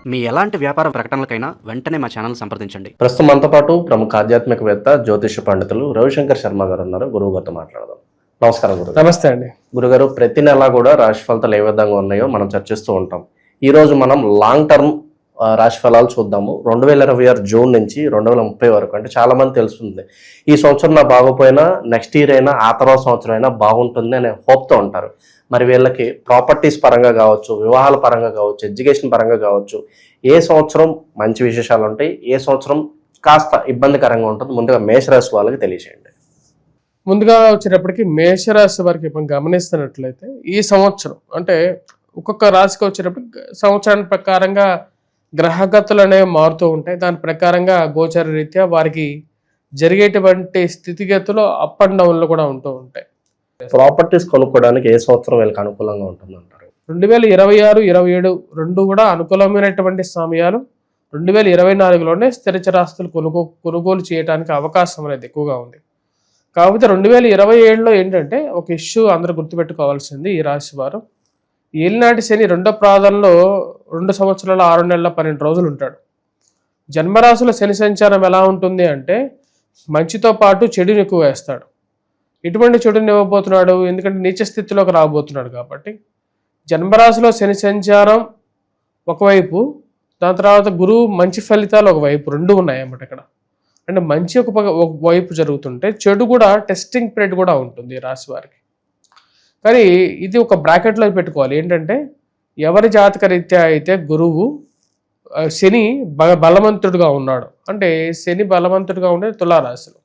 మీ ఎలాంటి వ్యాపార ప్రకటనలకైనా వెంటనే మా ఛానల్ సంప్రదించండి. ప్రస్తుతం మనతో పాటు ప్రముఖ ఆధ్యాత్మికవేత్త జ్యోతిష పండితులు రవిశంకర్ శర్మ గారు ఉన్నారు. గురువు గారితో మాట్లాడదాం. నమస్కారం గురువు. నమస్తే అండి. గురుగారు, ప్రతి నెల కూడా రాశి ఫలితాలు ఏ విధంగా ఉన్నాయో మనం చర్చిస్తూ ఉంటాం. ఈరోజు మనం లాంగ్ టర్మ్ రాశి ఫలాలు చూద్దాము. 2026 జూన్ నుంచి 2030 వరకు. అంటే చాలా మంది తెలుస్తుంది ఈ సంవత్సరం నా బాగోపోయినా నెక్స్ట్ ఇయర్ అయినా ఆ తర్వాత సంవత్సరం అయినా బాగుంటుంది అనే హోప్తో ఉంటారు. మరి వీళ్ళకి ప్రాపర్టీస్ పరంగా కావచ్చు, వివాహాల పరంగా కావచ్చు, ఎడ్యుకేషన్ పరంగా కావచ్చు, ఏ సంవత్సరం మంచి విశేషాలు ఉంటాయి, ఏ సంవత్సరం కాస్త ఇబ్బందికరంగా ఉంటుంది, ముందుగా మేషరాశి వాళ్ళకి తెలియజేయండి. ముందుగా వచ్చేటప్పటికి మేషరాశి వారికి మనం గమనిస్తున్నట్లయితే ఈ సంవత్సరం అంటే ఒక్కొక్క రాశికి వచ్చేటప్పటికి సంవత్సరానికి ప్రకారంగా గ్రహగతులు అనేవి మారుతూ ఉంటాయి. దాని ప్రకారంగా గోచర రీత్యా వారికి జరిగేటువంటి స్థితిగతులు అప్ అండ్ డౌన్లు కూడా ఉంటూ ఉంటాయి. ప్రాపర్టీస్ కొనుక్కోవడానికి ఏ సంవత్సరం వీళ్ళకి అనుకూలంగా ఉంటుంది అంటారు? 2026, 27 రెండు కూడా అనుకూలమైనటువంటి సమయాలు. 2024లోనే స్థిర చరాస్తులు కొనుగోలు చేయడానికి అవకాశం అనేది ఎక్కువగా ఉంది. కాకపోతే 2027లో ఏంటంటే ఒక ఇష్యూ అందరూ గుర్తుపెట్టుకోవాల్సింది, ఈ రాశి వారు ఏలినాటి శని 2వ పాదంలో 2 సంవత్సరాల 6 నెలల 12 రోజులు ఉంటాడు. జన్మరాశిలో శని సంచారం ఎలా ఉంటుంది అంటే మంచితో పాటు చెడుని ఎక్కువ వేస్తాడు. ఎటువంటి చెడుని ఇవ్వబోతున్నాడు? ఎందుకంటే నీచ స్థితిలోకి రాబోతున్నాడు కాబట్టి. జన్మరాశిలో శని సంచారం ఒకవైపు, దాని తర్వాత గురువు మంచి ఫలితాలు ఒకవైపు, రెండు ఉన్నాయి అన్నమాట ఇక్కడ. అంటే మంచి ఒక వైపు జరుగుతుంటే చెడు కూడా టెస్టింగ్ పీరియడ్ కూడా ఉంటుంది ఈ రాశి వారికి. కానీ ఇది ఒక బ్రాకెట్లో పెట్టుకోవాలి. ఏంటంటే ఎవరి జాతక రీత్యా అయితే గురువు శని బలవంతుడుగా ఉన్నాడు, అంటే శని బలవంతుడుగా ఉండేది తులారాశిలో,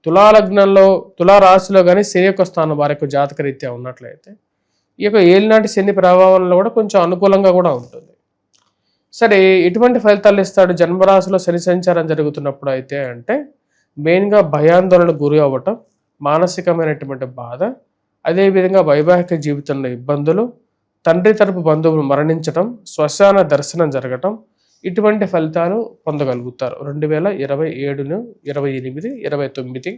తులాలగ్నంలో తులారాశిలో కానీ శని యొక్క స్థానం వారి యొక్క జాతక రీత్యా ఉన్నట్లయితే ఈ యొక్క ఏలినాటి శని ప్రభావంలో కూడా కొంచెం అనుకూలంగా కూడా ఉంటుంది. సరే, ఎటువంటి ఫలితాలు ఇస్తాడు జన్మరాశిలో శని సంచారం జరుగుతున్నప్పుడు అయితే అంటే మెయిన్గా భయాందోళనకు గురి అవ్వటం, మానసికమైనటువంటి బాధ, అదేవిధంగా వైవాహిక జీవితంలో ఇబ్బందులు, తండ్రి తరపు బంధువులు మరణించటం, శ్మశాన దర్శనం జరగటం, ఇటువంటి ఫలితాలు పొందగలుగుతారు 2027, 28, 29,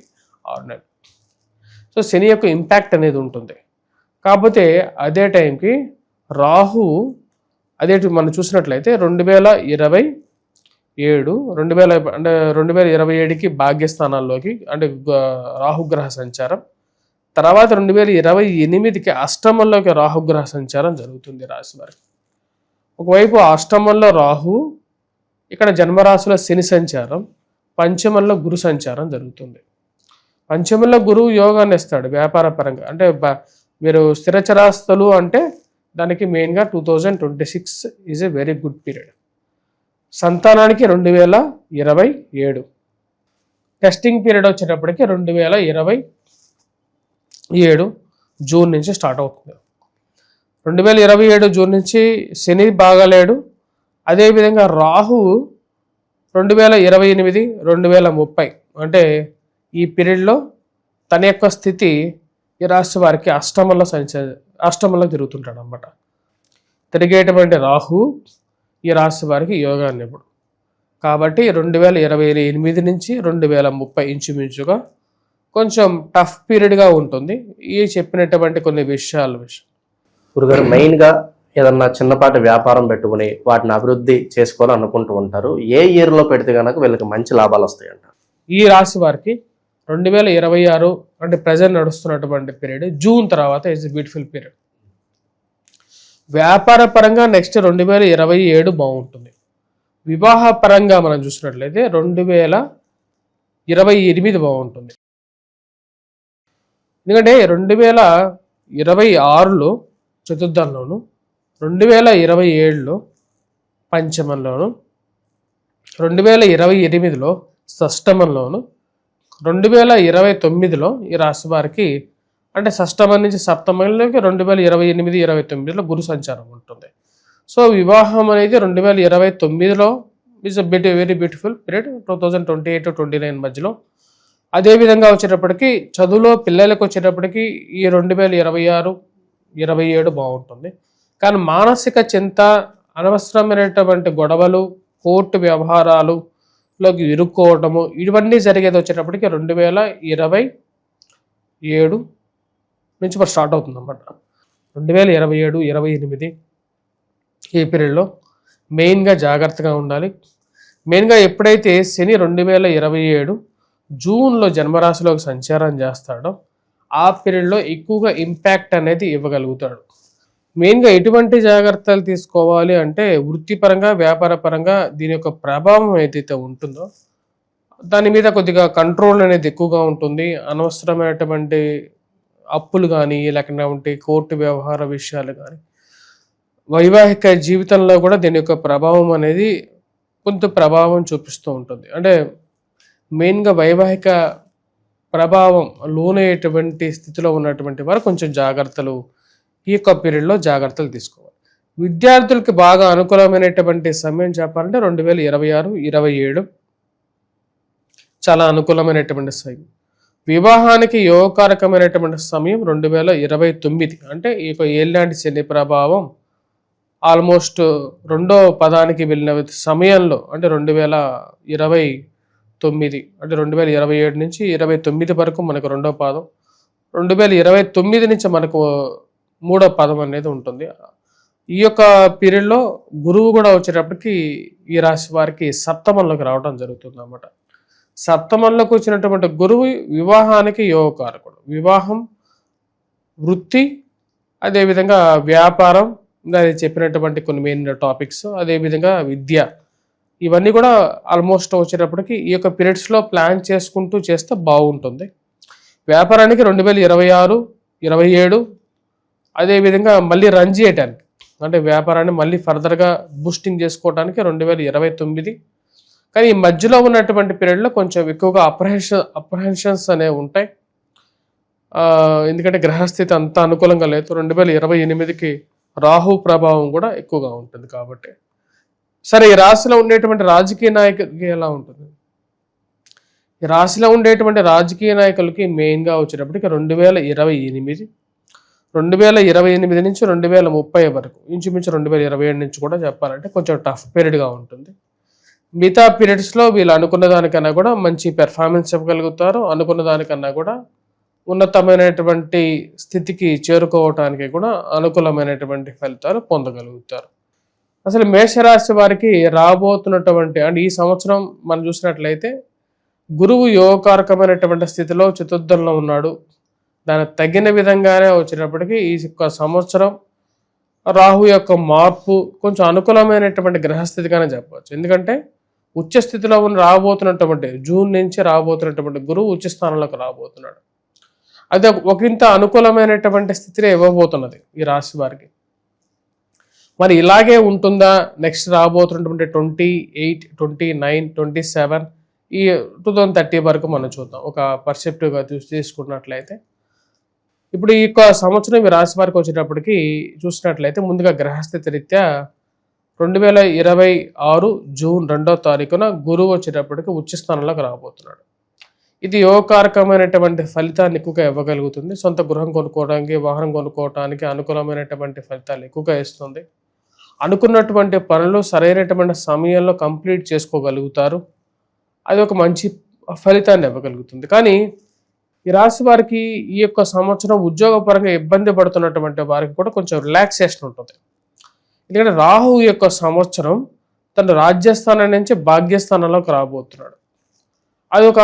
6 నెలలు. సో శని యొక్క ఇంపాక్ట్ అనేది ఉంటుంది. కాకపోతే అదే టైంకి రాహు అదే మనం చూసినట్లయితే 2027కి భాగ్యస్థానాల్లోకి అంటే రాహుగ్రహ సంచారం, తర్వాత 2028కి అష్టమంలోకి రాహుగ్రహ సంచారం జరుగుతుంది రాశి వారికి. ఒకవైపు అష్టమంలో రాహు, ఇక్కడ జన్మరాశిలో శని సంచారం, పంచమంలో గురు సంచారం జరుగుతుంది. పంచమంలో గురువు యోగాన్ని ఇస్తాడు వ్యాపార పరంగా. అంటే మీరు స్థిరచరాస్తులు అంటే దానికి మెయిన్గా 2026 is a very good period. సంతానానికి 2027, టెస్టింగ్ పీరియడ్ వచ్చేటప్పటికి 2027 జూన్ నుంచి స్టార్ట్ అవుతుంది. 2027 జూన్ నుంచి శని బాగాలేడు. అదేవిధంగా రాహు 2028, 2030 అంటే ఈ పీరియడ్లో తన యొక్క స్థితి ఈ రాశి వారికి అష్టమంలో తిరుగుతుంటాడు అన్నమాట. తిరిగేటువంటి రాహు ఈ రాశి వారికి యోగాన్ని ఇప్పుడు. కాబట్టి 2028 నుంచి 2030 ఇంచుమించుగా కొంచెం టఫ్ పీరియడ్గా ఉంటుంది. ఈ చెప్పినటువంటి కొన్ని విషయాలు. గురుగారు, మెయిన్గా ఏదన్నా చిన్నపాటి వ్యాపారం పెట్టుకుని వాటిని అభివృద్ధి చేసుకోవాలని అనుకుంటూ ఉంటారు. ఏ ఇయర్లో పెడితే కనుక వీళ్ళకి మంచి లాభాలు వస్తాయంట? ఈ రాశి వారికి 2026 అంటే ప్రజెంట్ నడుస్తున్నటువంటి పీరియడ్ జూన్ తర్వాత ఇస్ బ్యూటిఫుల్ పీరియడ్. వ్యాపార పరంగా నెక్స్ట్ 2027 బాగుంటుంది. వివాహ పరంగా మనం చూసినట్లయితే 2028 బాగుంటుంది. ఎందుకంటే 2026లో చతుర్థంలోను, 2027లో పంచమంలోను, 2028లో షష్టమంలోను, 2029లో ఈ రాశి వారికి అంటే షష్టమం నుంచి సప్తమంలోకి 2028, 29లో గురు సంచారం ఉంటుంది. సో వివాహం అనేది 2029లో is a very beautiful period. 2028 to 29 మధ్యలో. అదేవిధంగా వచ్చేటప్పటికి చదువులో పిల్లలకు వచ్చేటప్పటికి ఈ 2026, 27 బాగుంటుంది. కానీ మానసిక చింత, అనవసరమైనటువంటి గొడవలు, కోర్టు వ్యవహారాలులోకి ఇరుక్కోవటము, ఇవన్నీ జరిగేది వచ్చేటప్పటికి 2027 నుంచి స్టార్ట్ అవుతుంది అన్నమాట. 2027, 28 ఈ పీరియడ్లో మెయిన్గా జాగ్రత్తగా ఉండాలి. మెయిన్గా ఎప్పుడైతే శని 2027 జూన్లో జన్మరాశిలోకి సంచారం చేస్తాడో ఆ పీరియడ్లో ఎక్కువగా ఇంపాక్ట్ అనేది ఇవ్వగలుగుతాడు. మెయిన్గా ఎటువంటి జాగ్రత్తలు తీసుకోవాలి అంటే వృత్తిపరంగా వ్యాపారపరంగా దీని యొక్క ప్రభావం ఏదైతే ఉంటుందో దాని మీద కొద్దిగా కంట్రోల్ అనేది ఎక్కువగా ఉంటుంది. అనవసరమైనటువంటి అప్పులు కానీ లేకపోతే కోర్టు వ్యవహార విషయాలు కానీ వైవాహిక జీవితంలో కూడా దీని యొక్క ప్రభావం అనేది కొంత ప్రభావం చూపిస్తూ ఉంటుంది. అంటే మెయిన్గా వైవాహిక ప్రభావం లోనయ్యేటువంటి స్థితిలో ఉన్నటువంటి వారు కొంచెం జాగ్రత్తలు ఈ యొక్క పీరియడ్లో జాగ్రత్తలు తీసుకోవాలి. విద్యార్థులకి బాగా అనుకూలమైనటువంటి సమయం చెప్పాలంటే 2026-27 చాలా అనుకూలమైనటువంటి సమయం. వివాహానికి యోగకారకమైనటువంటి సమయం 2029. అంటే ఈ యొక్క ఏళ్ళనాటి శని ప్రభావం ఆల్మోస్ట్ రెండో పదానికి వెళ్ళిన సమయంలో అంటే 2029 అంటే 2027 నుంచి 29 వరకు మనకు రెండో పాదం, 2029 నుంచి మనకు మూడో పదం అనేది ఉంటుంది. ఈ యొక్క పీరియడ్లో గురువు కూడా వచ్చేటప్పటికి ఈ రాశి వారికి సప్తమంలోకి రావడం జరుగుతుంది అన్నమాట. సప్తమంలోకి వచ్చినటువంటి గురువు వివాహానికి యోగకారకుడు. వివాహం, వృత్తి, అదేవిధంగా వ్యాపారం, అది చెప్పినటువంటి కొన్ని మెయిన్ టాపిక్స్, అదేవిధంగా విద్య, ఇవన్నీ కూడా ఆల్మోస్ట్ వచ్చేటప్పటికి ఈ యొక్క పీరియడ్స్లో ప్లాన్ చేసుకుంటూ చేస్తే బాగుంటుంది. వ్యాపారానికి 2026-27 అదేవిధంగా మళ్ళీ రన్ చేయటానికి అంటే వ్యాపారాన్ని మళ్ళీ ఫర్దర్గా బూస్టింగ్ చేసుకోవడానికి 2029. కానీ ఈ మధ్యలో ఉన్నటువంటి పీరియడ్లో కొంచెం ఎక్కువగా అప్రహెన్షన్స్ అనేవి ఉంటాయి. ఎందుకంటే గ్రహస్థితి అంత అనుకూలంగా లేదు. 2028కి రాహు ప్రభావం కూడా ఎక్కువగా ఉంటుంది కాబట్టి. సరే, ఈ రాశిలో ఉండేటువంటి రాజకీయ నాయకులకి ఎలా ఉంటుంది? ఈ రాశిలో ఉండేటువంటి రాజకీయ నాయకులకి మెయిన్గా వచ్చేటప్పటికి 2028 నుంచి 2030 వరకు, ఇంచుమించు 2027 నుంచి కూడా చెప్పాలంటే కొంచెం టఫ్ పీరియడ్గా ఉంటుంది. మిగతా పీరియడ్స్లో వీళ్ళు అనుకున్న దానికన్నా కూడా మంచి పెర్ఫార్మెన్స్ ఇవ్వగలుగుతారు. అనుకున్న దానికన్నా కూడా ఉన్నతమైనటువంటి స్థితికి చేరుకోవటానికి కూడా అనుకూలమైనటువంటి ఫలితాలు పొందగలుగుతారు. అసలు మేషరాశి వారికి రాబోతున్నటువంటి అంటే ఈ సంవత్సరం మనం చూసినట్లయితే గురువు యోగకారకమైనటువంటి స్థితిలో చతుర్థంలో ఉన్నాడు. దానికి తగిన విధంగానే వచ్చినప్పటికీ ఈ యొక్క సంవత్సరం రాహు యొక్క మార్పు కొంచెం అనుకూలమైనటువంటి గ్రహస్థితిగానే చెప్పవచ్చు. ఎందుకంటే ఉచ్చ స్థితిలో రాబోతున్నటువంటి జూన్ నుంచి రాబోతున్నటువంటి గురువు ఉచ్చ స్థానంలోకి రాబోతున్నాడు. అది ఒకంత అనుకూలమైనటువంటి స్థితిని ఇవ్వబోతున్నది ఈ రాశి వారికి. మరి ఇలాగే ఉంటుందా నెక్స్ట్ రాబోతున్నటువంటి 28, 29, 27 ఈ 2030 వరకు మనం చూద్దాం. ఒక పర్సెప్టివ్గా తీసుకున్నట్లయితే ఇప్పుడు ఈ యొక్క సంవత్సరం ఈ రాశి వారికి వచ్చేటప్పటికి చూసినట్లయితే ముందుగా గ్రహస్థితి రీత్యా 2026 జూన్ 2వ తారీఖున గురువు వచ్చేటప్పటికి ఉచ్చ స్థానంలోకి రాబోతున్నాడు. ఇది యోగకారకమైనటువంటి ఫలితాన్ని ఎక్కువగా ఇవ్వగలుగుతుంది. సొంత గృహం కొనుక్కోవడానికి, వాహనం కొనుక్కోవడానికి అనుకూలమైనటువంటి ఫలితాలు ఎక్కువగా ఇస్తుంది. అనుకున్నటువంటి పనులు సరైనటువంటి సమయంలో కంప్లీట్ చేసుకోగలుగుతారు. అది ఒక మంచి ఫలితాన్ని ఇవ్వగలుగుతుంది. కానీ ఈ రాశి వారికి ఈ యొక్క సంవత్సరం ఉద్యోగపరంగా ఇబ్బంది పడుతున్నటువంటి వారికి కూడా కొంచెం రిలాక్సేషన్ ఉంటుంది. ఎందుకంటే రాహు యొక్క సంవత్సరం తన రాజ్యస్థానం నుంచి భాగ్యస్థానంలోకి రాబోతున్నాడు. అది ఒక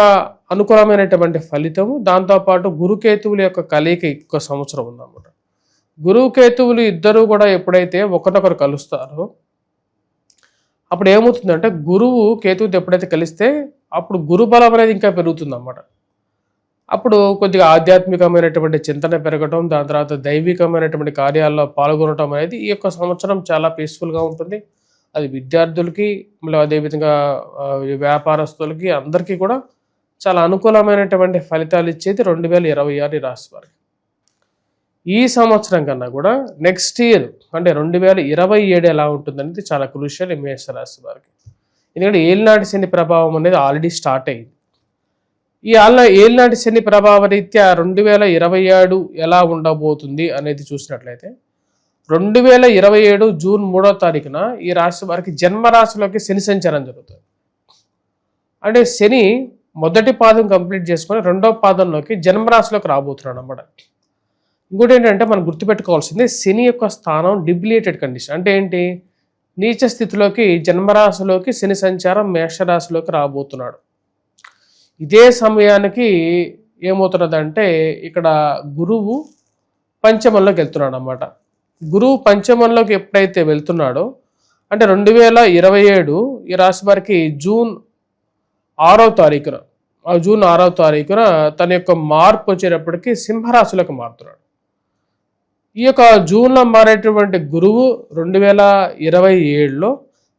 అనుకూలమైనటువంటి ఫలితము. దాంతోపాటు గురుకేతువుల యొక్క కలయిక ఎక్కువ సంవత్సరం ఉందన్నమాట. గురుకేతువులు ఇద్దరు కూడా ఎప్పుడైతే ఒకరినొకరు కలుస్తారో అప్పుడు ఏమవుతుందంటే గురువు కేతువుతో ఎప్పుడైతే కలిస్తే అప్పుడు గురుబలం అనేది ఇంకా పెరుగుతుంది అన్నమాట. అప్పుడు కొద్దిగా ఆధ్యాత్మికమైనటువంటి చింతన పెరగటం, దాని తర్వాత దైవికమైనటువంటి కార్యాల్లో పాల్గొనడం అనేది ఈ యొక్క సంవత్సరం చాలా పీస్ఫుల్గా ఉంటుంది. అది విద్యార్థులకి మళ్ళీ అదేవిధంగా వ్యాపారస్తులకి అందరికీ కూడా చాలా అనుకూలమైనటువంటి ఫలితాలు ఇచ్చేది 2026 రాశి వారికి. ఈ సంవత్సరం కన్నా కూడా నెక్స్ట్ ఇయర్ అంటే 2027 ఎలా ఉంటుందనేది చాలా క్రూషియల్ ఈ మేష రాశి వారికి. ఎందుకంటే ఏలినాటి శని ప్రభావం అనేది ఆల్రెడీ స్టార్ట్ అయింది. ఈ ఏలినాటి శని ప్రభావ రీత్యా 2027 ఎలా ఉండబోతుంది అనేది చూసినట్లయితే 2027 జూన్ 3వ తారీఖున ఈ రాశి వారికి జన్మరాశిలోకి శని సంచారం జరుగుతుంది. అంటే శని మొదటి పాదం కంప్లీట్ చేసుకొని రెండవ పాదంలోకి జన్మరాశిలోకి రాబోతున్నాడు అన్నమాట. ఇంకోటి ఏంటంటే మనం గుర్తుపెట్టుకోవాల్సింది శని యొక్క స్థానం డిబ్లియేటెడ్ కండిషన్. అంటే ఏంటి, నీచ స్థితిలోకి జన్మరాశిలోకి శని సంచారం మేషరాశిలోకి రాబోతున్నాడు. ఇదే సమయానికి ఏమవుతున్నదంటే ఇక్కడ గురువు పంచమంలోకి వెళ్తున్నాడు అన్నమాట. గురువు పంచమంలోకి ఎప్పుడైతే వెళ్తున్నాడో అంటే 2027 ఈ రాశి వారికి జూన్ 6వ తారీఖున తన యొక్క మార్పు వచ్చేటప్పటికి సింహరాశిలోకి మారుతున్నాడు. ఈ యొక్క జూన్లో మారేటువంటి గురువు 2027లో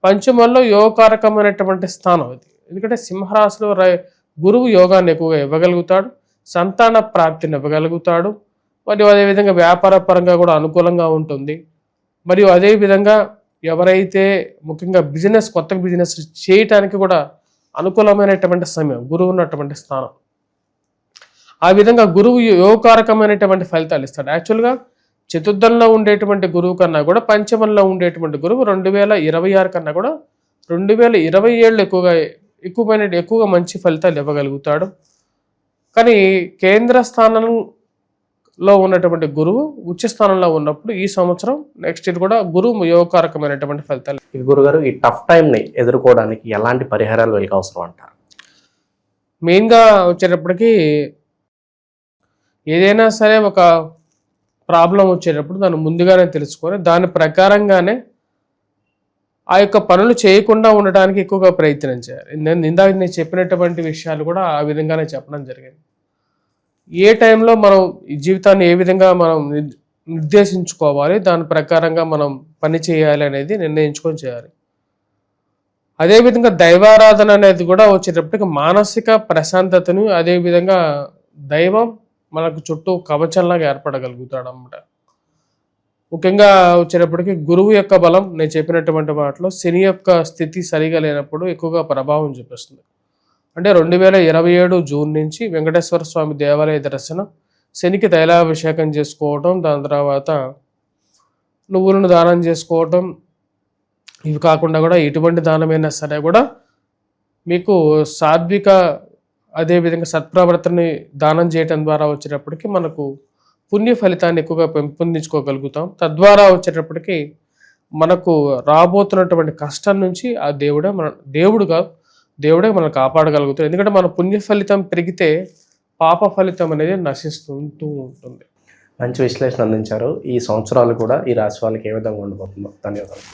పంచమంలో యోగకారకమైనటువంటి స్థానం అది. ఎందుకంటే సింహరాశిలో గురువు యోగాన్ని ఎక్కువగా ఇవ్వగలుగుతాడు, సంతాన ప్రాప్తిని ఇవ్వగలుగుతాడు, మరియు అదేవిధంగా వ్యాపార పరంగా కూడా అనుకూలంగా ఉంటుంది. మరియు అదేవిధంగా ఎవరైతే ముఖ్యంగా కొత్త బిజినెస్ చేయటానికి కూడా అనుకూలమైనటువంటి సమయం గురువు ఉన్నటువంటి స్థానం. ఆ విధంగా గురువు యోగకారకమైనటువంటి ఫలితాలు ఇస్తాడు. యాక్చువల్గా చతుర్థంలో ఉండేటువంటి గురువు కన్నా కూడా పంచమంలో ఉండేటువంటి గురువు 2026 కన్నా కూడా 2027 ఎక్కువగా మంచి ఫలితాలు ఇవ్వగలుగుతాడు. కానీ కేంద్ర స్థానంలో ఉన్నటువంటి గురువు ఉచ్చ స్థానంలో ఉన్నప్పుడు ఈ సంవత్సరం నెక్స్ట్ ఇయర్ కూడా గురువు యోగకారకమైనటువంటి ఫలితాలు. ఈ గురుగారు ఈ టఫ్ టైంని ఎదుర్కోవడానికి ఎలాంటి పరిహారాలు వీళ్ళకి అవసరం అంటారు? మెయిన్గా వచ్చేటప్పటికి ఏదైనా సరే ఒక ప్రాబ్లం వచ్చేటప్పుడు దాన్ని ముందుగానే తెలుసుకొని దాని ప్రకారంగానే ఆ యొక్క పనులు చేయకుండా ఉండడానికి ఎక్కువగా ప్రయత్నం చేయాలి. ఇందాక నేను చెప్పినటువంటి విషయాలు కూడా ఆ విధంగానే చెప్పడం జరిగింది. ఏ టైంలో మనం ఈ జీవితాన్ని ఏ విధంగా మనం నిర్దేశించుకోవాలి, దాని ప్రకారంగా మనం పని చేయాలి అనేది నిర్ణయించుకొని చేయాలి. అదేవిధంగా దైవారాధన అనేది కూడా వచ్చేటప్పటికి మానసిక ప్రశాంతతను, అదేవిధంగా దైవం మనకు చుట్టూ కవచంలాగా ఏర్పడగలుగుతాడు అన్నమాట. ముఖ్యంగా వచ్చేటప్పటికి గురువు యొక్క బలం నేను చెప్పినటువంటి వాటిలో శని యొక్క స్థితి సరిగా లేనప్పుడు ఎక్కువగా ప్రభావం చూపిస్తుంది. అంటే 2027 జూన్ నుంచి వెంకటేశ్వర స్వామి దేవాలయ దర్శనం, శనికి తైలాభిషేకం చేసుకోవటం, దాని తర్వాత నువ్వులను దానం చేసుకోవటం, ఇవి కాకుండా కూడా ఎటువంటి దానమైనా సరే కూడా మీకు సాత్విక అదేవిధంగా సత్ప్రవర్తనని దానం చేయటం ద్వారా వచ్చేటప్పటికి మనకు పుణ్య ఫలితాన్ని ఎక్కువగా పెంపొందించుకోగలుగుతాం. తద్వారా వచ్చేటప్పటికి మనకు రాబోతున్నటువంటి కష్టం నుంచి ఆ దేవుడే మనం కాపాడగలుగుతాం. ఎందుకంటే మన పుణ్య ఫలితం పెరిగితే పాప ఫలితం అనేది నశిస్తూ ఉంటుంది. మంచి విశ్లేషణ అందించారు. ఈ సంవత్సరాలు కూడా ఈ రాశి వాళ్ళకి ఏ విధంగా ఉండబోతుందో. ధన్యవాదాలు.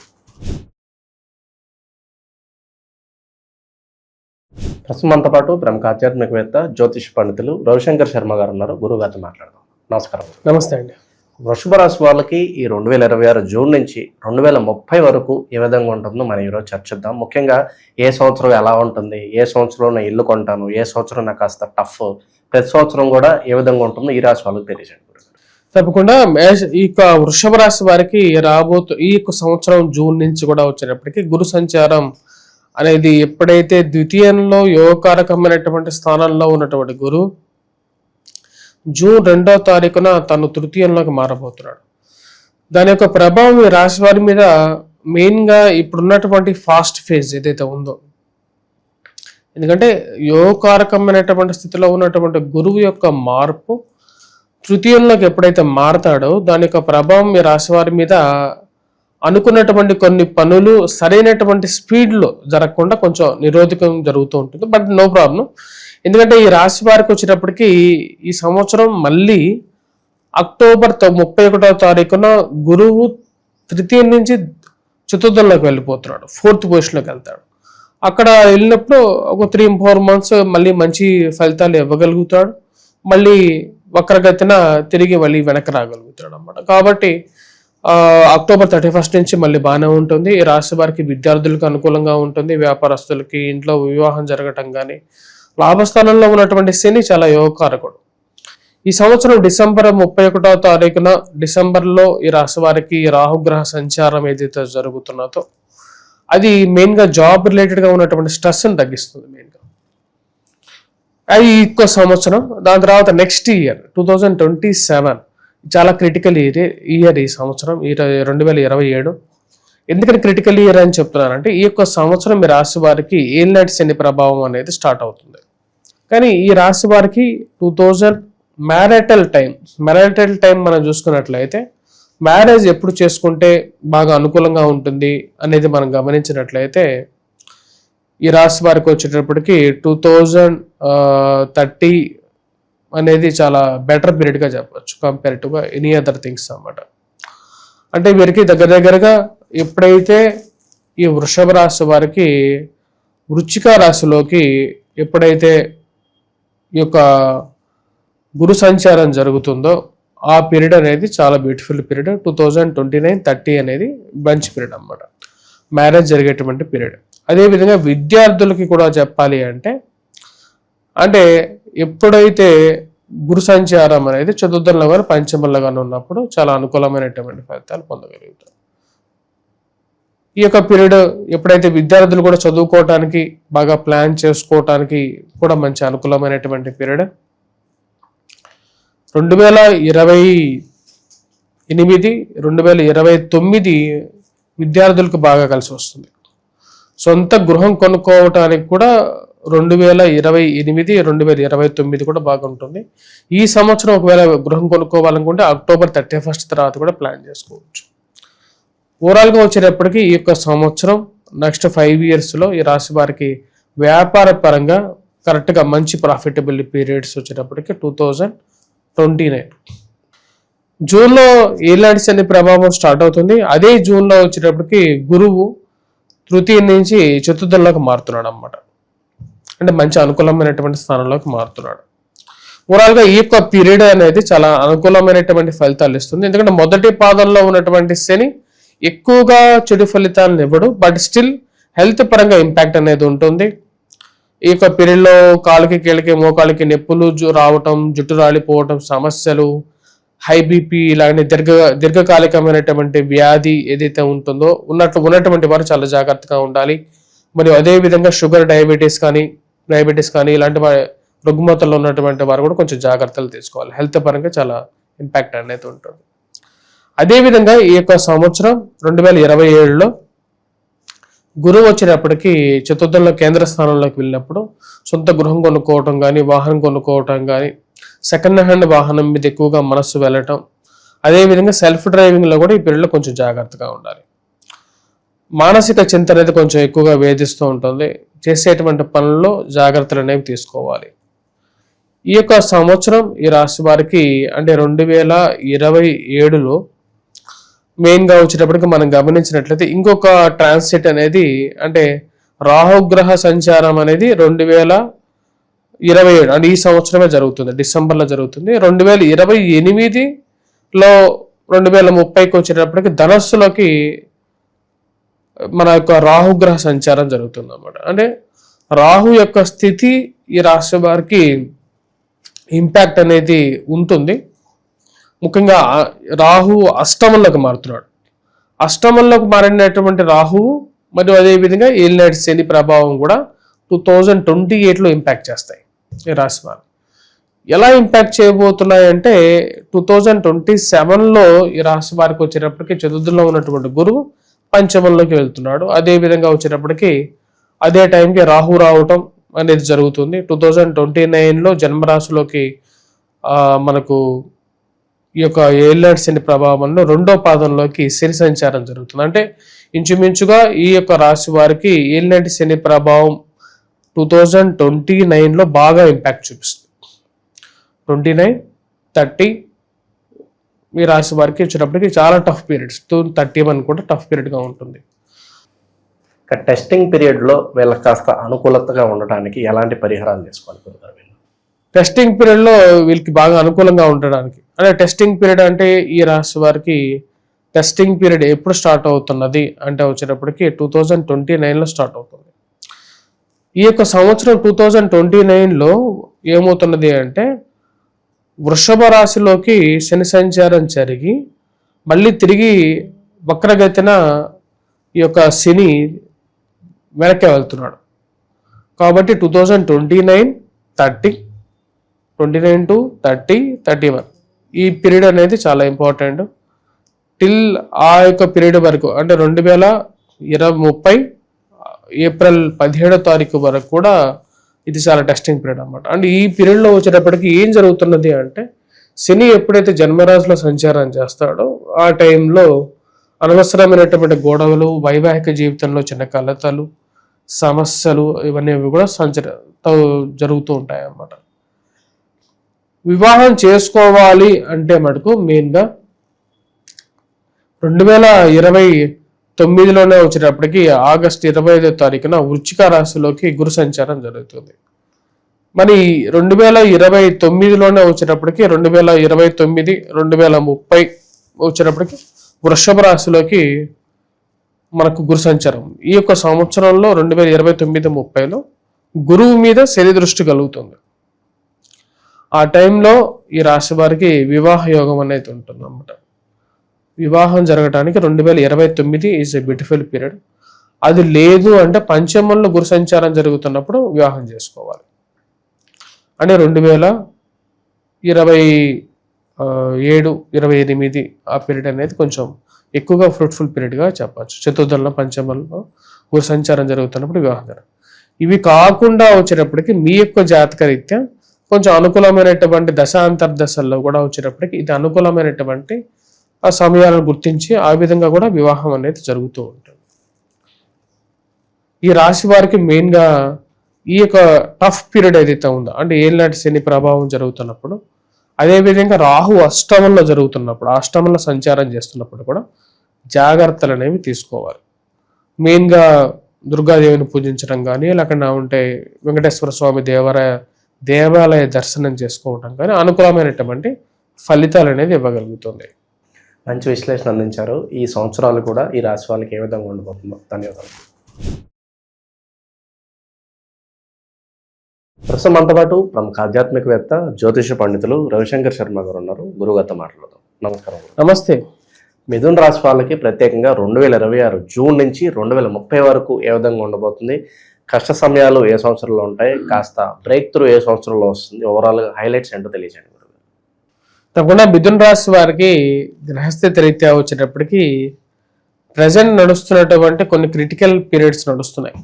ప్రస్తుతం మనతో పాటు ప్రముఖ ఆధ్యాత్మికవేత్త జ్యోతిష్ పండితులు రవిశంకర్ శర్మ గారు ఉన్నారు. గురువు గారితో మాట్లాడదాం. నమస్కారం. నమస్తే అండి. వృషభ రాశి వాళ్ళకి ఈ 2026 జూన్ నుంచి 2030 వరకు ఏ విధంగా ఉంటుందో మనం ఈరోజు చర్చిద్దాం. ముఖ్యంగా ఏ సంవత్సరం ఎలా ఉంటుంది, ఏ సంవత్సరం నేను ఇల్లు కొంటాను, ఏ సంవత్సరం నాకు కాస్త టఫ్, ప్రతి సంవత్సరం కూడా ఏ విధంగా ఉంటుందో ఈ రాశి వాళ్ళకి తెలియజేయండి. తప్పకుండా. ఈ వృషభ రాశి వారికి ఈ సంవత్సరం జూన్ నుంచి కూడా వచ్చేటప్పటికి గురు సంచారం అనేది ఎప్పుడైతే ద్వితీయంలో యోగకారకమైనటువంటి స్థానంలో ఉన్నటువంటి గురువు జూన్ 2వ తారీఖున తను తృతీయంలోకి మారబోతున్నాడు. దాని యొక్క ప్రభావం ఈ రాశి వారి మీద మెయిన్గా ఇప్పుడున్నటువంటి ఫాస్ట్ ఫేజ్ ఏదైతే ఉందో, ఎందుకంటే యోగకారకమైనటువంటి స్థితిలో ఉన్నటువంటి గురువు యొక్క మార్పు తృతీయంలోకి ఎప్పుడైతే మారతాడో దాని యొక్క ప్రభావం ఈ రాశి వారి మీద అనుకున్నటువంటి కొన్ని పనులు సరైనటువంటి స్పీడ్లో జరగకుండా కొంచెం నిరోధకం జరుగుతూ ఉంటుంది. But no problem. ఎందుకంటే ఈ రాశి వారికి వచ్చేటప్పటికి ఈ సంవత్సరం మళ్ళీ అక్టోబర్ 31వ తారీఖున గురువు తృతీయం నుంచి చతుర్థంలోకి వెళ్ళిపోతున్నాడు, 4th పొజిషన్లోకి వెళ్తాడు. అక్కడ వెళ్ళినప్పుడు ఒక 3-4 months మళ్ళీ మంచి ఫలితాలు ఇవ్వగలుగుతాడు. మళ్ళీ వక్రగతిన తిరిగి మళ్ళీ వెనక్కి రాగలుగుతాడు అన్నమాట. కాబట్టి అక్టోబర్ 31 నుంచి మళ్ళీ బాగానే ఉంటుంది. ఈ రాశి వారికి విద్యార్థులకు అనుకూలంగా ఉంటుంది, వ్యాపారస్తులకి ఇంట్లో వివాహం జరగటం కానీ, లాభస్థానంలో ఉన్నటువంటి శని చాలా యోగకారకుడు. ఈ సంవత్సరం డిసెంబర్ 31వ తారీఖున డిసెంబర్లో ఈ రాశి వారికి రాహుగ్రహ సంచారం ఏదైతే జరుగుతున్నదో అది మెయిన్గా జాబ్ రిలేటెడ్గా ఉన్నటువంటి స్ట్రెస్ని తగ్గిస్తుంది మెయిన్గా. అది ఇంకో సంవత్సరం. దాని తర్వాత నెక్స్ట్ ఇయర్ 2027 చాలా క్రిటికల్ ఇయర్ ఈ సంవత్సరం, 2027. ఎందుకని క్రిటికల్ ఇయర్ అని చెప్తున్నానంటే ఈ యొక్క సంవత్సరం మీ రాశి వారికి ఏలినాటి శని ప్రభావం అనేది స్టార్ట్ అవుతుంది. కానీ ఈ రాశి వారికి మ్యారిటల్ టైం మనం చూసుకున్నట్లయితే మ్యారేజ్ ఎప్పుడు చేసుకుంటే బాగా అనుకూలంగా ఉంటుంది అనేది మనం గమనించినట్లయితే ఈ రాశి వారికి వచ్చేటప్పటికి 2030 అనేది చాలా బెటర్ పీరియడ్గా చెప్పచ్చు compare to any other things అన్నమాట. అంటే వీరికి దగ్గరగా ఎప్పుడైతే ఈ వృషభ రాశి వారికి వృశ్చిక రాశిలోకి ఎప్పుడైతే ఈ యొక్క గురు సంచారం జరుగుతుందో ఆ పీరియడ్ అనేది చాలా బ్యూటిఫుల్ పీరియడ్. 2029-30 అనేది మంచి పీరియడ్ అన్నమాట, మ్యారేజ్ జరిగేటువంటి పీరియడ్. అదేవిధంగా విద్యార్థులకి కూడా చెప్పాలి అంటే ఎప్పుడైతే గురు సంచారం అనేది చతుర్థంలో కానీ పంచమంలో కానీ ఉన్నప్పుడు చాలా అనుకూలమైనటువంటి ఫలితాలు పొందగలుగుతారు. ఈ యొక్క పీరియడ్ ఎప్పుడైతే విద్యార్థులు కూడా చదువుకోవటానికి బాగా ప్లాన్ చేసుకోవటానికి కూడా మంచి అనుకూలమైనటువంటి పీరియడ్. 2028-2029 విద్యార్థులకు బాగా కలిసి వస్తుంది. సొంత గృహం కొనుక్కోవటానికి కూడా 2028-2029 కూడా బాగుంటుంది. ఈ సంవత్సరం ఒకవేళ గృహం కొనుక్కోవాలనుకుంటే October 31 తర్వాత కూడా ప్లాన్ చేసుకోవచ్చు. ఓవరాల్గా వచ్చేటప్పటికి ఈ యొక్క సంవత్సరం నెక్స్ట్ 5 yearsలో ఈ రాశి వారికి వ్యాపార పరంగా కరెక్ట్గా మంచి ప్రాఫిటబుల్ పీరియడ్స్ వచ్చేటప్పటికి 2029. జూన్లో ఏలాంటి శని ప్రభావం స్టార్ట్ అవుతుంది. అదే జూన్లో వచ్చేటప్పటికి గురువు తృతీయ నుంచి చతుర్థంలోకి మారుతున్నాడు అన్నమాట. అంటే మంచి అనుకూలమైనటువంటి స్థానంలోకి మారుతున్నాడు. ఓవరాల్గా ఈ యొక్క పీరియడ్ అనేది చాలా అనుకూలమైనటువంటి ఫలితాలు ఇస్తుంది. ఎందుకంటే మొదటి పాదంలో ఉన్నటువంటి శని ఎక్కువగా చెడు ఫలితాలను ఇవ్వడు, బట్ స్టిల్ హెల్త్ పరంగా ఇంపాక్ట్ అనేది ఉంటుంది. ఈ యొక్క పీరియడ్లో కాలుకి కీళ్ళకి మోకాళ్ళకి నొప్పులు రావటం, జుట్టు రాలిపోవటం, సమస్యలు, హై బీపీ ఇలాంటి దీర్ఘకాలికమైనటువంటి వ్యాధి ఏదైతే ఉంటుందో ఉన్నటువంటి వారు చాలా జాగ్రత్తగా ఉండాలి. మరియు అదేవిధంగా షుగర్, డయాబెటీస్ కానీ ఇలాంటి రుగ్మతల్లో ఉన్నటువంటి వారు కూడా కొంచెం జాగ్రత్తలు తీసుకోవాలి. హెల్త్ పరంగా చాలా ఇంపాక్ట్ అనేది ఉంటుంది. అదేవిధంగా ఈ యొక్క సంవత్సరం 2027లో గురువు వచ్చినప్పటికీ చతుర్థంలో కేంద్ర స్థానంలోకి వెళ్ళినప్పుడు సొంత గృహం కొనుక్కోవటం కానీ, వాహనం కొనుక్కోవటం కానీ, సెకండ్ హ్యాండ్ వాహనం మీద ఎక్కువగా మనస్సు వెళ్ళటం, అదేవిధంగా సెల్ఫ్ డ్రైవింగ్లో కూడా ఈ పీరియడ్లో కొంచెం జాగ్రత్తగా ఉండాలి. మానసిక చింత అనేది కొంచెం ఎక్కువగా వేధిస్తూ ఉంటుంది. చేసేటువంటి పనుల్లో జాగ్రత్తలు అనేవి తీసుకోవాలి. ఈ యొక్క సంవత్సరం ఈ రాశి వారికి అంటే 2027లో మెయిన్గా వచ్చేటప్పటికి మనం గమనించినట్లయితే ఇంకొక ట్రాన్సిట్ అనేది అంటే రాహుగ్రహ సంచారం అనేది 2027 అంటే ఈ సంవత్సరమే జరుగుతుంది, డిసెంబర్లో జరుగుతుంది. 2028లో 2030కి వచ్చేటప్పటికి ధనస్సులోకి మన యొక్క రాహుగ్రహ సంచారం జరుగుతుంది అన్నమాట. అంటే రాహు యొక్క స్థితి ఈ రాశి వారికి ఇంపాక్ట్ అనేది ఉంటుంది. ముఖ్యంగా రాహు అష్టమంలోకి మారుతున్నాడు. అష్టమంలోకి మారినటువంటి రాహువు మరియు అదేవిధంగా ఏలినాటి శని ప్రభావం కూడా 2028లో ఇంపాక్ట్ చేస్తాయి ఈ రాశి వారు. ఎలా ఇంపాక్ట్ చేయబోతున్నాయంటే 2027లో ఈ రాశి వారికి వచ్చేటప్పటికి చతుర్థంలో ఉన్నటువంటి గురువు పంచమంలోకి వెళ్తున్నాడు. అదేవిధంగా వచ్చేటప్పటికి అదే టైంకి రాహు రావటం అనేది జరుగుతుంది. 2029లో జన్మరాశిలోకి మనకు ఈ యొక్క ఏలినాటి శని ప్రభావంలో 2వ పాదంలోకి శని సంచారం జరుగుతుంది. అంటే ఇంచుమించుగా ఈ యొక్క రాశి వారికి ఏలినాటి శని ప్రభావం 2029లో బాగా ఇంపాక్ట్ చూపిస్తుంది. 29-30 ఈ రాశి వారికి వచ్చేటప్పటికి చాలా టఫ్ పీరియడ్స్. 31 కూడా టఫ్ పీరియడ్గా ఉంటుంది. ఇక టెస్టింగ్ పీరియడ్లో వీళ్ళకి కాస్త అనుకూలతగా ఉండడానికి ఎలాంటి పరిహారాలు చేసుకోవాలి? టెస్టింగ్ పీరియడ్లో వీళ్ళకి బాగా అనుకూలంగా ఉండడానికి అంటే టెస్టింగ్ పీరియడ్ అంటే ఈ రాశి వారికి టెస్టింగ్ పీరియడ్ ఎప్పుడు స్టార్ట్ అవుతున్నది అంటే వచ్చేటప్పటికి 2029లో స్టార్ట్ అవుతుంది. ఈ యొక్క సంవత్సరం 2029లో ఏమవుతున్నది అంటే వృషభ రాశిలోకి శని సంచారం జరిగి మళ్ళీ తిరిగి వక్రగతిన ఈ యొక్క శని వెనక్కి వెళ్తున్నాడు. కాబట్టి 2029-30 29-30-31 ఈ పీరియడ్ అనేది చాలా ఇంపార్టెంట్. టిల్ ఆ యొక్క పీరియడ్ వరకు అంటే 2030 ఏప్రిల్ 17వ తారీఖు వరకు కూడా ఇది చాలా టెస్టింగ్ పీరియడ్ అన్నమాట. అంటే ఈ పీరియడ్లో వచ్చేటప్పటికి ఏం జరుగుతున్నది అంటే శని ఎప్పుడైతే జన్మరాశిలో సంచారం చేస్తాడో ఆ టైంలో అనవసరమైనటువంటి గొడవలు, వైవాహిక జీవితంలో చిన్న కలతలు, సమస్యలు ఇవన్నీ కూడా జరుగుతూ ఉంటాయి అన్నమాట. వివాహం చేసుకోవాలి అంటే మటుకు మెయిన్గా 2029లోనే వచ్చేటప్పటికి ఆగస్టు 25వ తారీఖున వృశ్చిక రాశిలోకి గురు సంచారం జరుగుతుంది. మరి 2029లోనే వచ్చేటప్పటికి 2029, 2030 వచ్చేటప్పటికి వృషభ రాశిలోకి మనకు గురు సంచారం. ఈ యొక్క సంవత్సరంలో 2029-30లో గురువు మీద శని దృష్టి కలుగుతుంది. ఆ టైంలో ఈ రాశి వారికి వివాహ యోగం అనేది ఉంటుంది అన్నమాట. వివాహం జరగడానికి 2029 ఈజ్ ఎ బ్యూటిఫుల్ పీరియడ్. అది లేదు అంటే పంచమంలో గురు సంచారం జరుగుతున్నప్పుడు వివాహం చేసుకోవాలి. అంటే 2027-28 ఆ పీరియడ్ అనేది కొంచెం ఎక్కువగా ఫ్రూట్ఫుల్ పీరియడ్గా చెప్పచ్చు. చతుర్థంలో పంచమంలో గురు సంచారం జరుగుతున్నప్పుడు వివాహం జరగదు. ఇవి కాకుండా వచ్చేటప్పటికి మీ యొక్క జాతక రీత్యా కొంచెం అనుకూలమైనటువంటి దశాంతర్దశల్లో కూడా వచ్చేటప్పటికి ఇది అనుకూలమైనటువంటి ఆ సమయాలను గుర్తించి ఆ విధంగా కూడా వివాహం అనేది జరుగుతూ ఉంటుంది. ఈ రాశి వారికి మెయిన్గా ఈ యొక్క టఫ్ పీరియడ్ ఏదైతే ఉందో అంటే ఏళ్ళనాటి శని ప్రభావం జరుగుతున్నప్పుడు, అదేవిధంగా రాహు అష్టమంలో జరుగుతున్నప్పుడు, అష్టమంలో సంచారం చేస్తున్నప్పుడు కూడా జాగ్రత్తలు అనేవి తీసుకోవాలి. మెయిన్గా దుర్గాదేవిని పూజించడం కానీ, లేకుండా ఉంటే వెంకటేశ్వర స్వామి దేవాలయ దర్శనం చేసుకోవడం కానీ అనుకూలమైనటువంటి ఫలితాలు అనేది ఇవ్వగలుగుతుంది. మంచి విశ్లేషణ అందించారు. ఈ సంవత్సరాలు కూడా ఈ రాశి వాళ్ళకి ఏ విధంగా ఉండబోతుందో. ధన్యవాదాలు. ప్రస్తుతం మనతో పాటు ప్రముఖ ఆధ్యాత్మికవేత్త, జ్యోతిష పండితులు రవిశంకర్ శర్మ గారు ఉన్నారు. గురువుగారితో మాట్లాడదాం. నమస్కారం. నమస్తే. మిథున రాశి వాళ్ళకి ప్రత్యేకంగా 2026 జూన్ నుంచి 2030 వరకు ఏ విధంగా ఉండబోతుంది, కష్ట సమయాలు ఏ సంవత్సరంలో ఉంటాయి, కాస్త బ్రేక్ త్రూ ఏ సంవత్సరంలో వస్తుంది, ఓవరాల్గా హైలైట్స్ ఏంటో తెలియజేయండి. తప్పకుండా మిథున రాశి వారికి గ్రహస్థితి రీత్యా వచ్చేటప్పటికి ప్రజెంట్ నడుస్తున్నటువంటి కొన్ని క్రిటికల్ పీరియడ్స్ నడుస్తున్నాయి.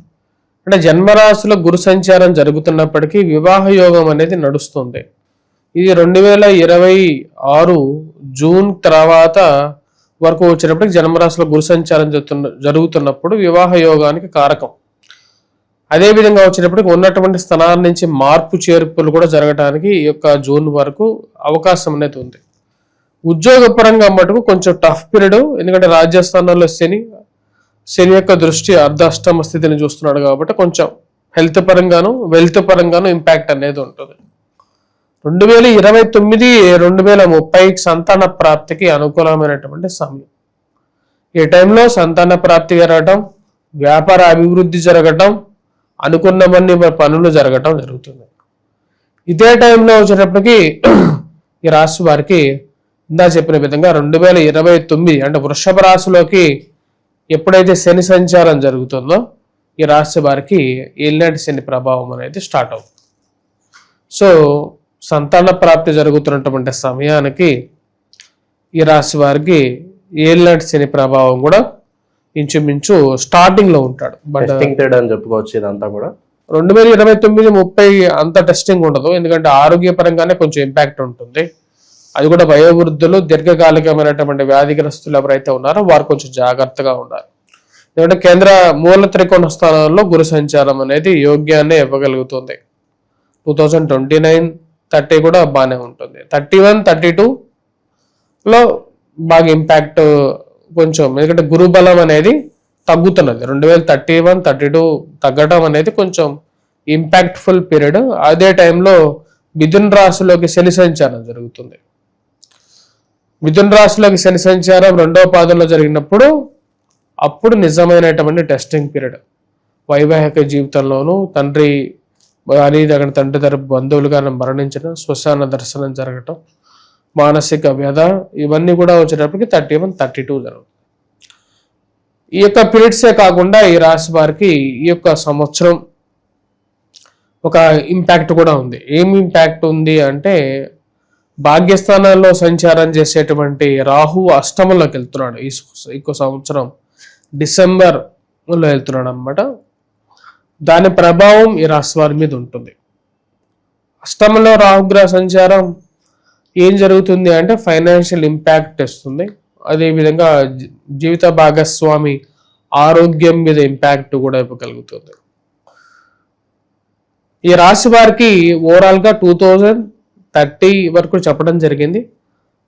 అంటే జన్మరాశిలో గురు సంచారం జరుగుతున్నప్పటికీ వివాహ యోగం అనేది నడుస్తుంది. ఇది 2026 జూన్ తర్వాత వరకు వచ్చేటప్పటికి జన్మరాశిలో గురు సంచారం జరుగుతున్నప్పుడు వివాహ యోగానికి కారకం. అదేవిధంగా వచ్చేటప్పటికి ఉన్నటువంటి స్థానాల నుంచి మార్పు చేర్పులు కూడా జరగడానికి ఈ యొక్క జూన్ వరకు అవకాశం అనేది ఉంది. ఉద్యోగపరంగా మటుకు కొంచెం టఫ్ పీరియడ్, ఎందుకంటే రాజ్యస్థానంలో శని యొక్క దృష్టి అర్ధాష్టమ స్థితిని చూస్తున్నాడు కాబట్టి కొంచెం హెల్త్ పరంగాను వెల్త్ పరంగాను ఇంపాక్ట్ అనేది ఉంటుంది. 2029-2030 సంతాన ప్రాప్తికి అనుకూలమైనటువంటి సమయం. ఈ టైంలో సంతాన ప్రాప్తి జరగటం, వ్యాపార అభివృద్ధి జరగటం, అనుకున్నవన్నీ పనులు జరగటం జరుగుతుంది. ఇదే టైంలో వచ్చేటప్పటికి ఈ రాశి వారికి ఇందా చెప్పిన విధంగా 2029 అంటే వృషభ రాశిలోకి ఎప్పుడైతే శని సంచారం జరుగుతుందో ఈ రాశి వారికి ఏళ్ళనాటి శని ప్రభావం అనేది స్టార్ట్ అవుతుంది. సో సంతాన ప్రాప్తి జరుగుతున్నటువంటి సమయానికి ఈ రాశి వారికి ఏళ్ళనాటి శని ప్రభావం కూడా ఇంచుమించు స్టార్టింగ్ లో ఉంటాడు. బట్ అని చెప్పుకోవచ్చు. ఇదంతా కూడా 2029-30 అంత టెస్టింగ్ ఉండదు, ఎందుకంటే ఆరోగ్యపరంగానే కొంచెం ఇంపాక్ట్ ఉంటుంది. అది కూడా వయోవృద్ధులు, దీర్ఘకాలికమైనటువంటి వ్యాధిగ్రస్తులు ఎవరైతే ఉన్నారో వారు కొంచెం జాగ్రత్తగా ఉండాలి. ఎందుకంటే కేంద్ర మూల త్రికోణ స్థానంలో గురు సంచారం అనేది యోగ్యాన్ని ఇవ్వగలుగుతుంది. 2029-30 కూడా బాగానే ఉంటుంది. 31-32లో బాగా ఇంపాక్ట్ కొంచెం, ఎందుకంటే గురు బలం అనేది తగ్గుతున్నది. 2031-32 తగ్గడం అనేది కొంచెం ఇంపాక్ట్ఫుల్ పీరియడ్. అదే టైంలో మిథున రాశిలోకి శని సంచారం జరుగుతుంది. మిథున రాశిలోకి శని సంచారం 2వ పాదంలో జరిగినప్పుడు అప్పుడు నిజమైనటువంటి టెస్టింగ్ పీరియడ్. వైవాహిక జీవితంలోనూ తండ్రి తరపు బంధువులు కానీ మరణించడం, శ్మశాన దర్శనం జరగటం, మానసిక వ్యధ ఇవన్నీ కూడా వచ్చేటప్పటికి 31-32 జరుగుతుంది. ఈ యొక్క పీరియడ్సే కాకుండా ఈ రాశి వారికి ఈ యొక్క సంవత్సరం ఒక ఇంపాక్ట్ కూడా ఉంది. ఏం ఇంపాక్ట్ ఉంది అంటే భాగ్యస్థానాల్లో సంచారం చేసేటువంటి రాహు అష్టమంలోకి వెళ్తున్నాడు. ఈ సంవత్సరం డిసెంబర్లో వెళ్తున్నాడు అన్నమాట. దాని ప్రభావం ఈ రాశి వారి మీద ఉంటుంది. అష్టమంలో రాహుగ్రహ సంచారం ఏం జరుగుతుంది అంటే ఫైనాన్షియల్ ఇంపాక్ట్ ఇస్తుంది. అదేవిధంగా జీవిత భాగస్వామి ఆరోగ్యం మీద ఇంపాక్ట్ కూడా ఇవ్వగలుగుతుంది. ఈ రాశి వారికి ఓవరాల్గా 2030 వరకు చెప్పడం జరిగింది.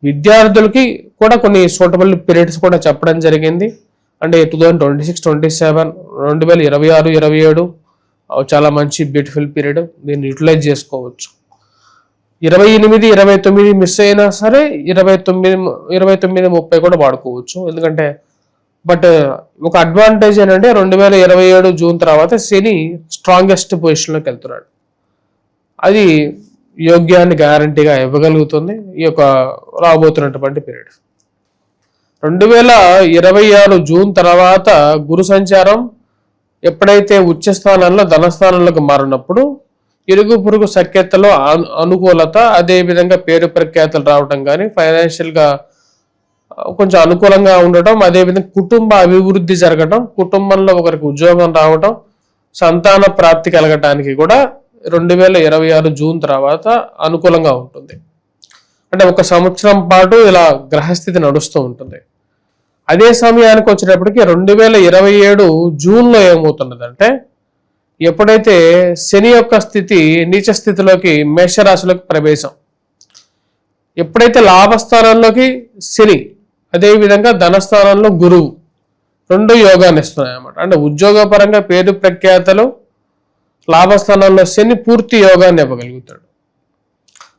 విద్యార్థులకి కూడా కొన్ని సూటబుల్ పీరియడ్స్ కూడా చెప్పడం జరిగింది. అంటే 2026-27, 2026-27 చాలా మంచి బ్యూటిఫుల్ పీరియడ్, దీన్ని యూటిలైజ్ చేసుకోవచ్చు. 28-29 మిస్ అయినా సరే 29-30 కూడా వాడుకోవచ్చు. ఎందుకంటే బట్ ఒక అడ్వాంటేజ్ ఏంటంటే 2027 జూన్ తర్వాత శని స్ట్రాంగెస్ట్ పొజిషన్లోకి వెళ్తున్నాడు. అది యోగ్యాన్ని గ్యారంటీగా ఇవ్వగలుగుతుంది ఈ యొక్క రాబోతున్నటువంటి పీరియడ్. 2026 జూన్ తర్వాత గురు సంచారం ఎప్పుడైతే ఉచ్చ స్థానంలో ధనస్థానంలోకి మారినప్పుడు ఇరుగు పొరుగు సఖ్యతలో అనుకూలత, అదేవిధంగా పేరు ప్రఖ్యాతలు రావటం కానీ, ఫైనాన్షియల్గా కొంచెం అనుకూలంగా ఉండటం, అదేవిధంగా కుటుంబ అభివృద్ధి జరగటం, కుటుంబంలో ఒకరికి ఉద్యోగం రావటం, సంతాన ప్రాప్తి కలగటానికి కూడా 2026 జూన్ తర్వాత అనుకూలంగా ఉంటుంది. అంటే 1 సంవత్సరం పాటు ఇలా గ్రహస్థితి నడుస్తూ ఉంటుంది. అదే సమయానికి వచ్చేటప్పటికి 2027 జూన్లో ఏమవుతున్నదంటే ఎప్పుడైతే శని యొక్క స్థితి నీచ స్థితిలోకి మేషరాశిలోకి ప్రవేశం, ఎప్పుడైతే లాభస్థానంలోకి శని, అదేవిధంగా ధనస్థానంలో గురువు 2 యోగాన్ని ఇస్తున్నాయి అన్నమాట. అంటే ఉద్యోగపరంగా పేరు ప్రఖ్యాతలు, లాభస్థానంలో శని పూర్తి యోగాన్ని ఇవ్వగలుగుతాడు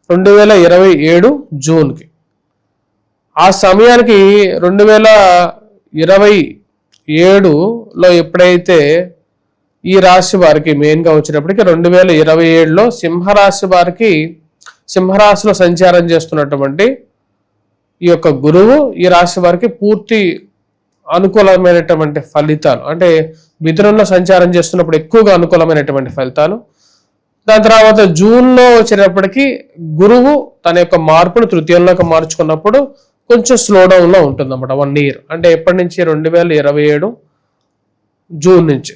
2027 జూన్కి. ఆ సమయానికి 2027లో ఎప్పుడైతే ఈ రాశి వారికి మెయిన్గా వచ్చినప్పటికీ 2027లో సింహరాశి వారికి, సింహరాశిలో సంచారం చేస్తున్నటువంటి ఈ యొక్క గురువు ఈ రాశి వారికి పూర్తి అనుకూలమైనటువంటి ఫలితాలు, అంటే మిథునంలో సంచారం చేస్తున్నప్పుడు ఎక్కువగా అనుకూలమైనటువంటి ఫలితాలు. దాని తర్వాత జూన్లో వచ్చేటప్పటికి గురువు తన యొక్క మార్పును తృతీయంలోకి మార్చుకున్నప్పుడు కొంచెం స్లో డౌన్లో ఉంటుంది అన్నమాట 1 ఇయర్. అంటే ఎప్పటి నుంచి 2027 జూన్ నుంచి,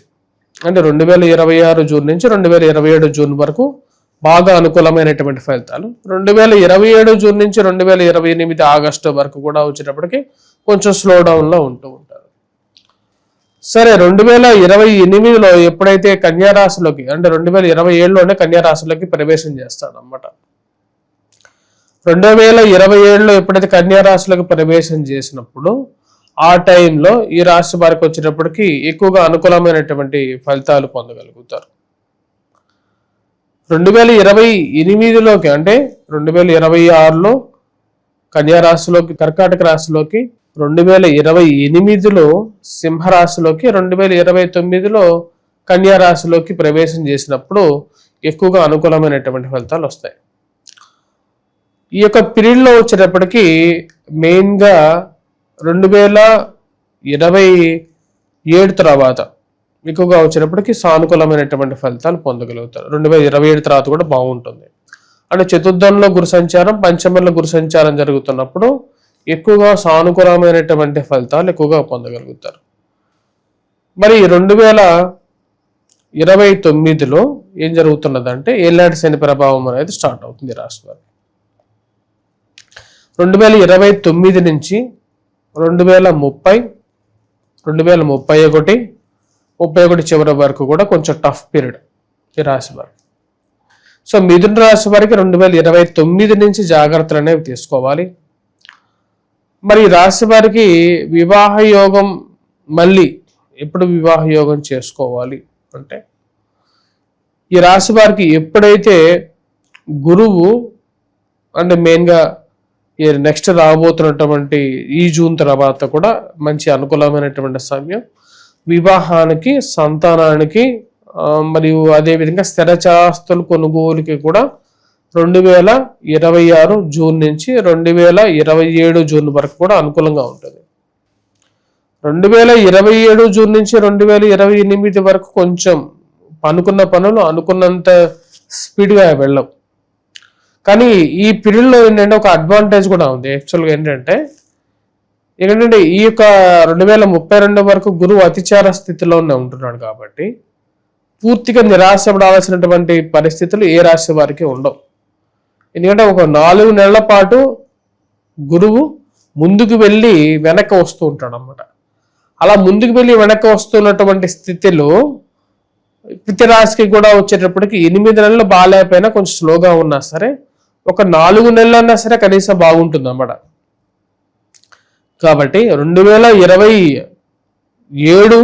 అంటే 2026 జూన్ నుంచి 2027 జూన్ వరకు బాగా అనుకూలమైనటువంటి ఫలితాలు. 2027 జూన్ నుంచి 2028 ఆగస్టు వరకు కూడా వచ్చేటప్పటికి కొంచెం స్లో డౌన్లో ఉంటూ ఉంటారు. సరే, 2028లో ఎప్పుడైతే కన్యారాశిలోకి, అంటే 2027లోనే కన్యారాశిలోకి ప్రవేశం చేస్తాడు అన్నమాట. 2027లో ఎప్పుడైతే కన్యారాశిలోకి ప్రవేశం చేసినప్పుడు ఆ టైంలో ఈ రాశి వారికి వచ్చేటప్పటికి ఎక్కువగా అనుకూలమైనటువంటి ఫలితాలు పొందగలుగుతారు. 2028లోకి, అంటే 2026లో కన్యారాశిలోకి, కర్కాటక రాశిలోకి, 2028లో సింహరాశిలోకి, 2029లో కన్యారాశిలోకి ప్రవేశం చేసినప్పుడు ఎక్కువగా అనుకూలమైనటువంటి ఫలితాలు వస్తాయి. ఈ యొక్క పీరియడ్లో వచ్చేటప్పటికి మెయిన్గా 2027 తర్వాత ఎక్కువగా వచ్చేటప్పటికి సానుకూలమైనటువంటి ఫలితాలు పొందగలుగుతారు. 2027 తర్వాత కూడా బాగుంటుంది. అంటే చతుర్థంలో గురు సంచారం, పంచమంలో గురు సంచారం జరుగుతున్నప్పుడు ఎక్కువగా సానుకూలమైనటువంటి ఫలితాలు ఎక్కువగా పొందగలుగుతారు. మరి 2029లో ఏం జరుగుతున్నదంటే ఏళ్ళనాటి శని ప్రభావం అనేది స్టార్ట్ అవుతుంది రాశి వారికి. 2029 నుంచి 2030, 2031 చివరి వరకు కూడా కొంచెం టఫ్ పీరియడ్ ఈ రాశి వారికి. సో మిథున రాశి వారికి 2029 నుంచి జాగ్రత్తలు అనేవి తీసుకోవాలి. మరి ఈ రాశి వారికి వివాహ యోగం మళ్ళీ ఎప్పుడు వివాహ యోగం చేసుకోవాలి అంటే, ఈ రాశి వారికి ఎప్పుడైతే గురువు, అంటే మెయిన్గా నెక్స్ట్ రాబోతున్నటువంటి ఈ జూన్ తర్వాత కూడా మంచి అనుకూలమైనటువంటి సమయం వివాహానికి, సంతానానికి, మరియు అదేవిధంగా స్థిరచాస్తుల కొనుగోలుకి కూడా 2026 జూన్ నుంచి 2027 జూన్ వరకు కూడా అనుకూలంగా ఉంటుంది. 2027 జూన్ నుంచి 2028 వరకు కొంచెం అనుకున్న పనులు అనుకున్నంత స్పీడ్గా వెళ్ళవు. కానీ ఈ పీరియడ్లో ఏంటంటే ఒక అడ్వాంటేజ్ కూడా ఉంది. యాక్చువల్గా ఏంటంటే ఈ యొక్క 2032 వరకు గురువు అతిచార స్థితిలోనే ఉంటున్నాడు కాబట్టి పూర్తిగా నిరాశపడాల్సినటువంటి పరిస్థితులు ఏ రాశి వారికి ఉండవు. ఎందుకంటే ఒక 4 నెలల పాటు గురువు ముందుకు వెళ్ళి వెనక్కి వస్తూ ఉంటాడు అన్నమాట. అలా ముందుకు వెళ్ళి వెనక్కి వస్తున్నటువంటి స్థితిలో ప్రతి రాశికి కూడా వచ్చేటప్పటికి 8 నెలలు బాగాలేకపోయినా కొంచెం స్లోగా ఉన్నా సరే ఒక 4 నెలలన్నా సరే కనీసం బాగుంటుంది అన్నమాట. కాబట్టి 2027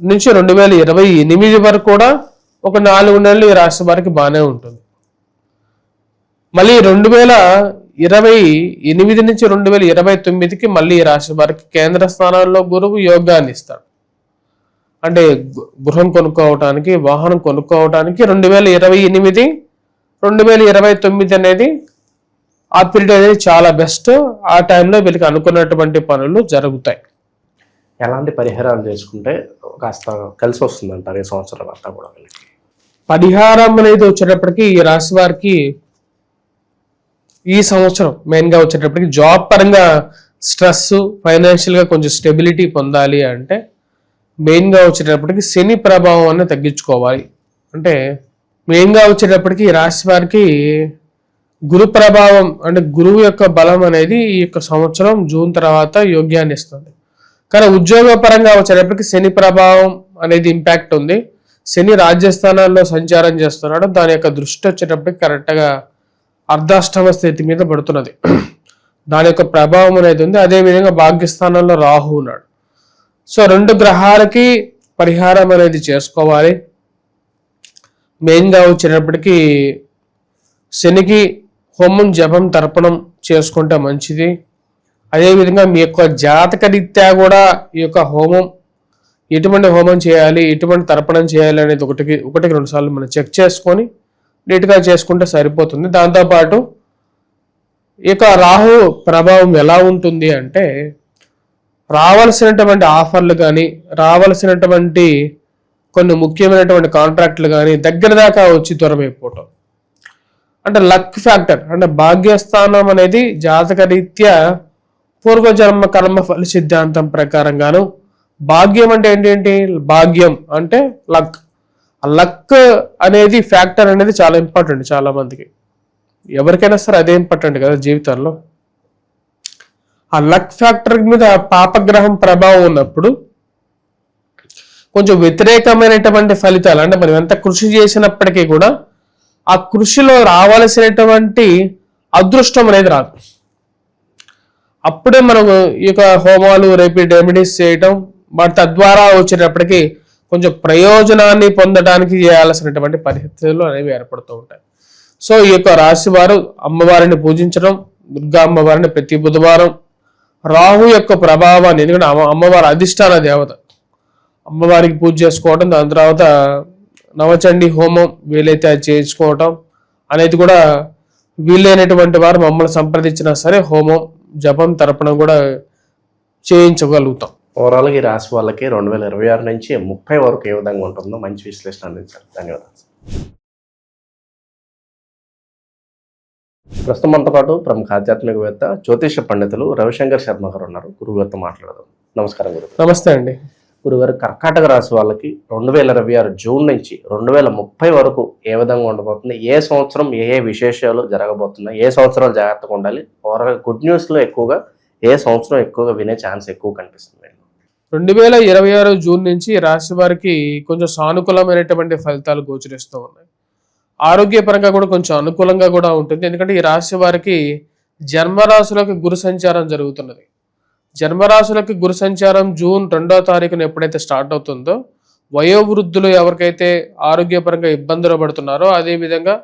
నుంచి 2028 వరకు కూడా ఒక 4 నెలలు ఈ రాశి వారికి బాగానే ఉంటుంది. మళ్ళీ 2028 నుంచి 2029కి మళ్ళీ ఈ రాశి వారికి కేంద్ర స్థానాల్లో గురువు యోగాన్ని ఇస్తాడు. అంటే గృహం కొనుక్కోవటానికి, వాహనం కొనుక్కోవటానికి 2028, 2029 అనేది ఆ పీరియడ్ అనేది చాలా బెస్ట్. ఆ టైంలో వీళ్ళకి అనుకున్నటువంటి పనులు జరుగుతాయి. ఎలాంటి పరిహారాలు చేసుకుంటే కాస్త కలిసి వస్తుంది అంటారు ఈ సంవత్సరం అంతా కూడా? పరిహారం అనేది వచ్చేటప్పటికి ఈ రాశి వారికి ఈ సంవత్సరం మెయిన్గా వచ్చేటప్పటికి జాబ్ పరంగా స్ట్రెస్, ఫైనాన్షియల్గా కొంచెం స్టెబిలిటీ పొందాలి అంటే మెయిన్గా వచ్చేటప్పటికి శని ప్రభావం అనేది తగ్గించుకోవాలి. అంటే మెయిన్గా వచ్చేటప్పటికి ఈ రాశి వారికి గురు ప్రభావం అంటే గురువు యొక్క బలం అనేది ఈ యొక్క సంవత్సరం జూన్ తర్వాత యోగ్యాన్ని ఇస్తుంది. కానీ ఉద్యోగ పరంగా వచ్చేటప్పటికి శని ప్రభావం అనేది ఇంపాక్ట్ ఉంది. శని రాజ్యస్థానాల్లో సంచారం చేస్తున్నాడు. దాని యొక్క దృష్టి వచ్చేటప్పటికి కరెక్ట్గా అర్ధాష్టమ స్థితి మీద పడుతున్నది. దాని యొక్క ప్రభావం అనేది ఉంది. అదేవిధంగా భాగ్యస్థానంలో రాహు ఉన్నాడు. సో 2 గ్రహాలకి పరిహారం అనేది చేసుకోవాలి. మెయిన్గా వచ్చేటప్పటికి శనికి హోమం, జపం, తర్పణం చేసుకుంటే మంచిది. అదేవిధంగా మీ యొక్క జాతక రీత్యా కూడా ఈ యొక్క హోమం ఎటువంటి హోమం చేయాలి, ఎటువంటి తర్పణం చేయాలి అనేది ఒకటికి 2 సార్లు మనం చెక్ చేసుకొని నీట్గా చేసుకుంటే సరిపోతుంది. దాంతోపాటు ఈ యొక్క రాహు ప్రభావం ఎలా ఉంటుంది అంటే రావాల్సినటువంటి ఆఫర్లు కానీ, రావాల్సినటువంటి కొన్ని ముఖ్యమైనటువంటి కాంట్రాక్ట్లు కానీ దగ్గర దాకా వచ్చి దూరం అయిపోవటం. అంటే లక్ ఫ్యాక్టర్, అంటే భాగ్యస్థానం అనేది జాతక రీత్యా పూర్వజన్మ కర్మ ఫల సిద్ధాంతం ప్రకారంగాను భాగ్యం అంటే ఏంటి? భాగ్యం అంటే లక్. ఆ లక్ అనేది ఫ్యాక్టర్ అనేది చాలా ఇంపార్టెంట్ చాలా మందికి. ఎవరికైనా సరే అదే ఇంపార్టెంట్ కదా జీవితంలో. ఆ లక్ ఫ్యాక్టర్ మీద పాపగ్రహం ప్రభావం ఉన్నప్పుడు కొంచెం వ్యతిరేకమైనటువంటి ఫలితాలు, అంటే మనం ఎంత కృషి చేసినప్పటికీ కూడా ఆ కృషిలో రావాల్సినటువంటి అదృష్టం అనేది రాదు. అప్పుడే మనం ఈ యొక్క హోమాలు, రెమెడీస్ చేయటం, వాటి తద్వారా వచ్చేటప్పటికి కొంచెం ప్రయోజనాన్ని పొందడానికి చేయాల్సినటువంటి పరిస్థితులు అనేవి ఏర్పడుతూ ఉంటాయి. సో ఈ యొక్క రాశి వారు అమ్మవారిని పూజించడం, దుర్గా అమ్మవారిని ప్రతి బుధవారం, రాహు యొక్క ప్రభావాన్ని, ఎందుకంటే అమ్మవారి అధిష్టాన దేవత, అమ్మవారికి పూజ చేసుకోవడం, దాని తర్వాత నవచండి హోమం వీలైతే అది చేసుకోవటం అనేది కూడా వీలైనటువంటి వారు మమ్మల్ని సంప్రదించినా సరే హోమం, జపం, తర్పణం కూడా చేయించగలుగుతాం. ఓవరాల్గా ఈ రాశి వాళ్ళకి 2026 నుంచి 30 వరకు ఏ విధంగా ఉంటుందో మంచి విశ్లేషణ అందించారు. ధన్యవాదాలు. ప్రస్తుతం మనతో పాటు ప్రముఖ ఆధ్యాత్మికవేత్త, జ్యోతిష పండితులు రవిశంకర్ శర్మ గారు ఉన్నారు. గురుగారితో మాట్లాడదాం. నమస్కారం గురు. నమస్తే అండి. గురుగారు, కర్కాటక రాశి వాళ్ళకి 2026 జూన్ నుంచి 2030 వరకు ఏ విధంగా ఉండబోతుంది? ఏ సంవత్సరం ఏ విశేషాలు జరగబోతున్నాయి? ఏ సంవత్సరాలు జాగ్రత్తగా ఉండాలి? ఓవరాల్ గుడ్ న్యూస్లో ఎక్కువగా ఏ సంవత్సరం ఎక్కువగా వినే ఛాన్స్ ఎక్కువ కనిపిస్తుంది? 2026 జూన్ నుంచి రాశి వారికి కొంచెం సానుకూలమైనటువంటి ఫలితాలు గోచరిస్తూ ఉన్నాయి. ఆరోగ్యపరంగా కూడా కొంచెం అనుకూలంగా కూడా ఉంటుంది. ఎందుకంటే ఈ రాశి వారికి జన్మరాశులకు గురు సంచారం జరుగుతున్నది. జన్మరాశులకి గురు సంచారం జూన్ 2వ తారీఖున ఎప్పుడైతే స్టార్ట్ అవుతుందో, వయోవృద్ధులు ఎవరికైతే ఆరోగ్యపరంగా ఇబ్బందులు పడుతున్నారో, అదేవిధంగా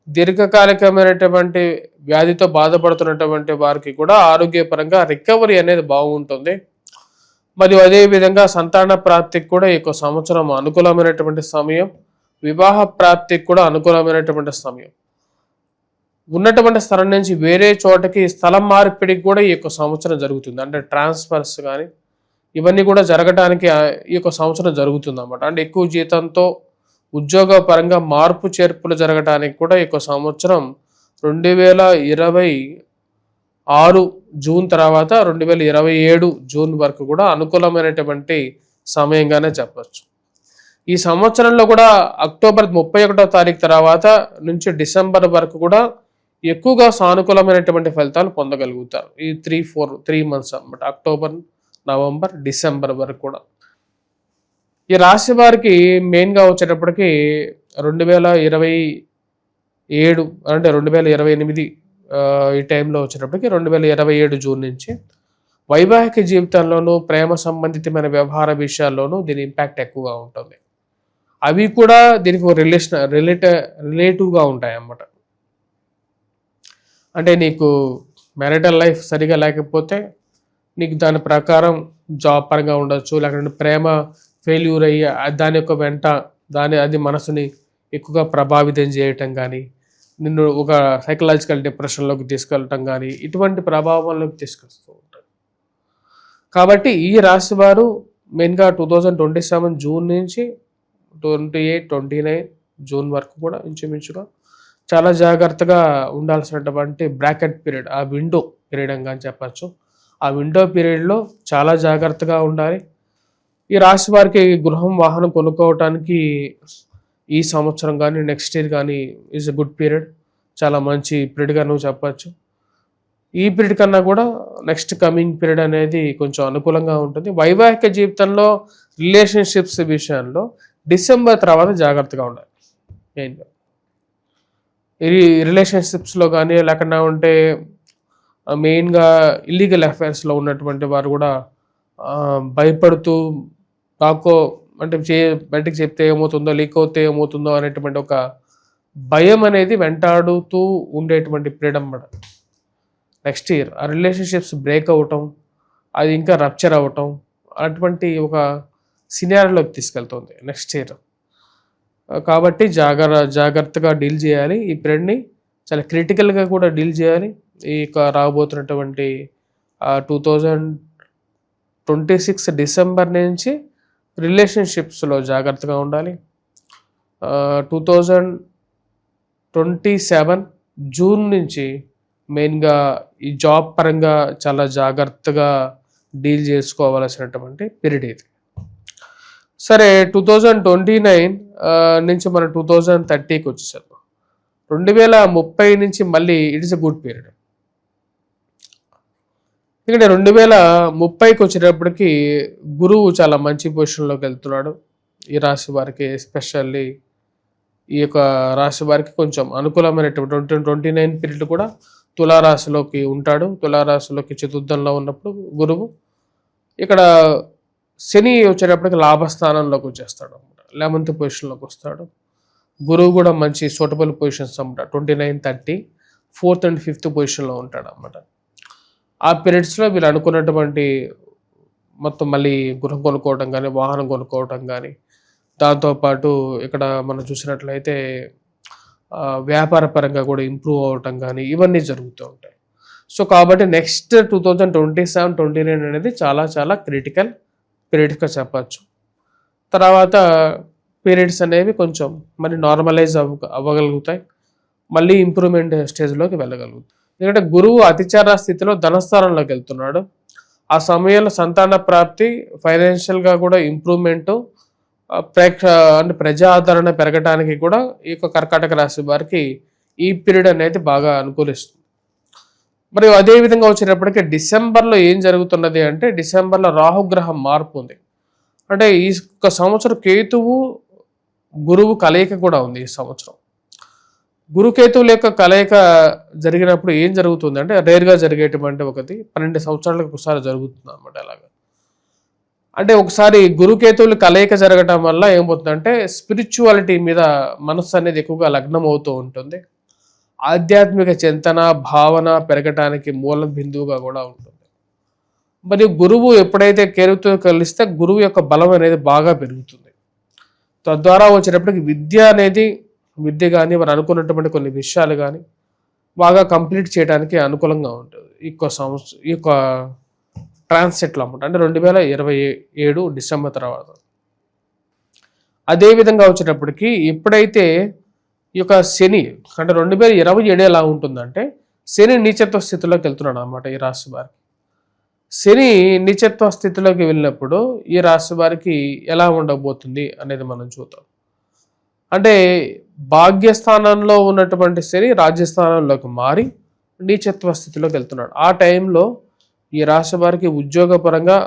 దీర్ఘకాలికమైనటువంటి వ్యాధితో బాధపడుతున్నటువంటి వారికి కూడా ఆరోగ్యపరంగా రికవరీ అనేది బాగుంటుంది. మరియు అదేవిధంగా సంతాన ప్రాప్తికి కూడా ఈ సంవత్సరం అనుకూలమైనటువంటి సమయం, వివాహ ప్రాప్తికి కూడా అనుకూలమైనటువంటి సమయం. ఉన్నటువంటి స్థలం నుంచి వేరే చోటకి స్థలం మార్పిడికి కూడా ఈ సంవత్సరం జరుగుతుంది. అంటే ట్రాన్స్ఫర్స్ కానీ ఇవన్నీ కూడా జరగడానికి ఈ సంవత్సరం జరుగుతుంది అన్నమాట. అంటే ఎక్కువ జీతంతో ఉద్యోగ పరంగా మార్పు చేర్పులు జరగడానికి కూడా ఈ సంవత్సరం 2026 జూన్ తర్వాత 2027 జూన్ వరకు కూడా అనుకూలమైనటువంటి సమయంగానే చెప్పచ్చు. ఈ సంవత్సరంలో కూడా అక్టోబర్ 31వ తారీఖు తర్వాత నుంచి డిసెంబర్ వరకు కూడా ఎక్కువగా సానుకూలమైనటువంటి ఫలితాలు పొందగలుగుతారు. ఈ 3 మంత్స్ అన్నమాట. అక్టోబర్, నవంబర్, డిసెంబర్ వరకు కూడా. ఈ రాశి వారికి మెయిన్గా వచ్చేటప్పటికి 2027 అంటే 2028 ఈ టైంలో వచ్చేటప్పటికి 2027 జూన్ నుంచి వైవాహిక జీవితంలోనూ ప్రేమ సంబంధితమైన వ్యవహార విషయాల్లోనూ దీని ఇంపాక్ట్ ఎక్కువగా ఉంటుంది. అవి కూడా దీనికి రిలేటివ్గా ఉంటాయి అన్నమాట. అంటే నీకు మ్యారిటల్ లైఫ్ సరిగా లేకపోతే నీకు దాని ప్రకారం జాబ్ పరంగా ఉండొచ్చు, లేకపోతే ప్రేమ ఫెయిల్యూర్ అయ్యి దాని యొక్క వెంట అది మనసుని ఎక్కువగా ప్రభావితం చేయటం కానీ, నిన్ను ఒక సైకలాజికల్ డిప్రెషన్లోకి తీసుకెళ్ళటం కానీ, ఇటువంటి ప్రభావంలోకి తీసుకొస్తూ ఉంటారు. కాబట్టి ఈ రాశి వారు మెయిన్గా 2027 జూన్ నుంచి 28, 29 జూన్ వరకు కూడా ఇంచుమించుగా చాలా జాగ్రత్తగా ఉండాల్సినటువంటి బ్రాకెట్ పీరియడ్, ఆ విండో పీరియడ్ అని కానీ చెప్పచ్చు. ఆ విండో పీరియడ్లో చాలా జాగ్రత్తగా ఉండాలి. ఈ రాశి వారికి గృహం, వాహనం కొనుక్కోవటానికి ఈ సంవత్సరం కానీ నెక్స్ట్ ఇయర్ కానీ ఈజ్ ఎ గుడ్ పీరియడ్. చాలా మంచి పీరియడ్గా నువ్వు చెప్పచ్చు. ఈ పీరియడ్ కన్నా కూడా నెక్స్ట్ కమింగ్ పీరియడ్ అనేది కొంచెం అనుకూలంగా ఉంటుంది. వైవాహిక జీవితంలో రిలేషన్షిప్స్ విషయంలో డిసెంబర్ తర్వాత జాగ్రత్తగా ఉండాలి. మెయిన్గా ఈ రిలేషన్షిప్స్లో కానీ లేకుండా ఉంటే మెయిన్గా ఇల్లీగల్ అఫైర్స్లో ఉన్నటువంటి వారు కూడా భయపడుతూ అంటే బయటకు చెప్తే ఏమవుతుందో, లీక్ అవుతే ఏమవుతుందో అనేటువంటి ఒక భయం అనేది వెంటాడుతూ ఉండేటువంటి పీరియడ్ అన్నమాట. నెక్స్ట్ ఇయర్ ఆ రిలేషన్షిప్స్ బ్రేక్ అవ్వటం, అది ఇంకా రప్చర్ అవ్వటం, అటువంటి ఒక సినారియోలోకి తీసుకెళ్తుంది నెక్స్ట్ ఇయర్. కాబట్టి జాగ్రత్తగా డీల్ చేయాలి. ఈ పీరియడ్ని చాలా క్రిటికల్గా కూడా డీల్ చేయాలి. ఈ రాబోతున్నటువంటి 2026 డిసెంబర్ నుంచి రిలేషన్షిప్స్లో జాగ్రత్తగా ఉండాలి. 2027 జూన్ నుంచి మెయిన్గా ఈ జాబ్ పరంగా చాలా జాగ్రత్తగా డీల్ చేసుకోవాల్సినటువంటి పీరియడ్ ఇది. సరే, 2029 నుంచి మనం 2030కి వచ్చేసాం. 2030 నుంచి మళ్ళీ it is a good period. ఇక్కడ 2030కి వచ్చేటప్పటికి గురువు చాలా మంచి పొజిషన్లోకి వెళ్తున్నాడు. ఈ రాశి వారికి ఎస్పెషల్లీ ఈ యొక్క రాశి వారికి కొంచెం అనుకూలమైనటువంటి 2029 పీరియడ్ కూడా తులారాశిలోకి ఉంటాడు. తులారాశిలోకి చతుర్థంలో ఉన్నప్పుడు గురువు, ఇక్కడ శని వచ్చేటప్పటికి లాభస్థానంలోకి వచ్చేస్తాడు అనమాట. 11th పొజిషన్లోకి వస్తాడు. గురువు కూడా మంచి సూటబుల్ పొజిషన్స్ అనమాట. 29, 30, 4th and 5th పొజిషన్లో ఉంటాడు అనమాట. ఆ పీరియడ్స్లో వీళ్ళు అనుకున్నటువంటి మొత్తం మళ్ళీ గృహం కొనుక్కోవడం కానీ, వాహనం కొనుక్కోవటం కానీ, దాంతోపాటు ఇక్కడ మనం చూసినట్లయితే వ్యాపార పరంగా కూడా ఇంప్రూవ్ అవ్వటం కానీ, ఇవన్నీ జరుగుతూ ఉంటాయి. సో కాబట్టి నెక్స్ట్ 2027, 29 అనేది చాలా చాలా క్రిటికల్ పీరియడ్గా చెప్పచ్చు. తర్వాత పీరియడ్స్ అనేవి కొంచెం మళ్ళీ నార్మలైజ్ అవ్వగలుగుతాయి, మళ్ళీ ఇంప్రూవ్మెంట్ స్టేజ్లోకి వెళ్ళగలుగుతాయి. ఎందుకంటే గురువు అతిచార స్థితిలో ధనస్థానంలోకి వెళ్తున్నాడు. ఆ సమయంలో సంతాన ప్రాప్తి, ఫైనాన్షియల్గా కూడా ఇంప్రూవ్మెంటు, అంటే ప్రజా ఆదరణ పెరగడానికి కూడా ఈ యొక్క కర్కాటక రాశి వారికి ఈ పీరియడ్ అనేది బాగా అనుకూలిస్తుంది. మరియు అదేవిధంగా వచ్చేటప్పటికి డిసెంబర్లో ఏం జరుగుతున్నది అంటే, డిసెంబర్లో రాహుగ్రహం మార్పు ఉంది. అంటే ఈ యొక్క సంవత్సరం కేతువు గురువు కలయిక కూడా ఉంది. ఈ సంవత్సరం గురుకేతువుల యొక్క కలయిక జరిగినప్పుడు ఏం జరుగుతుంది అంటే, రేర్గా జరిగేటువంటి ఒకటి 12 సంవత్సరాలకు ఒకసారి జరుగుతుంది అన్నమాట. అలాగా అంటే ఒకసారి గురుకేతువులు కలయిక జరగడం వల్ల ఏమవుతుందంటే, స్పిరిచువాలిటీ మీద మనస్సు అనేది ఎక్కువగా లగ్నం అవుతూ ఉంటుంది. ఆధ్యాత్మిక చింతన, భావన పెరగటానికి మూల బిందువుగా కూడా ఉంటుంది. మరియు గురువు ఎప్పుడైతే కేతువుతో కలిస్తే గురువు యొక్క బలం అనేది బాగా పెరుగుతుంది. తద్వారా వచ్చేటప్పటికి విద్య కానీ వారు అనుకున్నటువంటి కొన్ని విషయాలు కానీ బాగా కంప్లీట్ చేయడానికి అనుకూలంగా ఉంటుంది ఈ యొక్క ట్రాన్సిట్లో అన్నమాట. అంటే 2027 డిసెంబర్ తర్వాత. అదేవిధంగా వచ్చేటప్పటికి ఎప్పుడైతే ఈ యొక్క శని అంటే 2027 ఎలా ఉంటుందంటే, శని నీచత్వ స్థితిలోకి వెళ్తున్నాడు అనమాట ఈ రాశి వారికి. శని నీచత్వ స్థితిలోకి వెళ్ళినప్పుడు ఈ రాశి వారికి ఎలా ఉండబోతుంది అనేది మనం చూద్దాం. అంటే భాగ్యస్థానంలో ఉన్నటువంటి శని రాజ్యస్థానంలోకి మారి నీచత్వ స్థితిలోకి వెళ్తున్నాడు. ఆ టైంలో ఈ రాశి వారికి ఉద్యోగపరంగా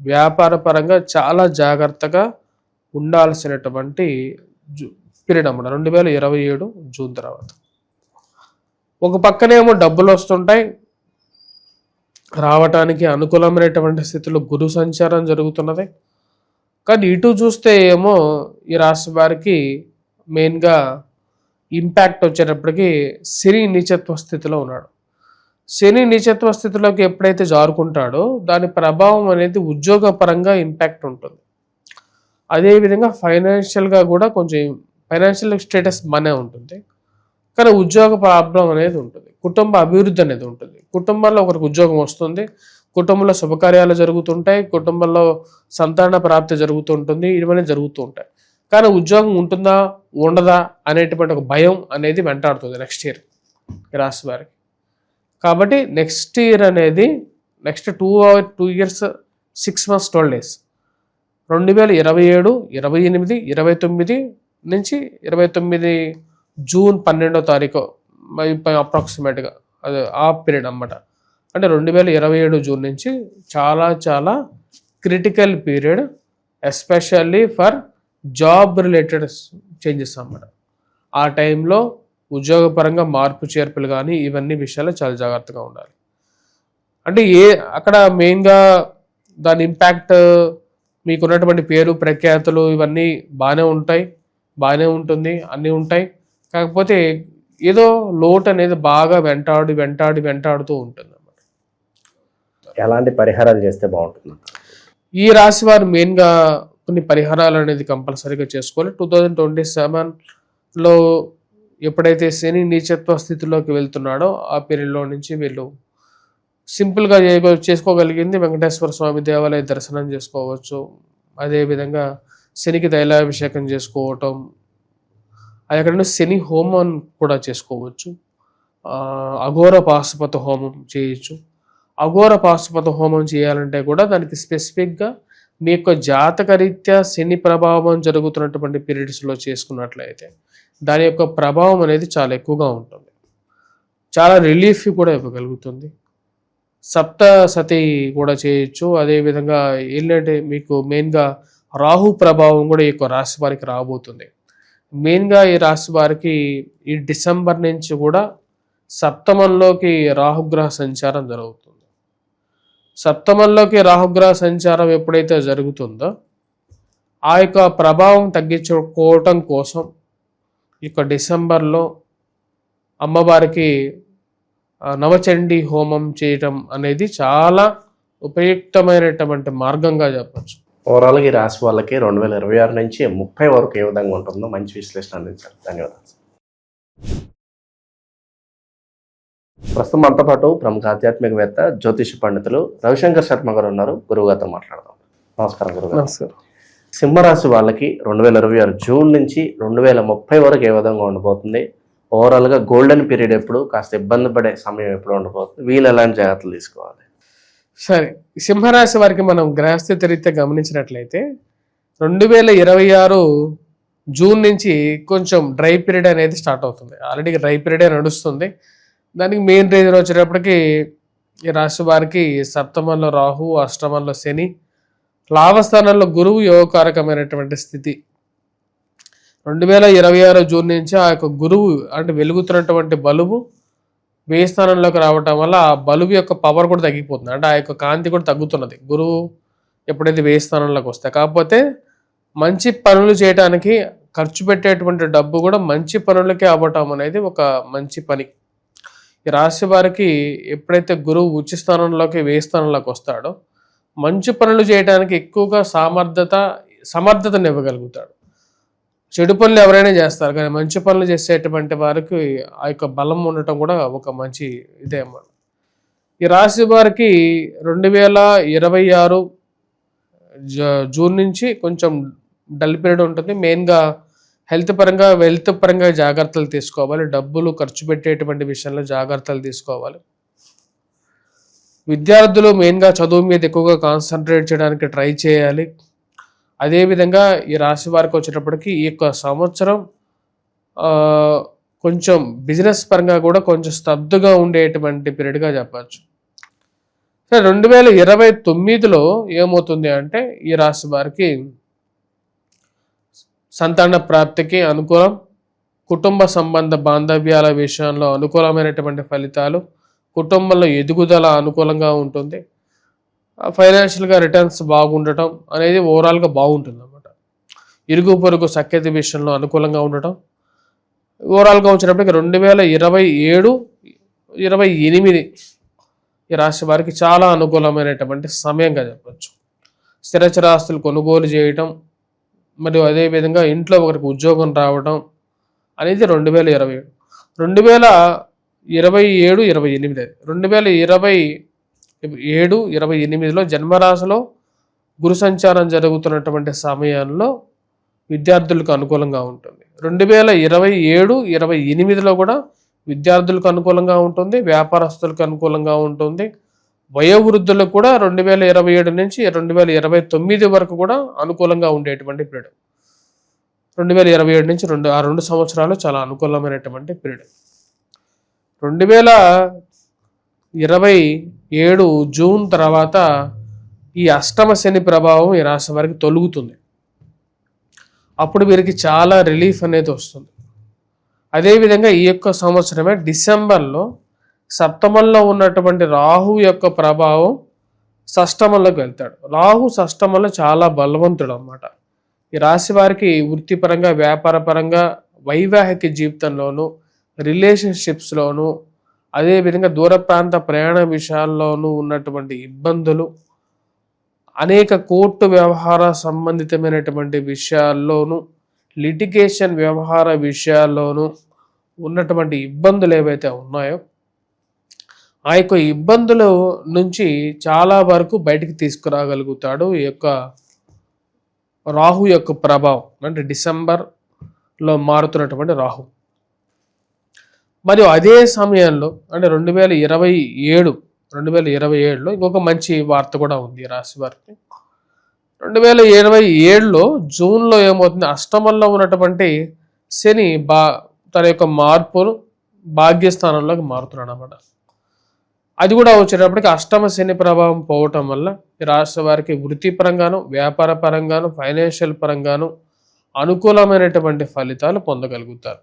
వ్యాపార పరంగా చాలా జాగ్రత్తగా ఉండాల్సినటువంటి పీరియడ్ అన్నమాట 2027 జూన్ తర్వాత. ఒక పక్కనేమో డబ్బులు వస్తుంటాయి, రావటానికి అనుకూలమైనటువంటి స్థితిలో గురు సంచారం జరుగుతున్నది. కానీ ఇటు చూస్తే ఏమో ఈ రాశి వారికి మెయిన్గా ఇంపాక్ట్ వచ్చేటప్పటికి శని నీచత్వ స్థితిలో ఉన్నాడు. శని నీచత్వ స్థితిలోకి ఎప్పుడైతే జారుకుంటాడో దాని ప్రభావం అనేది ఉద్యోగపరంగా ఇంపాక్ట్ ఉంటుంది. అదేవిధంగా ఫైనాన్షియల్గా కూడా కొంచెం ఫైనాన్షియల్ స్టేటస్ బాగానే ఉంటుంది, కానీ ఉద్యోగ ప్రాబ్లం అనేది ఉంటుంది, కుటుంబ అభివృద్ధి అనేది ఉంటుంది. కుటుంబంలో ఒకరికి ఉద్యోగం వస్తుంది, కుటుంబంలో శుభకార్యాలు జరుగుతుంటాయి, కుటుంబంలో సంతాన ప్రాప్తి జరుగుతుంటుంది, ఇవన్నీ జరుగుతూ ఉంటాయి. కానీ ఉద్యోగం ఉంటుందా ఉండదా అనేటువంటి ఒక భయం అనేది వెంటాడుతుంది నెక్స్ట్ ఇయర్ ఈ రాశి వారికి. కాబట్టి నెక్స్ట్ ఇయర్ అనేది నెక్స్ట్ 2 years 6 months 12 days 2027, 28, 29 నుంచి 29 జూన్ 12వ తారీఖు అప్రాక్సిమేట్గా అది ఆ పీరియడ్ అన్నమాట. అంటే 2027 జూన్ నుంచి చాలా చాలా critical period, especially for job related changes అన్నమాట. ఆ టైంలో ఉద్యోగపరంగా మార్పు చేర్పులు కానీ ఇవన్నీ విషయాలు చాలా జాగ్రత్తగా ఉండాలి. అంటే అక్కడ మెయిన్గా దాని ఇంపాక్ట్ మీకు ఉన్నటువంటి పేరు ప్రఖ్యాతులు ఇవన్నీ బాగానే ఉంటాయి, బాగానే ఉంటుంది, అన్నీ ఉంటాయి. కాకపోతే ఏదో లోటు అనేది బాగా వెంటాడుతూ ఉంటుంది అన్నమాట. ఎలాంటి పరిహారాలు చేస్తే బాగుంటుంది? ఈ రాశి వారు మెయిన్గా కొన్ని పరిహారాలు అనేది కంపల్సరీగా చేసుకోవాలి. 2027లో ఎప్పుడైతే శని నీచత్వ స్థితిలోకి వెళ్తున్నాడో ఆ పీరియడ్లో నుంచి వీళ్ళు సింపుల్గా చేసుకోగలిగింది వెంకటేశ్వర స్వామి దేవాలయ దర్శనం చేసుకోవచ్చు. అదేవిధంగా శనికి తైలాభిషేకం చేసుకోవటం, అది ఎక్కడ శని హోమం కూడా చేసుకోవచ్చు. అఘోర పాశుపత హోమం చేయొచ్చు. అఘోర పాశుపత హోమం చేయాలంటే కూడా దానికి స్పెసిఫిక్గా మీ యొక్క జాతకరీత్యా శని ప్రభావం జరుగుతున్నటువంటి పీరియడ్స్లో చేసుకున్నట్లయితే దాని యొక్క ప్రభావం అనేది చాలా ఎక్కువగా ఉంటుంది, చాలా రిలీఫ్ కూడా ఇవ్వగలుగుతుంది. సప్త సతి కూడా చేయొచ్చు. అదేవిధంగా ఏంటంటే మీకు మెయిన్గా రాహు ప్రభావం కూడా ఈ యొక్క రాశి వారికి రాబోతుంది. మెయిన్గా ఈ రాశి వారికి ఈ డిసెంబర్ నుంచి కూడా సప్తమంలోకి రాహుగ్రహ సంచారం జరుగుతుంది. సప్తమంలోకి రాహుగ్రహ సంచారం ఎప్పుడైతే జరుగుతుందో ఆ యొక్క ప్రభావం తగ్గించుకోవటం కోసం ఇక డిసెంబర్లో అమ్మవారికి నవచండీ హోమం చేయటం అనేది చాలా ఉపయుక్తమైనటువంటి మార్గంగా చెప్పచ్చు. ఓవరాల్గా ఈ రాశి వాళ్ళకి 2026 నుంచి 30 వరకు ఏ విధంగా ఉంటుందో మంచి విశ్లేషణ అందించారు. ధన్యవాదాలు. ప్రస్తుతం మనతో పాటు ప్రముఖ ఆధ్యాత్మికవేత్త జ్యోతిష పండితులు రవిశంకర్ శర్మ గారు ఉన్నారు. గురువుగారితో మాట్లాడదాం. నమస్కారం గురుగారు. నమస్కారం. సింహరాశి వాళ్ళకి 2026 జూన్ నుంచి 2030 వరకు ఏ విధంగా ఉండబోతుంది? ఓవరాల్గా గోల్డెన్ పీరియడ్ ఎప్పుడు, కాస్త ఇబ్బంది పడే సమయం ఎప్పుడు ఉండబోతుంది? వీళ్ళు ఎలాంటి జాగ్రత్తలు తీసుకోవాలి? సరే, సింహరాశి వారికి మనం గ్రహస్థితి రీత్యా గమనించినట్లయితే 2026 జూన్ నుంచి కొంచెం డ్రై పీరియడ్ అనేది స్టార్ట్ అవుతుంది. ఆల్రెడీ డ్రై పీరియడే నడుస్తుంది. దానికి మెయిన్ రీజన్ వచ్చేటప్పటికి ఈ రాశి వారికి సప్తమంలో రాహు, అష్టమంలో శని, లాభస్థానంలో గురువు యోగకారకమైనటువంటి స్థితి. 2026 జూన్ నుంచి ఆ యొక్క గురువు అంటే వెలుగుతున్నటువంటి బలుబు వ్యయ స్థానంలోకి రావటం వల్ల ఆ బలుబు యొక్క పవర్ కూడా తగ్గిపోతుంది, అంటే ఆ యొక్క కాంతి కూడా తగ్గుతున్నది గురువు ఎప్పుడైతే వ్యయ స్థానంలోకి వస్తాయి. కాకపోతే మంచి పనులు చేయడానికి ఖర్చు పెట్టేటువంటి డబ్బు కూడా మంచి పనులకే అవ్వటం అనేది ఒక మంచి పని. ఈ రాశి వారికి ఎప్పుడైతే గురువు ఉచ్చ స్థానంలోకి వ్యయ స్థానంలోకి వస్తాడో మంచి పనులు చేయడానికి ఎక్కువగా సమర్థతను ఇవ్వగలుగుతాడు. చెడు పనులు ఎవరైనా చేస్తారు, కానీ మంచి పనులు చేసేటువంటి వారికి ఆ యొక్క బలం ఉండటం కూడా ఒక మంచి ఇదే అన్నమాట. ఈ రాశి వారికి 2026 జూన్ నుంచి కొంచెం డల్ పీరియడ్ ఉంటుంది. మెయిన్గా వెల్త్ పరంగా జాగ్రత్తలు తీసుకోవాలి. డబ్బులు ఖర్చు పెట్టేటువంటి విషయంలో జాగ్రత్తలు తీసుకోవాలి. విద్యార్థులు మెయిన్గా చదువు మీద ఎక్కువగా కాన్సన్ట్రేట్ చేయడానికి ట్రై చేయాలి. అదేవిధంగా ఈ రాశి వారికి వచ్చేటప్పటికి ఈ యొక్క సంవత్సరం కొంచెం బిజినెస్ పరంగా కూడా కొంచెం స్తబ్దుగా ఉండేటువంటి పీరియడ్గా చెప్పచ్చు. సరే, 2029లో ఏమవుతుంది అంటే ఈ రాశి వారికి సంతాన ప్రాప్తికి అనుకూలం, కుటుంబ సంబంధ బాంధవ్యాల విషయంలో అనుకూలమైనటువంటి ఫలితాలు, కుటుంబంలో ఎదుగుదల అనుకూలంగా ఉంటుంది, ఫైనాన్షియల్గా రిటర్న్స్ బాగుండటం అనేది ఓవరాల్గా బాగుంటుంది అన్నమాట. ఇరుగు పొరుగు సఖ్యత విషయంలో అనుకూలంగా ఉండటం ఓవరాల్గా వచ్చినప్పటికీ 2027, 28 ఈ రాశి వారికి చాలా అనుకూలమైనటువంటి సమయంగా చెప్పచ్చు. స్థిరచరాస్తులు కొనుగోలు చేయటం మరియు అదేవిధంగా ఇంట్లో ఒకరికి ఉద్యోగం రావడం అనేది 2027. 2027, 28 2027, 28లో జన్మరాశిలో గురు సంచారం జరుగుతున్నటువంటి సమయంలో విద్యార్థులకు అనుకూలంగా ఉంటుంది. 2027, 28లో కూడా విద్యార్థులకు అనుకూలంగా ఉంటుంది, వ్యాపారస్తులకు అనుకూలంగా ఉంటుంది, వయోవృద్ధులకు కూడా 2027 నుంచి 2029 వరకు కూడా అనుకూలంగా ఉండేటువంటి పీరియడ్. 2027 నుంచి 2 సంవత్సరాలు చాలా అనుకూలమైనటువంటి పీరియడ్. 2027 జూన్ తర్వాత ఈ అష్టమ శని ప్రభావం ఈ రాశి వారికి తొలుగుతుంది. అప్పుడు వీరికి చాలా రిలీఫ్ అనేది వస్తుంది. అదేవిధంగా ఈ యొక్క సంవత్సరమే డిసెంబర్లో సప్తమంలో ఉన్నటువంటి రాహు యొక్క ప్రభావం షష్టమంలోకి వెళ్తాడు. రాహు షష్టమంలో చాలా బలవంతుడు అన్నమాట. ఈ రాశి వారికి వృత్తిపరంగా, వ్యాపారపరంగా, వైవాహిక జీవితంలోనూ, రిలేషన్షిప్స్లోనూ, అదేవిధంగా దూర ప్రాంత ప్రయాణ విషయాల్లోనూ ఉన్నటువంటి ఇబ్బందులు, అనేక కోర్టు వ్యవహార సంబంధితమైనటువంటి విషయాల్లోనూ, లిటిగేషన్ వ్యవహార విషయాల్లోనూ ఉన్నటువంటి ఇబ్బందులు ఏవైతే ఉన్నాయో ఆ యొక్క ఇబ్బందుల నుంచి చాలా వరకు బయటికి తీసుకురాగలుగుతాడు ఈ యొక్క రాహు యొక్క ప్రభావం. అంటే డిసెంబర్లో మారుతున్నటువంటి రాహు. మరియు అదే సమయంలో అంటే 2027లో ఇంకొక మంచి వార్త కూడా ఉంది ఈ రాశి వారికి. 2027లో జూన్లో ఏమవుతుంది, అష్టమంలో ఉన్నటువంటి శని తన యొక్క మార్పును భాగ్యస్థానంలోకి మారుతున్నాడు అన్నమాట. అది కూడా వచ్చేటప్పటికి అష్టమ శని ప్రభావం పోవటం వల్ల ఈ రాశి వారికి వృత్తిపరంగాను, వ్యాపార పరంగాను, ఫైనాన్షియల్ పరంగాను అనుకూలమైనటువంటి ఫలితాలు పొందగలుగుతారు.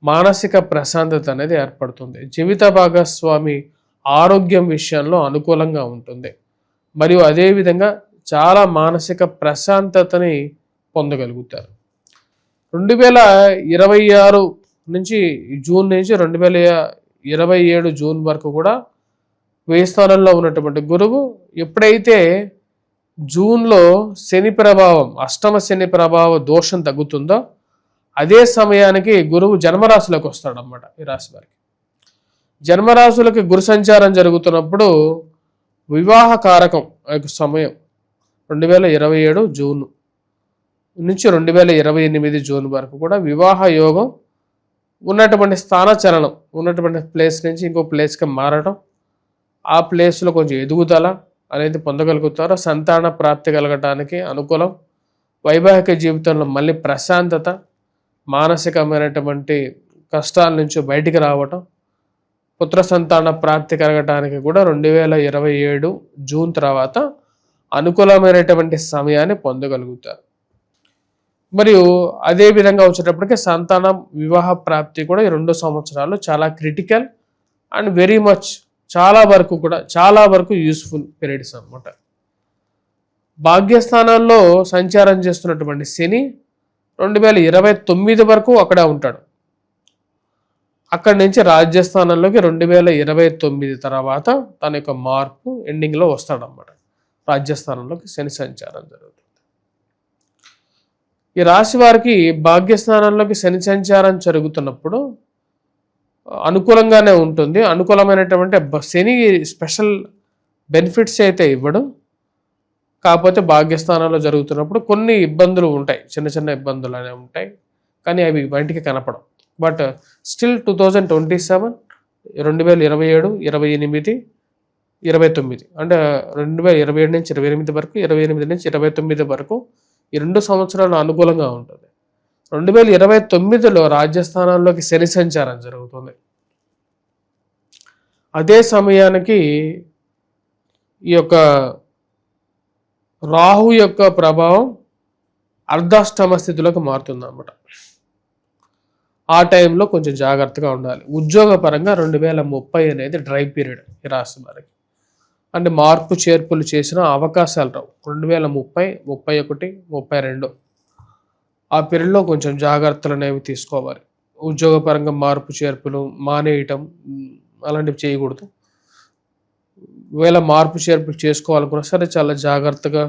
మానసిక ప్రశాంతత అనేది ఏర్పడుతుంది. జీవిత భాగస్వామి ఆరోగ్యం విషయంలో అనుకూలంగా ఉంటుంది. మరియు అదేవిధంగా చాలా మానసిక ప్రశాంతతని పొందగలుగుతారు. 2026 నుంచి జూన్ నుంచి 2027 జూన్ వరకు కూడా వ్యయ స్థానంలో ఉన్నటువంటి గురువు ఎప్పుడైతే జూన్లో శని ప్రభావం, అష్టమ శని ప్రభావ దోషం తగ్గుతుందో అదే సమయానికి గురువు జన్మరాశిలోకి వస్తాడన్నమాట ఈ రాశి వారికి. జన్మరాశులకి గురు సంచారం జరుగుతున్నప్పుడు వివాహ కారకం సమయం 2027 జూన్ నుంచి 2028 జూన్ వరకు కూడా వివాహ యోగం ఉన్నటువంటి స్థానచలనం, ఉన్నటువంటి ప్లేస్ నుంచి ఇంకో ప్లేస్కి మారడం, ఆ ప్లేస్లో కొంచెం ఎదుగుదల అనేది పొందగలుగుతారు. సంతాన ప్రాప్తి కలగటానికి అనుకూలం. వైవాహిక జీవితంలో మళ్ళీ ప్రశాంతత, మానసికమైనటువంటి కష్టాల నుంచి బయటికి రావటం, పుత్ర సంతాన ప్రాప్తి కలగటానికి కూడా 2027 జూన్ తర్వాత అనుకూలమైనటువంటి సమయాన్ని పొందగలుగుతారు. మరియు అదే విధంగా వచ్చేటప్పటికి సంతానం, వివాహ ప్రాప్తి కూడా ఈ 2 సంవత్సరాలు చాలా క్రిటికల్ అండ్ వెరీ మచ్ చాలా వరకు యూస్ఫుల్ పీరియడ్స్ అన్నమాట. భాగ్యస్థానాల్లో సంచారం చేస్తున్నటువంటి శని 2029 వరకు అక్కడే ఉంటాడు. అక్కడి నుంచి రాజ్యస్థానంలోకి 2029 తర్వాత తన యొక్క మార్పు ఎండింగ్లో వస్తాడన్నమాట. రాజ్యస్థానంలోకి శని సంచారం జరుగుతుంది. ఈ రాశి వారికి భాగ్యస్థానంలోకి శని సంచారం జరుగుతున్నప్పుడు అనుకూలంగానే ఉంటుంది. అనుకూలమైనటువంటి శని స్పెషల్ బెనిఫిట్స్ అయితే ఇవ్వడు. కాకపోతే భాగ్యస్థానంలో జరుగుతున్నప్పుడు కొన్ని ఇబ్బందులు ఉంటాయి, చిన్న చిన్న ఇబ్బందులు అనేవి ఉంటాయి, కానీ అవి బయటికి కనపడవు. బట్ స్టిల్ 2027, 2027, 28 29 అంటే 2027 నుంచి 28 వరకు, 28 నుంచి 29 వరకు ఈ 2 సంవత్సరాలు అనుకూలంగా ఉంటుంది. 2029లో రాజ్యస్థానాల్లోకి శని సంచారం జరుగుతుంది. అదే సమయానికి ఈ యొక్క రాహు యొక్క ప్రభావం అర్ధాష్టమ స్థితిలోకి మారుతుంది అన్నమాట. ఆ టైంలో కొంచెం జాగ్రత్తగా ఉండాలి. ఉద్యోగపరంగా 2030 అనేది డ్రై పీరియడ్ ఈ రాశి వారికి. అంటే మార్పు చేర్పులు చేసిన అవకాశాలు రావు. 2030, 31, 32 ఆ పీరియడ్లో కొంచెం జాగ్రత్తలు అనేవి తీసుకోవాలి. ఉద్యోగపరంగా మార్పు చేర్పులు మానేయటం అలాంటివి చేయకూడదు. ఒకవేళ మార్పు చేర్పులు చేసుకోవాలనుకున్నా సరే చాలా జాగ్రత్తగా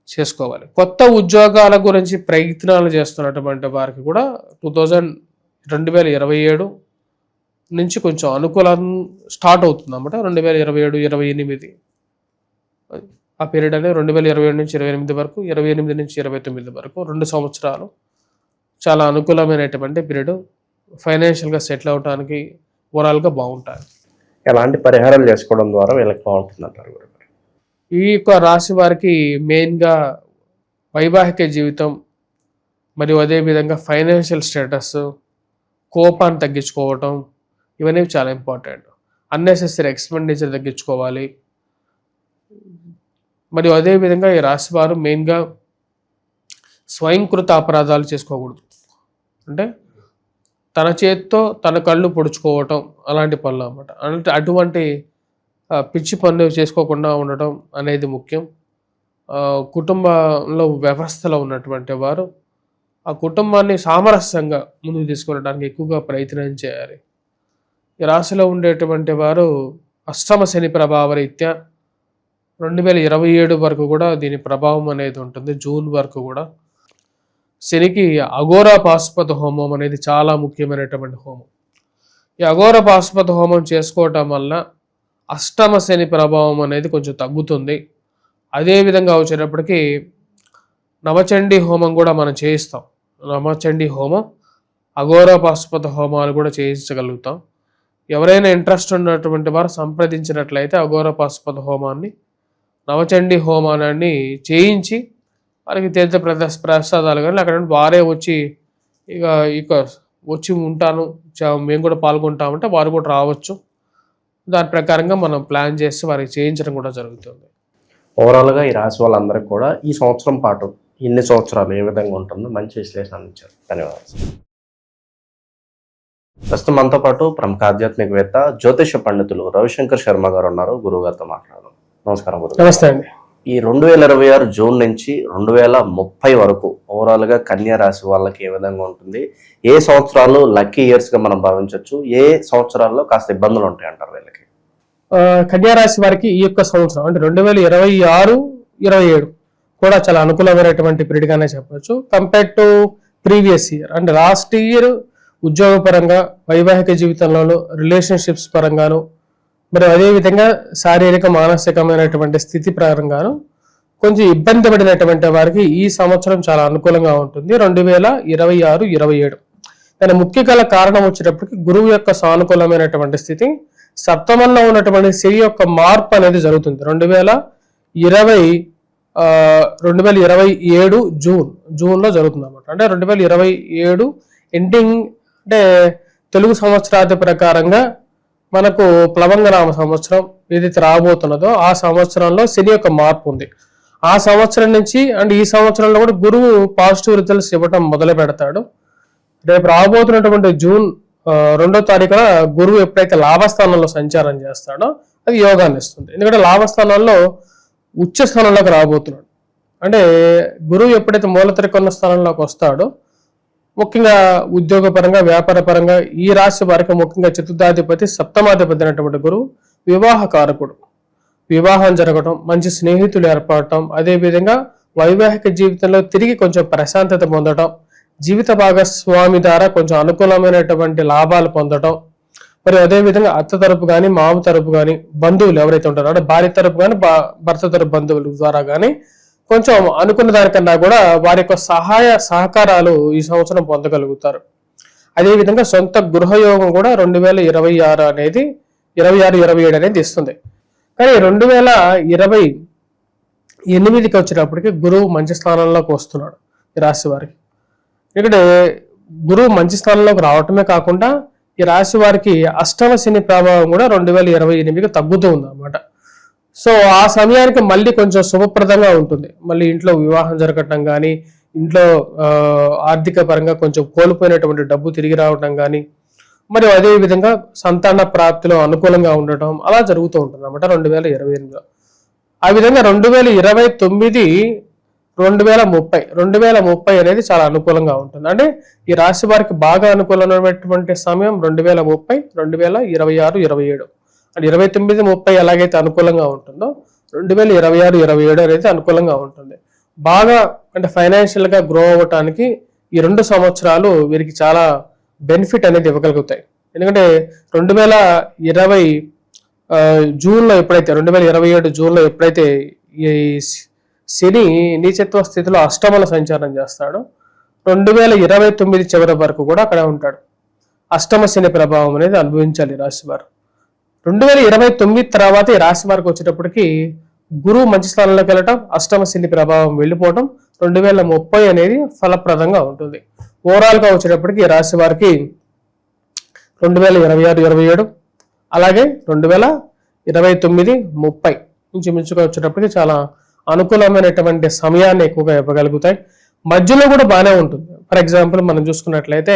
చేసుకోవాలి. కొత్త ఉద్యోగాల గురించి ప్రయత్నాలు చేస్తున్నటువంటి వారికి కూడా 2027 నుంచి కొంచెం అనుకూలం స్టార్ట్ అవుతుంది అన్నమాట. 2027, 28 ఆ పీరియడ్ అనేది 2027 నుంచి 28 వరకు, 28 నుంచి 29 వరకు 2 సంవత్సరాలు చాలా అనుకూలమైనటువంటి పీరియడ్. ఫైనాన్షియల్గా సెటిల్ అవడానికి ఓవరాల్గా బాగుంటాయి. ఎలాంటి పరిహారాలు చేసుకోవడం ద్వారా వీళ్ళకి బాగుంటుంది అంటారు? ఈ యొక్క రాశి వారికి మెయిన్గా వైవాహిక జీవితం మరియు అదేవిధంగా ఫైనాన్షియల్ స్టేటస్, కోపాన్ని తగ్గించుకోవటం ఇవన్నీ చాలా ఇంపార్టెంట్. అన్నెసెసరీ ఎక్స్పెండిచర్ తగ్గించుకోవాలి. మరియు అదేవిధంగా ఈ రాశి వారు మెయిన్గా స్వయంకృత అపరాధాలు చేసుకోకూడదు. అంటే తన చేతితో తన కళ్ళు పొడుచుకోవటం అలాంటి పనులు అన్నమాట. అంటే అటువంటి పిచ్చి పనులు చేసుకోకుండా ఉండటం అనేది ముఖ్యం. కుటుంబంలో వ్యవస్థలో ఉన్నటువంటి వారు ఆ కుటుంబాన్ని సామరస్యంగా ముందుకు తీసుకెళ్ళడానికి ఎక్కువగా ప్రయత్నం చేయాలి. ఈ రాశిలో ఉండేటువంటి వారు అష్టమ శని ప్రభావ రీత్యా 2027 వరకు కూడా దీని ప్రభావం అనేది ఉంటుంది. జూన్ వరకు కూడా శనికి అఘోర పాశుపత హోమం అనేది చాలా ముఖ్యమైనటువంటి హోమం. ఈ అఘోర పాశుపత హోమం చేసుకోవటం వల్ల అష్టమ శని ప్రభావం అనేది కొంచెం తగ్గుతుంది. అదేవిధంగా వచ్చేటప్పటికి నవచండీ హోమం కూడా మనం చేయిస్తాం. నవచండీ హోమం, అఘోర పాశుపత హోమాలు కూడా చేయించగలుగుతాం. ఎవరైనా ఇంట్రెస్ట్ ఉన్నటువంటి వారు సంప్రదించినట్లయితే అఘోర పాశుపత హోమాన్ని, నవచండీ హోమాన్ని చేయించి వారికి తీర్థ ప్రసాదాలు కానీ అక్కడ వారే వచ్చి ఇక వచ్చి ఉంటాను మేము కూడా పాల్గొంటామంటే వారు కూడా రావచ్చు. దాని ప్రకారంగా మనం ప్లాన్ చేసి వారికి చేయించడం కూడా జరుగుతుంది. ఓవరాల్గా ఈ రాశి వాళ్ళందరికీ కూడా ఈ సంవత్సరం పాటు ఇన్ని సంవత్సరాలు ఏ విధంగా ఉంటుందో మంచి విశ్లేషణ అందించారు. ధన్యవాదాలు. ప్రస్తుతం మనతో పాటు ప్రముఖ ఆధ్యాత్మికవేత్త, జ్యోతిష పండితులు రవిశంకర్ శర్మ గారు ఉన్నారు. గురువు గారితో మాట్లాడదాం. నమస్కారం గురువు. నమస్తే అండి. ఈ 2026 జూన్ నుంచి 2030 వరకు ఓవరాల్గా కన్యా రాశి వాళ్ళకి ఏ విధంగా ఉంటుంది? ఏ సంవత్సరాలు లక్కీ ఇయర్స్గా మనం భావించవచ్చు? ఏ సంవత్సరాల్లో కాస్త ఇబ్బందులు ఉంటాయి అంటారు వీళ్ళకి? కన్యా రాశి వారికి ఈ యొక్క సంవత్సరం అంటే 2026, 27 కూడా చాలా అనుకూలమైనటువంటి పీరియడ్ గానే చెప్పవచ్చు. కంపేర్ టు ప్రీవియస్ ఇయర్ అంటే లాస్ట్ ఇయర్ ఉద్యోగపరంగా, వైవాహిక జీవితంలోనూ, రిలేషన్షిప్స్ పరంగాను, మరి అదేవిధంగా శారీరక మానసికమైనటువంటి స్థితి పరంగాను కొంచెం ఇబ్బంది పడినటువంటి వారికి ఈ సంవత్సరం చాలా అనుకూలంగా ఉంటుంది. 2026, 27 దాని ముఖ్య గల కారణం వచ్చేటప్పటికి గురువు యొక్క సానుకూలమైనటువంటి స్థితి, సప్తమంలో ఉన్నటువంటి శని యొక్క మార్పు అనేది జరుగుతుంది. 2027 జూన్లో జరుగుతుంది అన్నమాట. అంటే 2027 ఎండింగ్ అంటే తెలుగు సంవత్సరాది ప్రకారంగా మనకు ప్లవంగనామ సంవత్సరం ఏదైతే రాబోతున్నదో ఆ సంవత్సరంలో శని యొక్క మార్పు ఉంది. ఆ సంవత్సరం నుంచి అంటే ఈ సంవత్సరంలో కూడా గురువు పాజిటివ్ రిజల్ట్స్ ఇవ్వటం మొదలు పెడతాడు. రేపు రాబోతున్నటువంటి జూన్ 2వ తారీఖున గురువు ఎప్పుడైతే లాభస్థానంలో సంచారం చేస్తాడో అది యోగాన్ని ఇస్తుంది. ఎందుకంటే లాభస్థానంలో ఉచ్చ స్థానంలోకి రాబోతున్నాడు. అంటే గురువు ఎప్పుడైతే మూల త్రికోణ స్థానంలోకి వస్తాడో ముఖ్యంగా ఉద్యోగపరంగా, వ్యాపార పరంగా ఈ రాశి వారికి ముఖ్యంగా చతుర్థాధిపతి, సప్తమాధిపతి అయినటువంటి గురువు వివాహ కారకుడు. వివాహం జరగడం, మంచి స్నేహితులు ఏర్పడటం, అదేవిధంగా వైవాహిక జీవితంలో తిరిగి కొంచెం ప్రశాంతత పొందడం, జీవిత భాగస్వామి ద్వారా కొంచెం అనుకూలమైనటువంటి లాభాలు పొందడం, మరి అదేవిధంగా అత్త తరపు కానీ, మామ తరపు కానీ, బంధువులు ఎవరైతే ఉంటారో అంటే భార్య తరపు కానీ, భర్త తరపు బంధువుల ద్వారా కానీ కొంచెం అనుకున్న దానికన్నా కూడా వారి యొక్క సహాయ సహకారాలు ఈ సంవత్సరం పొందగలుగుతారు. అదేవిధంగా సొంత గృహయోగం కూడా 2026 అనేది 26, 27 అనేది ఇస్తుంది. కానీ 2028కి వచ్చేటప్పటికి గురువు మంచి స్థానంలోకి వస్తున్నాడు ఈ రాశి వారికి. ఇక్కడ గురువు మంచి స్థానంలోకి రావటమే కాకుండా ఈ రాశి వారికి అష్టమ శని ప్రభావం కూడా 2028కి తగ్గుతూ ఉంది అన్నమాట. సో ఆ సమయానికి మళ్ళీ కొంచెం శుభప్రదంగా ఉంటుంది. మళ్ళీ ఇంట్లో వివాహం జరగటం కానీ, ఇంట్లో ఆర్థిక పరంగా కొంచెం కోల్పోయినటువంటి డబ్బు తిరిగి రావటం కానీ, మరియు అదే విధంగా సంతాన ప్రాప్తిలో అనుకూలంగా ఉండటం అలా జరుగుతూ ఉంటుంది అన్నమాట 2028లో. ఆ విధంగా 2029 2030 అనేది చాలా అనుకూలంగా ఉంటుంది. అంటే ఈ రాశి వారికి బాగా అనుకూలమైనటువంటి సమయం 2030, 2026, 27 అంటే 29, 30 ఎలాగైతే అనుకూలంగా ఉంటుందో 2026, 27 అనేది అనుకూలంగా ఉంటుంది. బాగా అంటే ఫైనాన్షియల్ గా గ్రో అవ్వటానికి ఈ 2 సంవత్సరాలు వీరికి చాలా బెనిఫిట్ అనేది ఇవ్వగలుగుతాయి. ఎందుకంటే 2020 జూన్లో ఎప్పుడైతే 2027 జూన్లో ఎప్పుడైతే ఈ శని నీచత్వ స్థితిలో అష్టమల సంచారం చేస్తాడో 2029 చివరి వరకు కూడా అక్కడ ఉంటాడు. అష్టమ శని ప్రభావం అనేది అనుభవించాలి రాశివారు. 2029 తర్వాత ఈ రాశి వారికి వచ్చేటప్పటికి గురువు మంచి స్థానంలోకి వెళ్ళటం, అష్టమ శని ప్రభావం వెళ్ళిపోవడం 2030 అనేది ఫలప్రదంగా ఉంటుంది. ఓవరాల్ గా వచ్చేటప్పటికి ఈ రాశి వారికి 2026, 27 అలాగే 2029, 30 నుంచి మించుగా వచ్చేటప్పటికి చాలా అనుకూలమైనటువంటి సమయాన్ని ఎక్కువగా ఇవ్వగలుగుతాయి. మధ్యలో కూడా బాగానే ఉంటుంది. ఫర్ ఎగ్జాంపుల్ మనం చూసుకున్నట్లయితే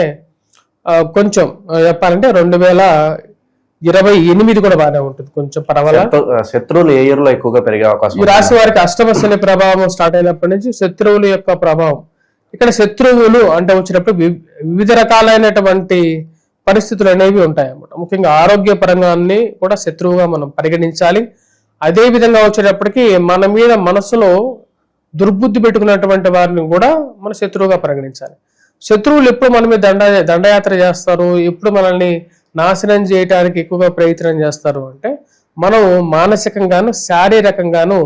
కొంచెం చెప్పాలంటే 2028 కూడా బాగానే ఉంటుంది, కొంచెం పర్వాలేదు. శత్రువులు ఏ ఇయర్ లో ఎక్కువగా పెరిగే అవకాశం? ఈ రాశి వారికి అష్టమ శని ప్రభావం స్టార్ట్ అయినప్పటి నుంచి శత్రువుల యొక్క ప్రభావం, ఇక్కడ శత్రువులు అంటే వచ్చినప్పుడు వివిధ రకాలైనటువంటి పరిస్థితులు అనేవి ఉంటాయి అన్నమాట. ముఖ్యంగా ఆరోగ్యపరంగా కూడా శత్రువుగా మనం పరిగణించాలి. అదే విధంగా వచ్చేటప్పటికి మన మీద మనసులో దుర్బుద్ధి పెట్టుకున్నటువంటి వారిని కూడా మన శత్రువుగా పరిగణించాలి. శత్రువులు ఎప్పుడు మన మీద దండయాత్ర చేస్తారు, ఎప్పుడు మనల్ని నాశనం చేయడానికి ఎక్కువగా ప్రయత్నం చేస్తారు అంటే మనం మానసికంగాను శారీరకంగాను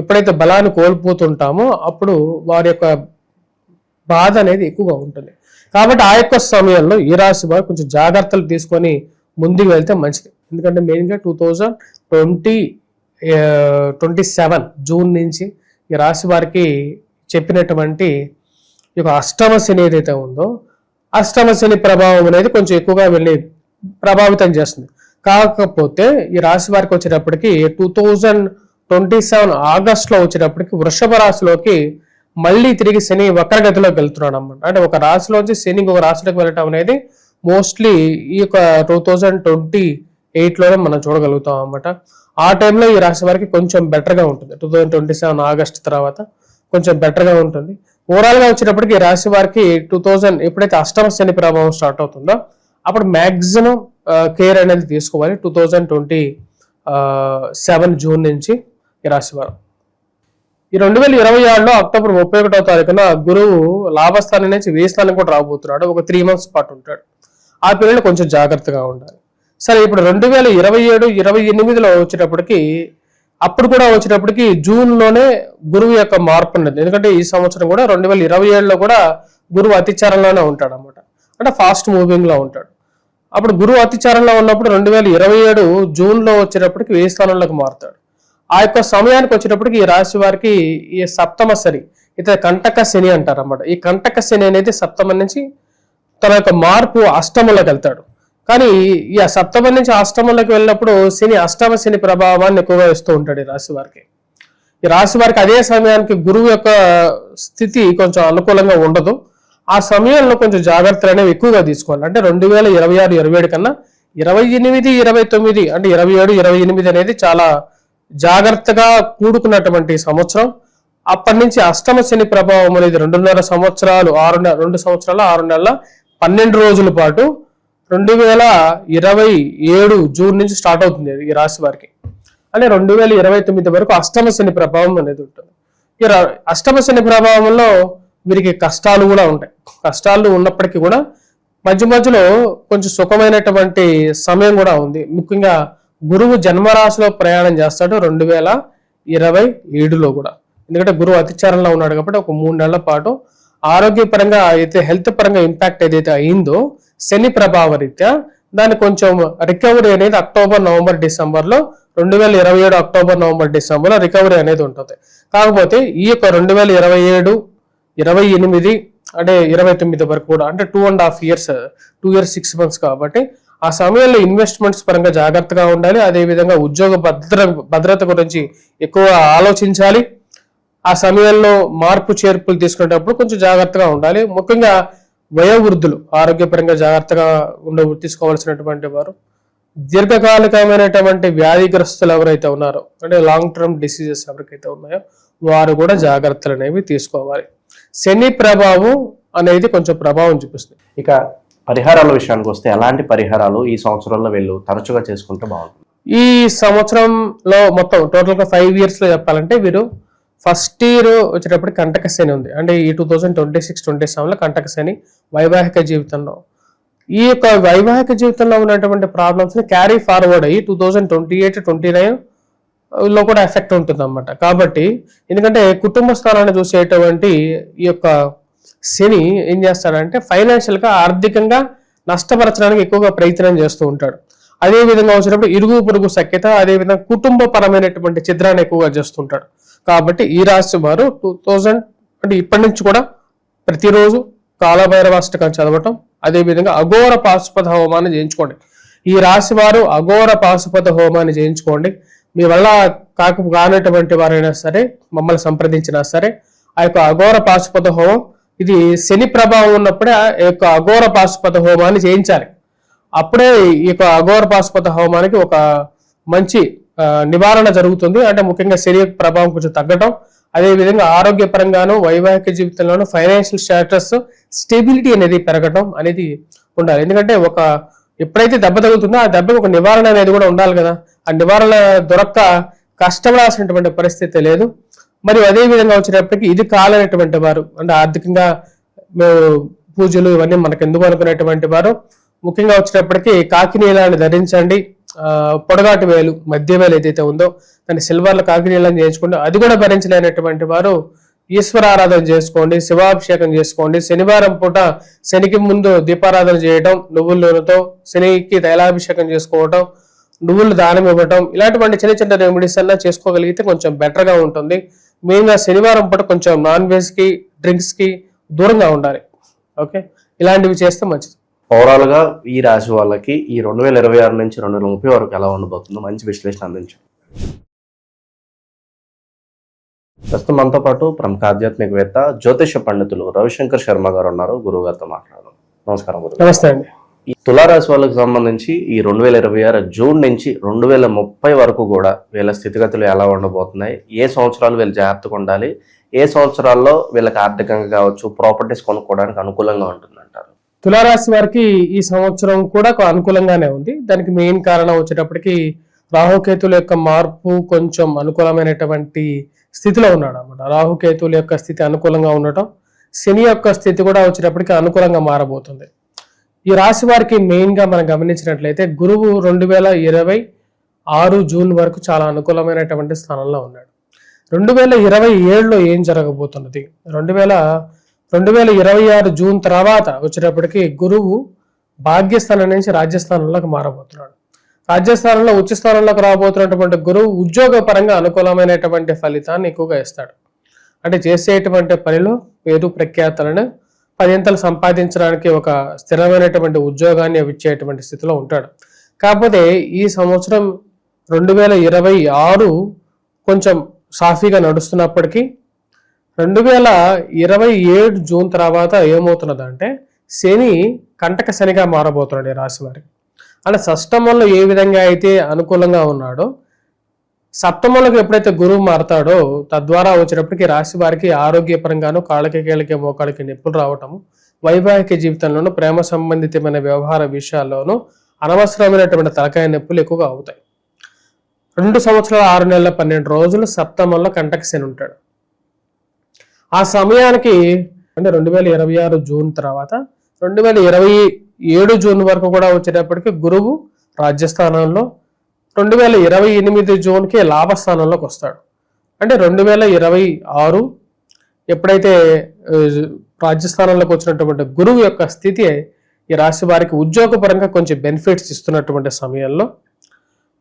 ఎప్పుడైతే బలాన్ని కోల్పోతుంటామో అప్పుడు వారి యొక్క బాధ అనేది ఎక్కువగా ఉంటుంది. కాబట్టి ఆ యొక్క సమయంలో ఈ రాశి వారు కొంచెం జాగ్రత్తలు తీసుకొని ముందుకు వెళ్తే మంచిది. ఎందుకంటే మెయిన్గా 2027 జూన్ నుంచి ఈ రాశి వారికి చెప్పినటువంటి ఈ యొక్క అష్టమ శని ఏదైతే ఉందో అష్టమ శని ప్రభావం అనేది కొంచెం ఎక్కువగా వెళ్ళి ప్రభావితం చేస్తుంది. కాకపోతే ఈ రాశి వారికి వచ్చేటప్పటికి 2027 ఆగస్టులో వచ్చేటప్పటికి వృషభ రాశిలోకి మళ్ళీ తిరిగి శని వక్రగతిలోకి వెళ్తున్నాడు అన్నమాట. అంటే ఒక రాశిలోంచి శని ఇంకొక రాశిలోకి వెళ్ళటం అనేది మోస్ట్లీ ఈ యొక్క 2028లోనే మనం చూడగలుగుతాం అన్నమాట. ఆ టైంలో ఈ రాశి వారికి కొంచెం బెటర్గా ఉంటుంది. 2027 ఆగస్టు తర్వాత కొంచెం బెటర్గా ఉంటుంది. ఓవరాల్గా వచ్చేటప్పటికి ఈ రాశి వారికి ఎప్పుడైతే అష్టమ శని ప్రభావం స్టార్ట్ అవుతుందో అప్పుడు మ్యాక్సిమం కేర్ అనేది తీసుకోవాలి 2027 జూన్ నుంచి ఈ రాశి వారు. ఈ 2026లో అక్టోబర్ 31వ తారీఖున గురువు లాభస్థానం నుంచి వ్యయ స్థానం కూడా రాబోతున్నాడు. ఒక 3 months పాటు ఉంటాడు. ఆ పీరియడ్ కొంచెం జాగ్రత్తగా ఉండాలి. సరే, ఇప్పుడు 2027, 28లో వచ్చేటప్పటికి అప్పుడు కూడా వచ్చేటప్పటికి జూన్లోనే గురువు యొక్క మార్పు ఉన్నది. ఎందుకంటే ఈ సంవత్సరం కూడా 2027లో కూడా గురువు అతిచారంలోనే ఉంటాడు అన్నమాట. అంటే ఫాస్ట్ మూవింగ్ లో ఉంటాడు. అప్పుడు గురువు అతిచారంలో ఉన్నప్పుడు 2027 జూన్లో వచ్చేటప్పటికి వ్యయ స్థానంలోకి మారుతాడు. ఆ యొక్క సమయానికి వచ్చేటప్పటికి ఈ రాశి వారికి ఈ సప్తమ శని, ఇతర కంటక శని అంటారు అన్నమాట. ఈ కంటక శని అనేది సప్తమ నుంచి తన యొక్క మార్పు అష్టమంలోకి వెళ్తాడు. కానీ ఈ సప్తమ నుంచి అష్టమంలోకి వెళ్ళినప్పుడు శని అష్టమ శని ప్రభావాన్ని ఎక్కువగా ఇస్తూ ఉంటాడు ఈ రాశి వారికి. ఈ రాశి వారికి అదే సమయానికి గురువు యొక్క స్థితి కొంచెం అనుకూలంగా ఉండదు. ఆ సమయంలో కొంచెం జాగ్రత్తలు అనేవి ఎక్కువగా తీసుకోవాలి. అంటే 2026, 27 కన్నా 28, 29 అంటే 27, 28 అనేది చాలా జాగ్రత్తగా కూడుకున్నటువంటి సంవత్సరం. అప్పటి నుంచి అష్టమ శని ప్రభావం అనేది 2 సంవత్సరాలు 6 నెలల 12 రోజుల పాటు 2027 జూన్ నుంచి స్టార్ట్ అవుతుంది ఈ రాశి వారికి. అంటే 2029 వరకు అష్టమ శని ప్రభావం అనేది ఉంటుంది. ఈ అష్టమ శని ప్రభావంలో వీరికి కష్టాలు కూడా ఉంటాయి. కష్టాలు ఉన్నప్పటికీ కూడా మధ్య మధ్యలో కొంచెం సుఖమైనటువంటి సమయం కూడా ఉంది. ముఖ్యంగా గురువు జన్మరాశిలో ప్రయాణం చేస్తాడు 2027లో కూడా. ఎందుకంటే గురువు అతిచారంలో ఉన్నాడు కాబట్టి ఒక 3 నెలల పాటు ఆరోగ్యపరంగా అయితే హెల్త్ పరంగా ఇంపాక్ట్ ఏదైతే అయిందో శని ప్రభావ రీత్యా దాని కొంచెం రికవరీ అనేది అక్టోబర్ నవంబర్ డిసెంబర్లో 2027 అక్టోబర్ నవంబర్ డిసెంబర్లో రికవరీ అనేది ఉంటుంది. కాకపోతే ఈ యొక్క 2027, 28 అంటే 29 వరకు కూడా అంటే 2.5 years 2 years 6 months కాబట్టి ఆ సమయంలో ఇన్వెస్ట్మెంట్స్ పరంగా జాగ్రత్తగా ఉండాలి. అదేవిధంగా ఉద్యోగ భద్రత గురించి ఎక్కువ ఆలోచించాలి. ఆ సమయంలో మార్పు చేర్పులు తీసుకునేటప్పుడు కొంచెం జాగ్రత్తగా ఉండాలి. ముఖ్యంగా వయోవృద్ధులు ఆరోగ్యపరంగా జాగ్రత్తగా తీసుకోవాల్సినటువంటి వారు, దీర్ఘకాలికమైనటువంటి వ్యాధిగ్రస్తులు ఎవరైతే ఉన్నారో అంటే లాంగ్ టర్మ్ డిసీజెస్ ఎవరికైతే ఉన్నాయో వారు కూడా జాగ్రత్తలు అనేవి తీసుకోవాలి. శని ప్రభావం అనేది కొంచెం ప్రభావం చూపిస్తుంది. ఇక పరిహారాల విషయానికి వస్తే ఎలాంటి పరిహారాలు ఈ సంవత్సరంలో వీళ్ళు తరచుగా చేసుకుంటే బాగుంటుంది? ఈ సంవత్సరంలో మొత్తం టోటల్గా 5 years లో చెప్పాలంటే వీరు ఫస్ట్ ఇయర్ వచ్చేటప్పుడు కంటక శని ఉంది. అంటే ఈ 2026-27లో కంటక శని వైవాహిక జీవితంలో, ఈ యొక్క వైవాహిక జీవితంలో ఉన్నటువంటి ప్రాబ్లమ్స్ ని క్యారీ ఫార్వర్డ్ అయ్యి 2028-29 లో కూడా ఎఫెక్ట్ ఉంటుంది అన్నమాట. కాబట్టి ఎందుకంటే కుటుంబ స్థానాన్ని చూసేటువంటి ఈ యొక్క శని ఏం చేస్తాడంటే ఫైనాన్షియల్ గా ఆర్థికంగా నష్టపరచడానికి ఎక్కువగా ప్రయత్నం చేస్తూ ఉంటాడు. అదే విధంగా వచ్చినప్పుడు ఇరుగు పొరుగు సఖ్యత, అదేవిధంగా కుటుంబ పరమైనటువంటి చిత్రాన్ని ఎక్కువగా చేస్తుంటాడు. కాబట్టి ఈ రాశి వారు 2000 అంటే ఇప్పటి నుంచి కూడా ప్రతిరోజు కాలభైరవాష్టకం చదవటం, అదేవిధంగా అఘోర పాశుపత హోమాన్ని చేయించుకోండి. ఈ రాశి వారు అఘోర పాశుపత హోమాన్ని చేయించుకోండి. మీ వల్ల కానటువంటి వారైనా సరే మమ్మల్ని సంప్రదించినా సరే ఆ యొక్క అఘోర పాశుపత హోమం, ఇది శని ప్రభావం ఉన్నప్పుడే ఆ యొక్క అఘోర పాశుపత హోమాన్ని చేయించాలి. అప్పుడే ఈ యొక్క అఘోర పాశుపత హోమానికి ఒక మంచి నివారణ జరుగుతుంది. అంటే ముఖ్యంగా శని యొక్క ప్రభావం కొంచెం తగ్గటం, అదేవిధంగా ఆరోగ్యపరంగాను వైవాహిక జీవితంలోనూ ఫైనాన్షియల్ స్టేటస్ స్టెబిలిటీ అనేది పెరగటం అనేది ఉండాలి. ఎందుకంటే ఎప్పుడైతే దెబ్బ తగులుతుందో ఆ దెబ్బకి ఒక నివారణ అనేది కూడా ఉండాలి కదా. ఆ నివారణ దొరక్క కష్టపడాల్సినటువంటి పరిస్థితి లేదు. మరియు అదే విధంగా వచ్చేటప్పటికి ఇది కాలనటువంటి వారు అంటే ఆర్థికంగా పూజలు ఇవన్నీ మనకు ఎందుకు అనుకునేటువంటి వారు ముఖ్యంగా వచ్చేటప్పటికి కాకినీలాన్ని ధరించండి. పొడగాటి వేలు, మధ్య వేలు ఏదైతే ఉందో దాన్ని సిల్వర్లో కాకినీళ్ళని చేయించుకోండి. అది కూడా భరించలేనటువంటి వారు ఈశ్వరారాధన చేసుకోండి, శివాభిషేకం చేసుకోండి. శనివారం పూట శనికి ముందు దీపారాధన చేయడం, నువ్వుల నూనెతో శనికి తైలాభిషేకం చేసుకోవటం, నువ్వులు దానం ఇవ్వటం, ఇలాంటి చిన్న చిన్న రెమెడీస్ అన్నా చేసుకోగలిగితే కొంచెం బెటర్గా ఉంటుంది. మెయిన్గా శనివారం పూట కొంచెం నాన్ వెజ్కి డ్రింక్స్కి దూరంగా ఉండాలి. ఓకే, ఇలాంటివి చేస్తే మంచిది. ఓవరాల్ గా ఈ రాశి వాళ్ళకి ఈ 2026 నుంచి 2030 వరకు ఎలా ఉండబోతుందో మంచి విశ్లేషణ అందించండి. ప్రస్తుతం మనతో పాటు ప్రముఖ ఆధ్యాత్మికవేత్త జ్యోతిష పండితులు రవిశంకర్ శర్మ గారు ఉన్నారు. గురువు గారితో మాట్లాడదాం. నమస్కారం గురువు. నమస్తే అండి. ఈ తులారాశి వాళ్ళకి సంబంధించి ఈ 2026 జూన్ నుంచి 2030 వరకు కూడా వీళ్ళ స్థితిగతులు ఎలా ఉండబోతున్నాయి, ఏ సంవత్సరాలు వీళ్ళు జాగ్రత్తగా ఉండాలి, ఏ సంవత్సరాల్లో వీళ్ళకి ఆర్థికంగా కావచ్చు ప్రాపర్టీస్ కొనుక్కోవడానికి అనుకూలంగా ఉంటుందంటారు? తులారాశి వారికి ఈ సంవత్సరం కూడా అనుకూలంగానే ఉంది. దానికి మెయిన్ కారణం వచ్చేటప్పటికి రాహుకేతుల యొక్క మార్పు కొంచెం అనుకూలమైనటువంటి స్థితిలో ఉన్నాడు అన్నమాట. రాహుకేతుల యొక్క స్థితి అనుకూలంగా ఉండటం, శని యొక్క స్థితి కూడా వచ్చేటప్పటికి అనుకూలంగా మారబోతుంది. ఈ రాశి వారికి మెయిన్ గా మనం గమనించినట్లయితే గురువు 2026 జూన్ వరకు చాలా అనుకూలమైనటువంటి స్థానంలో ఉన్నాడు. 2027లో ఏం జరగబోతున్నది, 2026 జూన్ తర్వాత వచ్చేటప్పటికి గురువు భాగ్యస్థానం నుంచి రాజ్యస్థానంలోకి మారబోతున్నాడు. రాజ్యస్థానంలో ఉచ్చ స్థానంలోకి రాబోతున్నటువంటి గురువు ఉద్యోగ పరంగా అనుకూలమైనటువంటి ఫలితాన్ని ఎక్కువగా ఇస్తాడు. అంటే చేసేటువంటి పనిలో పేరు ప్రఖ్యాతలను 10 సంపాదించడానికి ఒక స్థిరమైనటువంటి ఉద్యోగాన్ని ఇచ్చేటువంటి స్థితిలో ఉంటాడు. కాకపోతే ఈ సంవత్సరం 2026 కొంచెం సాఫీగా నడుస్తున్నప్పటికీ 2027 జూన్ తర్వాత ఏమవుతున్నదంటే శని కంటక శనిగా మారబోతున్నాడు ఈ రాశి వారికి. అంటే షష్టమంలో ఏ విధంగా అయితే అనుకూలంగా ఉన్నాడో సప్తమంలోకి ఎప్పుడైతే గురువు మారతాడో తద్వారా వచ్చేటప్పటికి రాశి వారికి ఆరోగ్యపరంగాను కాళ్ళకి కీళ్ళకి మోకాళ్ళకి నొప్పులు రావటము, వైవాహిక జీవితంలోనూ ప్రేమ సంబంధితమైన వ్యవహార విషయాల్లోనూ అనవసరమైనటువంటి తలకాయ నొప్పులు ఎక్కువగా అవుతాయి. 2 సంవత్సరాల 6 నెలల 12 రోజులు సప్తమంలో కంటక శని ఉంటాడు. ఆ సమయానికి అంటే 2026 జూన్ తర్వాత 2027 జూన్ వరకు కూడా వచ్చేటప్పటికి గురువు రాజ్యస్థానంలో, 2028 జూన్కి లాభస్థానంలోకి వస్తాడు. అంటే 2026 ఎప్పుడైతే రాజ్యస్థానంలోకి వచ్చినటువంటి గురువు యొక్క స్థితి ఈ రాశి వారికి ఉద్యోగపరంగా కొంచెం బెనిఫిట్స్ ఇస్తున్నటువంటి సమయంలో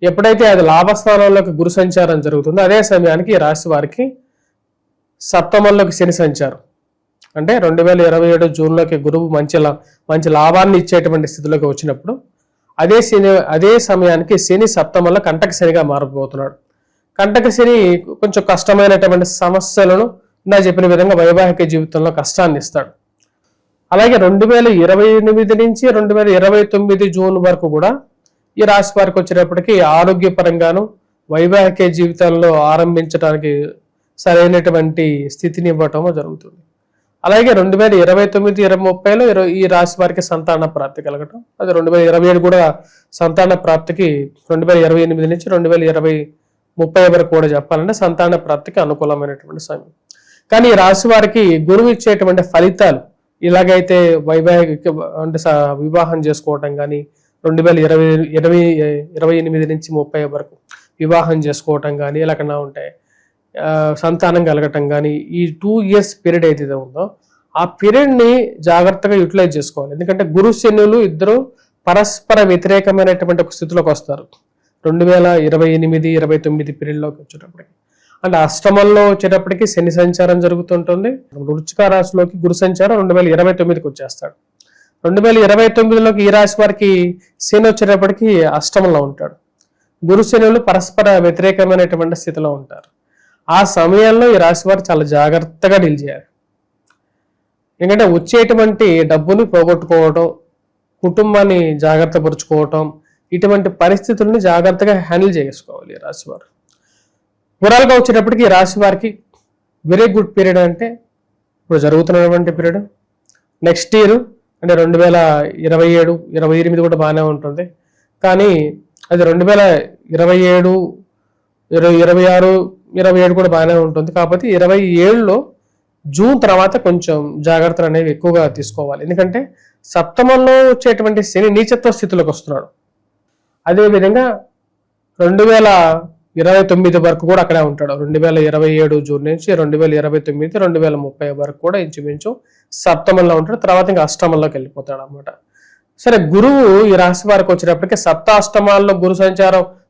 ఎప్పుడైతే అది లాభస్థానంలోకి గురు సంచారం జరుగుతుందో అదే సమయానికి ఈ రాశి వారికి సప్తమంలోకి శని సంచారం, అంటే 2027 జూన్లోకి గురువు మంచి లాభాన్ని ఇచ్చేటువంటి స్థితిలోకి వచ్చినప్పుడు అదే సమయానికి శని సప్తమంలో కంటక శనిగా మారబోతున్నాడు. కంటక శని కొంచెం కష్టమైనటువంటి సమస్యలను నా చెప్పిన విధంగా వైవాహిక జీవితంలో కష్టాన్ని ఇస్తాడు. అలాగే 2028 నుంచి 2029 జూన్ వరకు కూడా ఈ రాశి వారికి వచ్చేటప్పటికి ఆరోగ్యపరంగాను వైవాహిక జీవితంలో ఆరంభించడానికి సరైనటువంటి స్థితిని ఇవ్వటము జరుగుతుంది. అలాగే 2029-2030లో ఈ రాశి వారికి సంతాన ప్రాప్తి కలగటం, అది 2027 కూడా సంతాన ప్రాప్తికి 2028 నుంచి 2030 వరకు కూడా చెప్పాలంటే సంతాన ప్రాప్తికి అనుకూలమైనటువంటి సమయం. కానీ ఈ రాశి వారికి గురువు ఇచ్చేటువంటి ఫలితాలు ఇలాగైతే వైవాహిక అంటే వివాహం చేసుకోవటం కానీ 2028 నుంచి 30 వరకు వివాహం చేసుకోవటం కానీ ఇలాగన్నా ఉంటాయి, సంతానం కలగటం కానీ ఈ 2 years పీరియడ్ ఏదైతే ఉందో ఆ పీరియడ్ని జాగ్రత్తగా యూటిలైజ్ చేసుకోవాలి. ఎందుకంటే గురు శనులు ఇద్దరు పరస్పర వ్యతిరేకమైనటువంటి ఒక స్థితిలోకి వస్తారు 2028-29 పీరియడ్లోకి వచ్చేటప్పటికి. అంటే అష్టమంలో వచ్చేటప్పటికి శని సంచారం జరుగుతుంటుంది. వృశ్చిక రాశిలోకి గురు సంచారం 2029కి వచ్చేస్తాడు. 2029లోకి ఈ రాశి వారికి శని వచ్చేటప్పటికి అష్టమంలో ఉంటాడు. గురు శనులు పరస్పర వ్యతిరేకమైనటువంటి స్థితిలో ఉంటారు. ఆ సమయంలో ఈ రాశి వారు చాలా జాగ్రత్తగా డీల్ చేయాలి. ఎందుకంటే వచ్చేటువంటి డబ్బుని పోగొట్టుకోవటం, కుటుంబాన్ని జాగ్రత్త పరుచుకోవటం, ఇటువంటి పరిస్థితుల్ని జాగ్రత్తగా హ్యాండిల్ చేసుకోవాలి ఈ రాశి వారు. ఓవరాల్గా వచ్చేటప్పటికి ఈ రాశి వారికి వెరీ గుడ్ పీరియడ్ అంటే ఇప్పుడు జరుగుతున్నటువంటి పీరియడ్. నెక్స్ట్ ఇయర్ అంటే 2027-28 కూడా బాగానే ఉంటుంది. కానీ అది 2027, 26-27 కూడా బాగానే ఉంటుంది. కాకపోతే 27లో జూన్ తర్వాత కొంచెం జాగ్రత్తలు అనేవి ఎక్కువగా తీసుకోవాలి. ఎందుకంటే సప్తమంలో వచ్చేటువంటి శని నీచత్వ స్థితిలోకి వస్తున్నాడు. అదేవిధంగా 2029 వరకు కూడా అక్కడే ఉంటాడు. 2027 జూన్ నుంచి 2029, 2030 వరకు కూడా ఇంచుమించు సప్తమంలో ఉంటాడు. తర్వాత ఇంకా అష్టమంలోకి వెళ్ళిపోతాడు అన్నమాట. సరే, గురువు ఈ రాశి వారికి వచ్చేటప్పటికి సప్తాష్టమాల్లో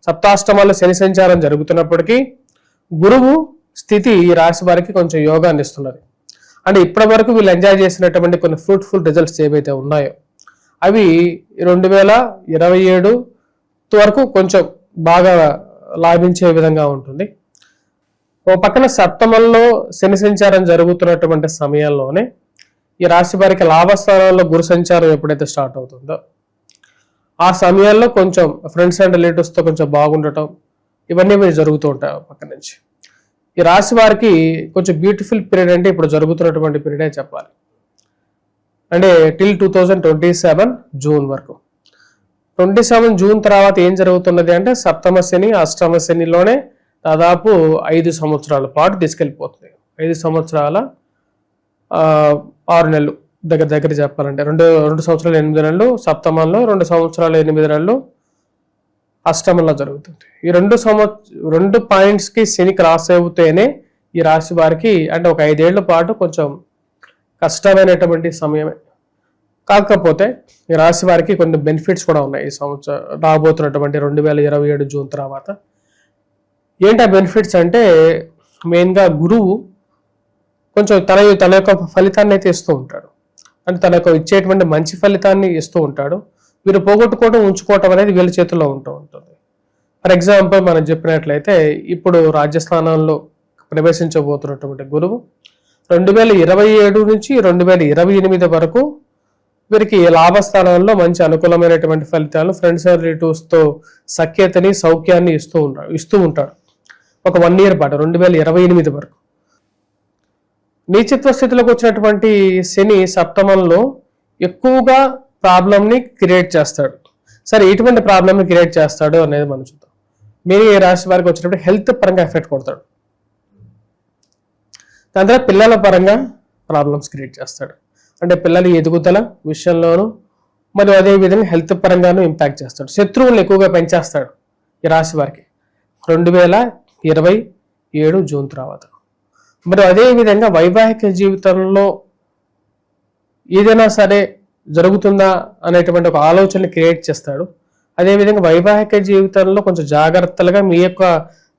సప్తాష్టమాల్లో శని సంచారం జరుగుతున్నప్పటికీ గురువు స్థితి ఈ రాశి వారికి కొంచెం యోగాన్ని ఇస్తున్నది. అంటే ఇప్పటి వరకు వీళ్ళు ఎంజాయ్ చేసినటువంటి కొన్ని ఫ్రూట్ఫుల్ రిజల్ట్స్ ఏవైతే ఉన్నాయో అవి 2027 వరకు కొంచెం బాగా లాభించే విధంగా ఉంటుంది. ఓ పక్కన సప్తమంలో శని సంచారం జరుగుతున్నటువంటి సమయంలోనే ఈ రాశి వారికి లాభస్థానంలో గురు సంచారం ఎప్పుడైతే స్టార్ట్ అవుతుందో ఆ సమయంలో కొంచెం ఫ్రెండ్స్ అండ్ రిలేటివ్స్తో కొంచెం బాగుండటం ఇవన్నీ జరుగుతూ ఉంటాయి. పక్క నుంచి ఈ రాశి వారికి కొంచెం బ్యూటిఫుల్ పీరియడ్ అంటే ఇప్పుడు జరుగుతున్నటువంటి పీరియడే చెప్పాలి. అంటే టిల్ 2027 జూన్ వరకు. 27 జూన్ తర్వాత ఏం జరుగుతున్నది అంటే సప్తమ శని అష్టమ శనిలోనే దాదాపు 5 సంవత్సరాల పాటు తీసుకెళ్ళిపోతుంది. 5 సంవత్సరాల 6 నెలలు దగ్గర చెప్పాలంటే 2 సంవత్సరాలు 8 నెలలు సప్తమంలో, 2 సంవత్సరాలు 8 నెలలు అష్టమంలో జరుగుతుంది. ఈ 2 పాయింట్స్కి శని క్రాస్ అవుతేనే ఈ రాశి వారికి అంటే ఒక 5 ఏళ్ల పాటు కొంచెం కష్టమైనటువంటి సమయమే. కాకపోతే ఈ రాశి వారికి కొన్ని బెనిఫిట్స్ కూడా ఉన్నాయి ఈ సంవత్సరం రాబోతున్నటువంటి 2027 జూన్ తర్వాత. ఏంటి ఆ బెనిఫిట్స్ అంటే మెయిన్గా గురువు కొంచెం తన యొక్క ఫలితాన్ని అయితే ఇస్తూ ఉంటాడు. అంటే తన యొక్క ఇచ్చేటువంటి మంచి ఫలితాన్ని ఇస్తూ ఉంటాడు. వీరు పోగొట్టుకోవడం ఉంచుకోవటం అనేది వీళ్ళ చేతుల్లో ఉంటుంది. ఫర్ ఎగ్జాంపుల్ మనం చెప్పినట్లయితే ఇప్పుడు రాజ్యస్థానంలో ప్రవేశించబోతున్నటువంటి గురువు 2027 నుంచి 2028 వరకు వీరికి లాభస్థానంలో మంచి అనుకూలమైనటువంటి ఫలితాలు, ఫ్రెండ్స్ అండ్ రిలేటివ్స్తో సఖ్యతని సౌఖ్యాన్ని ఇస్తూ ఉంటాడు ఒక 1 year పాటు 2028 వరకు. నీచత్వ స్థితిలోకి వచ్చినటువంటి శని సప్తమంలో ఎక్కువగా ప్రాబ్లంని క్రియేట్ చేస్తాడు. సరే, ఎటువంటి ప్రాబ్లమ్ని క్రియేట్ చేస్తాడు అనేది మనం చూద్దాం. మీరు ఏ రాశి వారికి వచ్చినప్పుడు హెల్త్ పరంగా ఎఫెక్ట్ కొడతాడు. దాని తర్వాత పిల్లల పరంగా ప్రాబ్లమ్స్ క్రియేట్ చేస్తాడు. అంటే పిల్లల ఎదుగుదల విషయంలోనూ మరియు అదేవిధంగా హెల్త్ పరంగానూ ఇంపాక్ట్ చేస్తాడు. శత్రువులను ఎక్కువగా పెంచేస్తాడు ఈ రాశి వారికి 2027 జూన్ తర్వాత. మరి అదేవిధంగా వైవాహిక జీవితంలో ఏదైనా సరే జరుగుతుందా అనేటువంటి ఒక ఆలోచనని క్రియేట్ చేస్తాడు. అదేవిధంగా వైవాహిక జీవితంలో కొంచెం జాగ్రత్తలుగా మీ యొక్క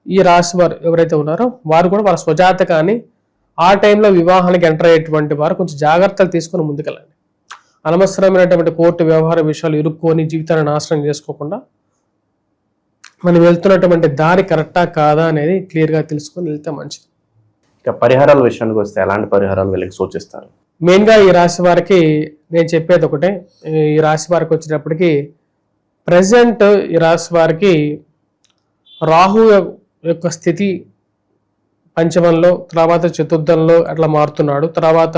ఈ రాశి వారు ఎవరైతే ఉన్నారో వారు కూడా వాళ్ళ స్వజాతకాన్ని ఆ టైంలో వివాహానికి ఎంటర్ అయ్యేటువంటి వారు కొంచెం జాగ్రత్తలు తీసుకొని ముందుకెళ్ళండి. అనవసరమైనటువంటి కోర్టు వ్యవహార విషయాలు ఇరుక్కొని జీవితాన్ని నాశనం చేసుకోకుండా మనం వెళ్తున్నటువంటి దారి కరెక్టా కాదా అనేది క్లియర్గా తెలుసుకొని వెళ్తే మంచిది. ఇక పరిహారాల విషయానికి వస్తే ఎలాంటి పరిహారాలు వీళ్ళకి సూచిస్తారు? మెయిన్గా ఈ రాశి వారికి నేను చెప్పేది ఒకటే, ఈ రాశి వారికి వచ్చేటప్పటికి ప్రజెంట్ ఈ రాశి వారికి రాహు యొక్క స్థితి పంచమంలో, తర్వాత చతుర్థంలో అట్లా మారుతున్నాడు. తర్వాత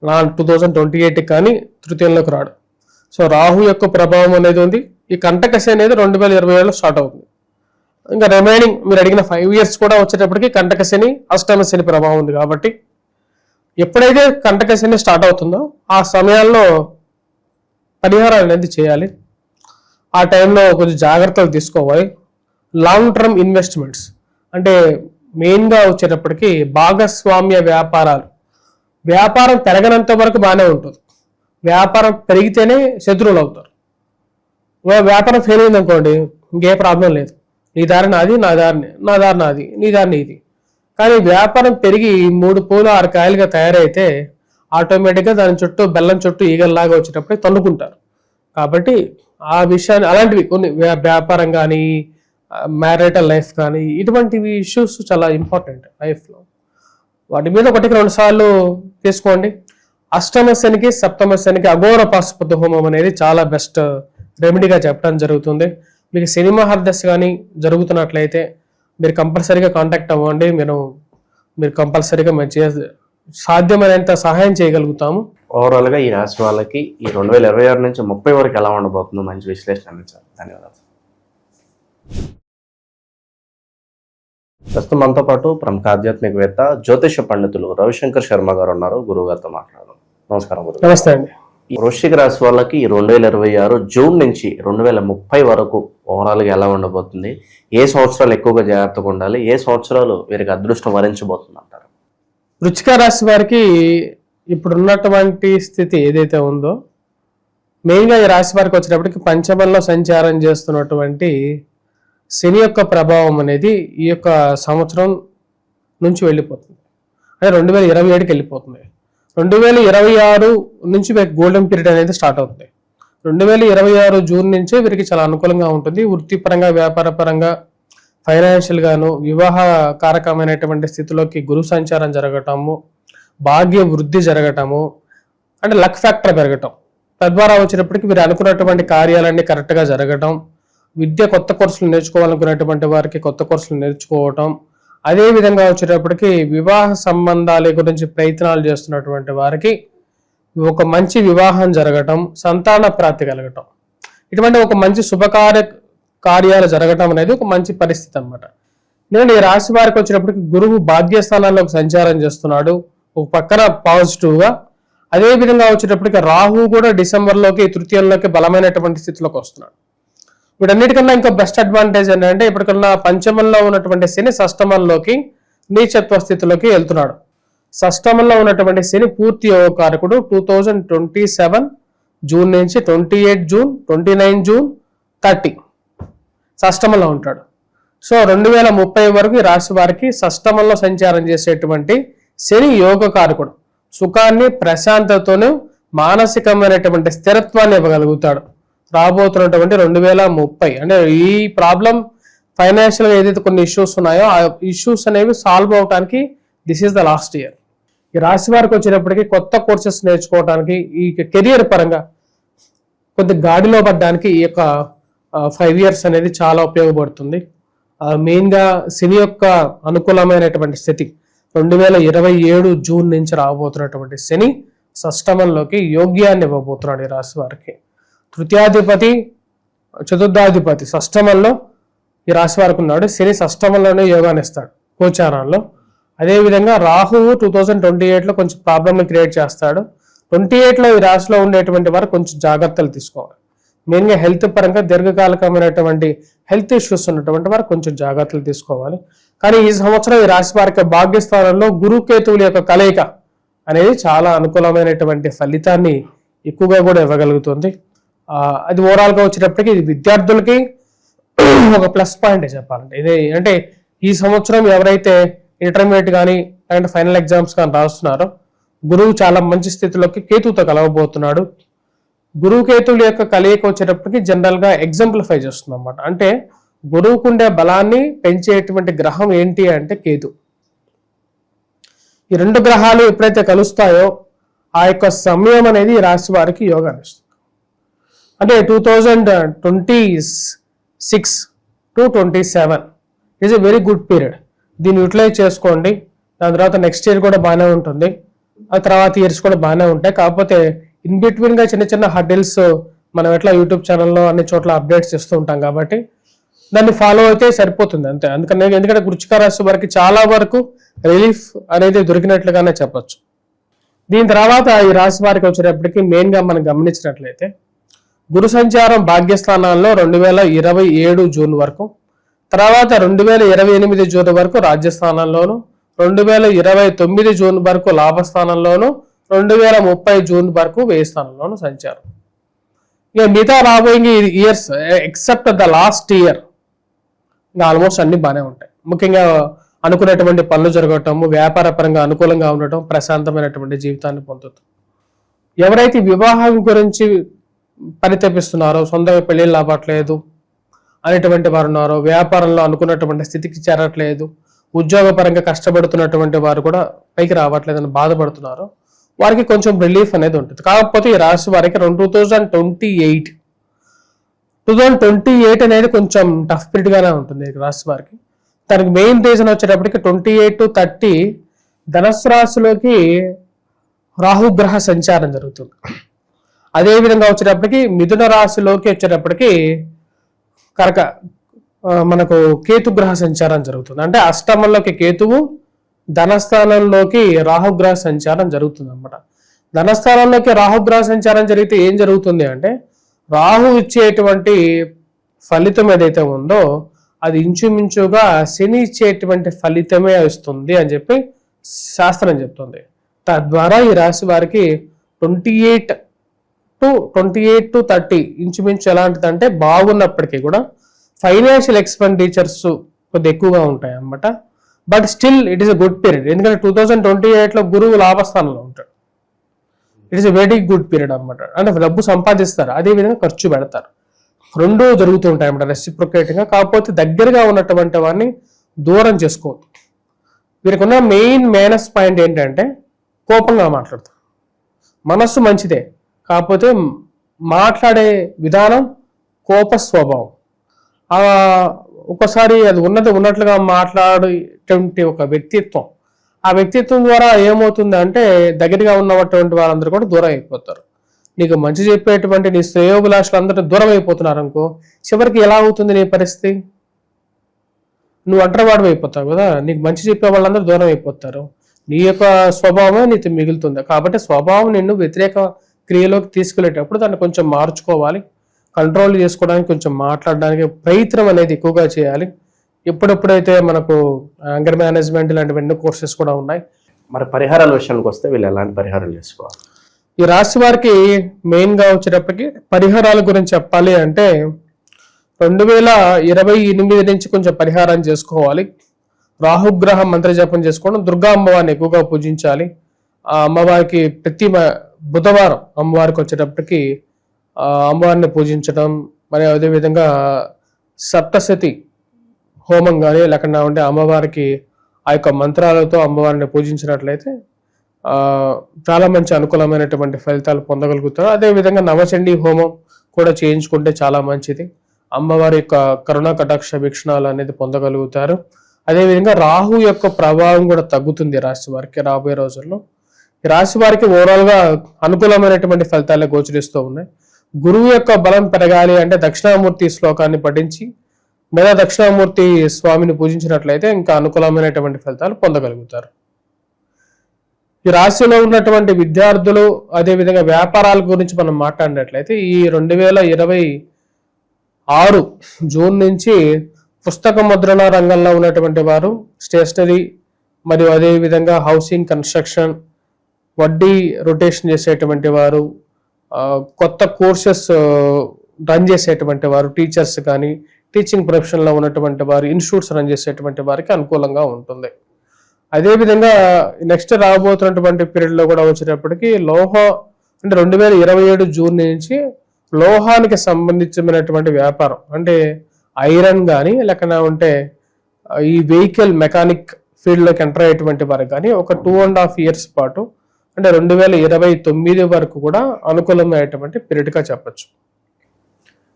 2028 కానీ తృతీయంలోకి రాడు. సో రాహు యొక్క ప్రభావం అనేది ఉంది. ఈ కంటకశని అనేది 2027లో స్టార్ట్ అవుతుంది. ఇంకా రిమైనింగ్ మీరు అడిగిన 5 years కూడా వచ్చేటప్పటికి కంటకశని, అష్టమ శని ప్రభావం ఉంది. కాబట్టి ఎప్పుడైతే కంటకశని స్టార్ట్ అవుతుందో ఆ సమయాల్లో పరిహారాలు అనేది చేయాలి. ఆ టైంలో కొంచెం జాగ్రత్తలు తీసుకోవాలి. లాంగ్ టర్మ్ ఇన్వెస్ట్మెంట్స్ అంటే మెయిన్గా వచ్చేటప్పటికి భాగస్వామ్య వ్యాపారాలు. వ్యాపారం పెరగనంత వరకు బాగానే ఉంటుంది. వ్యాపారం పెరిగితేనే శత్రువులు అవుతారు. వ్యాపారం ఫెయిల్ అయింది అనుకోండి, ఇంకే ప్రాబ్లం లేదు. నీ దారి నాది, నా దారి నాది, నీ దారి నీది. కానీ వ్యాపారం పెరిగి 3 పూలు 6 కాయలుగా తయారైతే ఆటోమేటిక్గా దాని చుట్టూ బెల్లం చుట్టూ ఈగల్లాగా వచ్చేటప్పుడు తన్నుకుంటారు. కాబట్టి ఆ విషయాన్ని అలాంటివి కొన్ని వ్యాపారం కానీ మ్యారిటల్ లైఫ్ కానీ ఇటువంటివి ఇష్యూస్ చాలా ఇంపార్టెంట్ లైఫ్లో. వాటి మీద 1-2 సార్లు తీసుకోండి. అష్టమ శనికి, సప్తమ శనికి అఘోర పాశుపత హోమం అనేది చాలా బెస్ట్ రెమెడీగా చెప్పడం జరుగుతుంది. మీకు శని మహర్దశ కానీ జరుగుతున్నట్లయితే మీరు కంపల్సరీగా కాంటాక్ట్ అవ్వండి. మీరు కంపల్సరీగా మేము సాధ్యమైనంత సహాయం చేయగలుగుతాము. ఓవరాల్గా ఈ రాశి వాళ్ళకి ఈ 2026 నుంచి 30 వరకు ఎలా ఉండబోతుందో మంచి విశ్లేషణ అందించారు. ధన్యవాదాలు. ప్రస్తుతం మనతో పాటు ప్రముఖ ఆధ్యాత్మికవేత్త జ్యోతిష పండితులు రవిశంకర్ శర్మ గారు ఉన్నారు. గురువు గారితో మాట్లాడదాం. నమస్కారం గురువు. నమస్తే అండి. ఈ వృశ్చిక రాశి వాళ్ళకి ఈ 2026 జూన్ నుంచి 2030 వరకు ఓవరాల్గా ఎలా ఉండబోతుంది? ఏ సంవత్సరాలు ఎక్కువగా జాగ్రత్తగా ఉండాలి? ఏ సంవత్సరాలు వీరికి అదృష్టం వరించబోతుంది అంటారు? వృశ్చిక రాశి వారికి ఇప్పుడున్నటువంటి స్థితి ఏదైతే ఉందో, మెయిన్గా ఈ రాశి వారికి వచ్చేటప్పటికి పంచమంలో సంచారం చేస్తున్నటువంటి శని యొక్క ప్రభావం అనేది ఈ యొక్క సంవత్సరం నుంచి వెళ్ళిపోతుంది. అంటే 2027కి వెళ్ళిపోతుంది. 2026 నుంచి వీరికి గోల్డెన్ పీరియడ్ అనేది స్టార్ట్ అవుతుంది. 2026 జూన్ నుంచే వీరికి చాలా అనుకూలంగా ఉంటుంది. వృత్తిపరంగా, వ్యాపార పరంగా, ఫైనాన్షియల్ గాను, వివాహ కారకమైనటువంటి స్థితిలోకి గురు సంచారం జరగటము, భాగ్య వృద్ధి జరగటము, అంటే లక్ ఫ్యాక్టర్ పెరగటం, తద్వారా వచ్చేటప్పటికి మీరు అనుకున్నటువంటి కార్యాలన్నీ కరెక్ట్గా జరగటం, విద్య కొత్త కోర్సులు నేర్చుకోవాలనుకునేటువంటి వారికి కొత్త కోర్సులు నేర్చుకోవటం, అదే విధంగా వచ్చేటప్పటికి వివాహ సంబంధాల గురించి ప్రయత్నాలు చేస్తున్నటువంటి వారికి ఒక మంచి వివాహం జరగటం, సంతాన ప్రాప్తి కలగటం, ఇటువంటి ఒక మంచి కార్యాలు జరగటం అనేది ఒక మంచి పరిస్థితి అనమాట. నేను ఈ రాశి వారికి వచ్చినప్పటికి గురువు భాగ్యస్థానాల్లోకి సంచారం చేస్తున్నాడు ఒక పక్కన పాజిటివ్గా. అదే విధంగా వచ్చేటప్పటికి రాహు కూడా డిసెంబర్లోకి తృతీయంలోకి బలమైనటువంటి స్థితిలోకి వస్తున్నాడు. వీటన్నిటికన్నా ఇంకా బెస్ట్ అడ్వాంటేజ్ ఏంటంటే ఇప్పటికన్నా పంచమంలో ఉన్నటువంటి శని షష్టమంలోకి నీచత్వ స్థితిలోకి వెళ్తున్నాడు. షష్టమంలో ఉన్నటువంటి శని పూర్తి యోగకారకుడు. 2027 జూన్ నుంచి 28 జూన్, 29 జూన్, 30 షష్టమంలో ఉంటాడు. సో 2030 వరకు ఈ రాశి వారికి షష్టమంలో సంచారం చేసేటువంటి శని యోగకారకుడు. సుఖాన్ని, ప్రశాంతతను, మానసికమైనటువంటి స్థిరత్వాన్ని ఇవ్వగలుగుతాడు. రాబోతున్నటువంటి 2030 అంటే ఈ ప్రాబ్లం ఫైనాన్షియల్గా ఏదైతే కొన్ని ఇష్యూస్ ఉన్నాయో ఆ ఇష్యూస్ అనేవి సాల్వ్ అవడానికి this is the last year. ఈ రాశి వారికి వచ్చేటప్పటికి కొత్త కోర్సెస్ నేర్చుకోవడానికి, ఈ కెరియర్ పరంగా కొద్ది గాడిలో పడడానికి ఈ యొక్క 5 years అనేది చాలా ఉపయోగపడుతుంది. మెయిన్గా శని యొక్క అనుకూలమైనటువంటి స్థితి 2027 జూన్ నుంచి రాబోతున్నటువంటి శని షష్టమంలోకి యోగ్యాన్ని ఇవ్వబోతున్నాడు ఈ రాశి వారికి. తృతీయాధిపతి, చతుర్థాధిపతి షష్టమంలో ఈ రాశి వారికి ఉన్నాడు. శని షష్టమంలోనే యోగాన్ని ఇస్తాడు గోచారంలో. అదేవిధంగా రాహువు 2028లో కొంచెం ప్రాబ్లమ్ని క్రియేట్ చేస్తాడు. 28లో ఈ రాశిలో ఉండేటువంటి వారు కొంచెం జాగ్రత్తలు తీసుకోవాలి. మెయిన్గా హెల్త్ పరంగా దీర్ఘకాలికమైనటువంటి హెల్త్ ఇష్యూస్ ఉన్నటువంటి వారు కొంచెం జాగ్రత్తలు తీసుకోవాలి. కానీ ఈ సంవత్సరం ఈ రాశి వారికి భాగ్యస్థానంలో గురుకేతువుల యొక్క కలయిక అనేది చాలా అనుకూలమైనటువంటి ఫలితాన్ని ఎక్కువగా కూడా ఇవ్వగలుగుతుంది. అది ఓవరాల్గా వచ్చేటప్పటికి ఇది విద్యార్థులకి ఒక ప్లస్ పాయింట్ చెప్పాలంటే. ఇది అంటే ఈ సంవత్సరం ఎవరైతే ఇంటర్మీడియట్ కానీ అండ్ ఫైనల్ ఎగ్జామ్స్ కానీ రాస్తున్నారో గురువు చాలా మంచి స్థితిలోకి కేతువుతో కలవబోతున్నాడు. గురువు కేతువుల యొక్క కలయిక వచ్చేటప్పటికి జనరల్గా ఎగ్జాంప్లిఫై చేస్తుంది అన్నమాట. అంటే గురువుకుండే బలాన్ని పెంచేటువంటి గ్రహం ఏంటి అంటే కేతు. ఈ రెండు గ్రహాలు ఎప్పుడైతే కలుస్తాయో ఆ యొక్క సమయం అనేది ఈ రాశి వారికి యోగాన్ని ఇస్తుంది. అంటే 2026 to 27 is a very good period. దీన్ని యూటిలైజ్ చేసుకోండి. దాని తర్వాత నెక్స్ట్ ఇయర్ కూడా బాగానే ఉంటుంది, ఆ తర్వాత ఇయర్స్ కూడా బాగానే ఉంటాయి. కాకపోతే ఇన్ బిట్వీన్గా చిన్న చిన్న హర్డిల్స్ మనం ఎట్లా యూట్యూబ్ ఛానల్లో అన్ని చోట్ల అప్డేట్స్ ఇస్తూ ఉంటాం కాబట్టి దాన్ని ఫాలో అయితే సరిపోతుంది అంతే. ఎందుకంటే వృశ్చిక రాశి వారికి చాలా వరకు రిలీఫ్ అనేది దొరికినట్లుగానే చెప్పొచ్చు. దీని తర్వాత ఈ రాశి వారికి వచ్చేటప్పటికి మెయిన్గా మనం గమనించినట్లయితే గురు సంచారం భాగ్యస్థానాల్లో 2027 జూన్ వరకు, తర్వాత 2028 జూన్ వరకు రాజ్యస్థానంలోను, 2029 జూన్ వరకు లాభస్థానంలోను, 2030 జూన్ వరకు వ్యయ స్థానంలోను సంచారం. ఇక మిగతా రాబోయే years except the last year ఇంకా ఆల్మోస్ట్ అన్ని బాగానే ఉంటాయి. ముఖ్యంగా అనుకునేటువంటి పనులు జరగటము, వ్యాపార పరంగా అనుకూలంగా ఉండటం, ప్రశాంతమైనటువంటి జీవితాన్ని పొందుతాం. ఎవరైతే వివాహం గురించి పరితపిస్తున్నారో, సొంతంగా పెళ్ళిళ్ళు అవ్వట్లేదు అనేటువంటి వారు ఉన్నారో, వ్యాపారంలో అనుకున్నటువంటి స్థితికి చేరట్లేదు, ఉద్యోగపరంగా కష్టపడుతున్నటువంటి వారు కూడా పైకి రావట్లేదని బాధపడుతున్నారో వారికి కొంచెం రిలీఫ్ అనేది ఉంటుంది. కాకపోతే ఈ రాశి వారికి 2028 అనేది కొంచెం టఫ్ పీరియడ్ గానే ఉంటుంది ఈ రాశి వారికి. దానికి మెయిన్ రీజన్ వచ్చేటప్పటికి 28 to 30 ధనస్సు రాశిలోకి రాహుగ్రహ సంచారం జరుగుతుంది. అదే విధంగా వచ్చేటప్పటికి మిథున రాశిలోకి వచ్చేటప్పటికి మనకు కేతుగ్రహ సంచారం జరుగుతుంది. అంటే అష్టమంలోకి కేతువు, ధనస్థానంలోకి రాహుగ్రహ సంచారం జరుగుతుంది అన్నమాట. ధనస్థానంలోకి రాహుగ్రహ సంచారం జరిగితే ఏం జరుగుతుంది అంటే రాహు ఇచ్చేటువంటి ఫలితం ఏదైతే ఉందో అది ఇంచుమించుగా శని ఇచ్చేటువంటి ఫలితమే ఇస్తుంది అని చెప్పి శాస్త్రం చెప్తుంది. తద్వారా ఈ రాశి వారికి 28 to 30 ఇంచుమించు ఎలాంటిదంటే బాగున్నప్పటికీ కూడా ఫైనాన్షియల్ ఎక్స్పెండిచర్స్ కొద్దిగా ఎక్కువగా ఉంటాయి అన్నమాట. But still it is a good period. ఎందుకంటే 2028లో గురువు లాభస్థానంలో ఉంటాడు. It is a very good period అన్నమాట. అంటే డబ్బు సంపాదిస్తారు, అదేవిధంగా ఖర్చు పెడతారు, రెండూ జరుగుతూ ఉంటాయి అన్నమాట రెసిప్రొకేటింగ్గా. కాకపోతే దగ్గరగా ఉన్నటువంటి వాడిని దూరం చేసుకోవద్దు. వీరికి ఉన్న మెయిన్ మైనస్ పాయింట్ ఏంటంటే కోపంగా మాట్లాడతారు. మనస్సు మంచిదే, కాకపోతే మాట్లాడే విధానం కోప స్వభావం. ఒకసారి అది ఉన్నట్లుగా మాట్లాడేటువంటి ఒక వ్యక్తిత్వం, ఆ వ్యక్తిత్వం ద్వారా ఏమవుతుంది అంటే దగ్గరగా ఉన్నటువంటి వాళ్ళందరూ కూడా దూరం అయిపోతారు. నీకు మంచి చెప్పేటువంటి నీ శ్రేయోభిలాషులు అందరూ దూరం అయిపోతున్నారు అనుకో, చివరికి ఎలా అవుతుంది నీ పరిస్థితి? నువ్వు ఒంటరివాడు అయిపోతావు కదా, నీకు మంచి చెప్పే వాళ్ళందరూ దూరం అయిపోతారు, నీ యొక్క స్వభావం నీతో మిగులుతుంది. కాబట్టి స్వభావం నిన్ను వ్యతిరేక క్రియలోకి తీసుకెళ్లేటప్పుడు దాన్ని కొంచెం మార్చుకోవాలి, కంట్రోల్ చేసుకోవడానికి కొంచెం మాట్లాడడానికి ప్రయత్నం అనేది ఎక్కువగా చేయాలి. ఎప్పుడెప్పుడైతే మనకు యాంగర్ మేనేజ్మెంట్ ఇలాంటివన్నీ కోర్సెస్ కూడా ఉన్నాయి. మరి పరిహారాల విషయానికి వస్తే వీళ్ళు ఎలాంటి పరిహారాలు చేసుకోవాలి? ఈ రాశి వారికి మెయిన్గా వచ్చేటప్పటికి పరిహారాల గురించి చెప్పాలి అంటే 2028 నుంచి కొంచెం పరిహారం చేసుకోవాలి. రాహుగ్రహ మంత్ర జపం చేసుకోవడం, దుర్గా అమ్మవారిని ఎక్కువగా పూజించాలి. ఆ అమ్మవారికి ప్రతి బుధవారం అమ్మవారికి వచ్చేటప్పటికి అమ్మవారిని పూజించడం, మరి అదేవిధంగా సప్తశతి హోమం కానీ లేకుండా ఉంటే అమ్మవారికి ఆ యొక్క మంత్రాలతో అమ్మవారిని పూజించినట్లయితే చాలా మంచి అనుకూలమైనటువంటి ఫలితాలు పొందగలుగుతారు. అదేవిధంగా నవచండీ హోమం కూడా చేయించుకుంటే చాలా మంచిది. అమ్మవారి యొక్క కరుణా కటాక్ష వీక్షణాలు అనేది పొందగలుగుతారు. అదేవిధంగా రాహు యొక్క ప్రభావం కూడా తగ్గుతుంది రాశి వారికి రాబోయే రోజుల్లో. ఈ రాశి వారికి ఓవరాల్గా అనుకూలమైనటువంటి ఫలితాలే గోచరిస్తూ ఉన్నాయి. గురువు యొక్క బలం పెరగాలి అంటే దక్షిణామూర్తి శ్లోకాన్ని పఠించి లేదా దక్షిణామూర్తి స్వామిని పూజించినట్లయితే ఇంకా అనుకూలమైనటువంటి ఫలితాలు పొందగలుగుతారు. ఈ రాశిలో ఉన్నటువంటి విద్యార్థులు అదేవిధంగా వ్యాపారాల గురించి మనం మాట్లాడినట్లయితే ఈ 2026 జూన్ నుంచి పుస్తక ముద్రణ రంగంలో ఉన్నటువంటి వారు, స్టేషనరీ మరియు అదేవిధంగా హౌసింగ్ కన్స్ట్రక్షన్, వడ్డీ రొటేషన్ చేసేటువంటి వారు, కొత్త కోర్సెస్ రన్ చేసేటువంటి వారు, టీచర్స్ కానీ, టీచింగ్ ప్రొఫెషన్లో ఉన్నటువంటి వారు, ఇన్స్టిట్యూట్స్ రన్ చేసేటువంటి వారికి అనుకూలంగా ఉంటుంది. అదేవిధంగా నెక్స్ట్ రాబోతున్నటువంటి పీరియడ్లో కూడా వచ్చేటప్పటికి అంటే 2027 జూన్ నుంచి లోహానికి సంబంధించినటువంటి వ్యాపారం, అంటే ఐరన్ కానీ లేకపోతే ఉంటే ఈ వెహికల్ మెకానిక్ ఫీల్డ్లోకి ఎంటర్ అయ్యేటువంటి వారికి కానీ ఒక 2.5 years పాటు, అంటే 2029 వరకు కూడా అనుకూలమైనటువంటి పీరియడ్గా చెప్పచ్చు.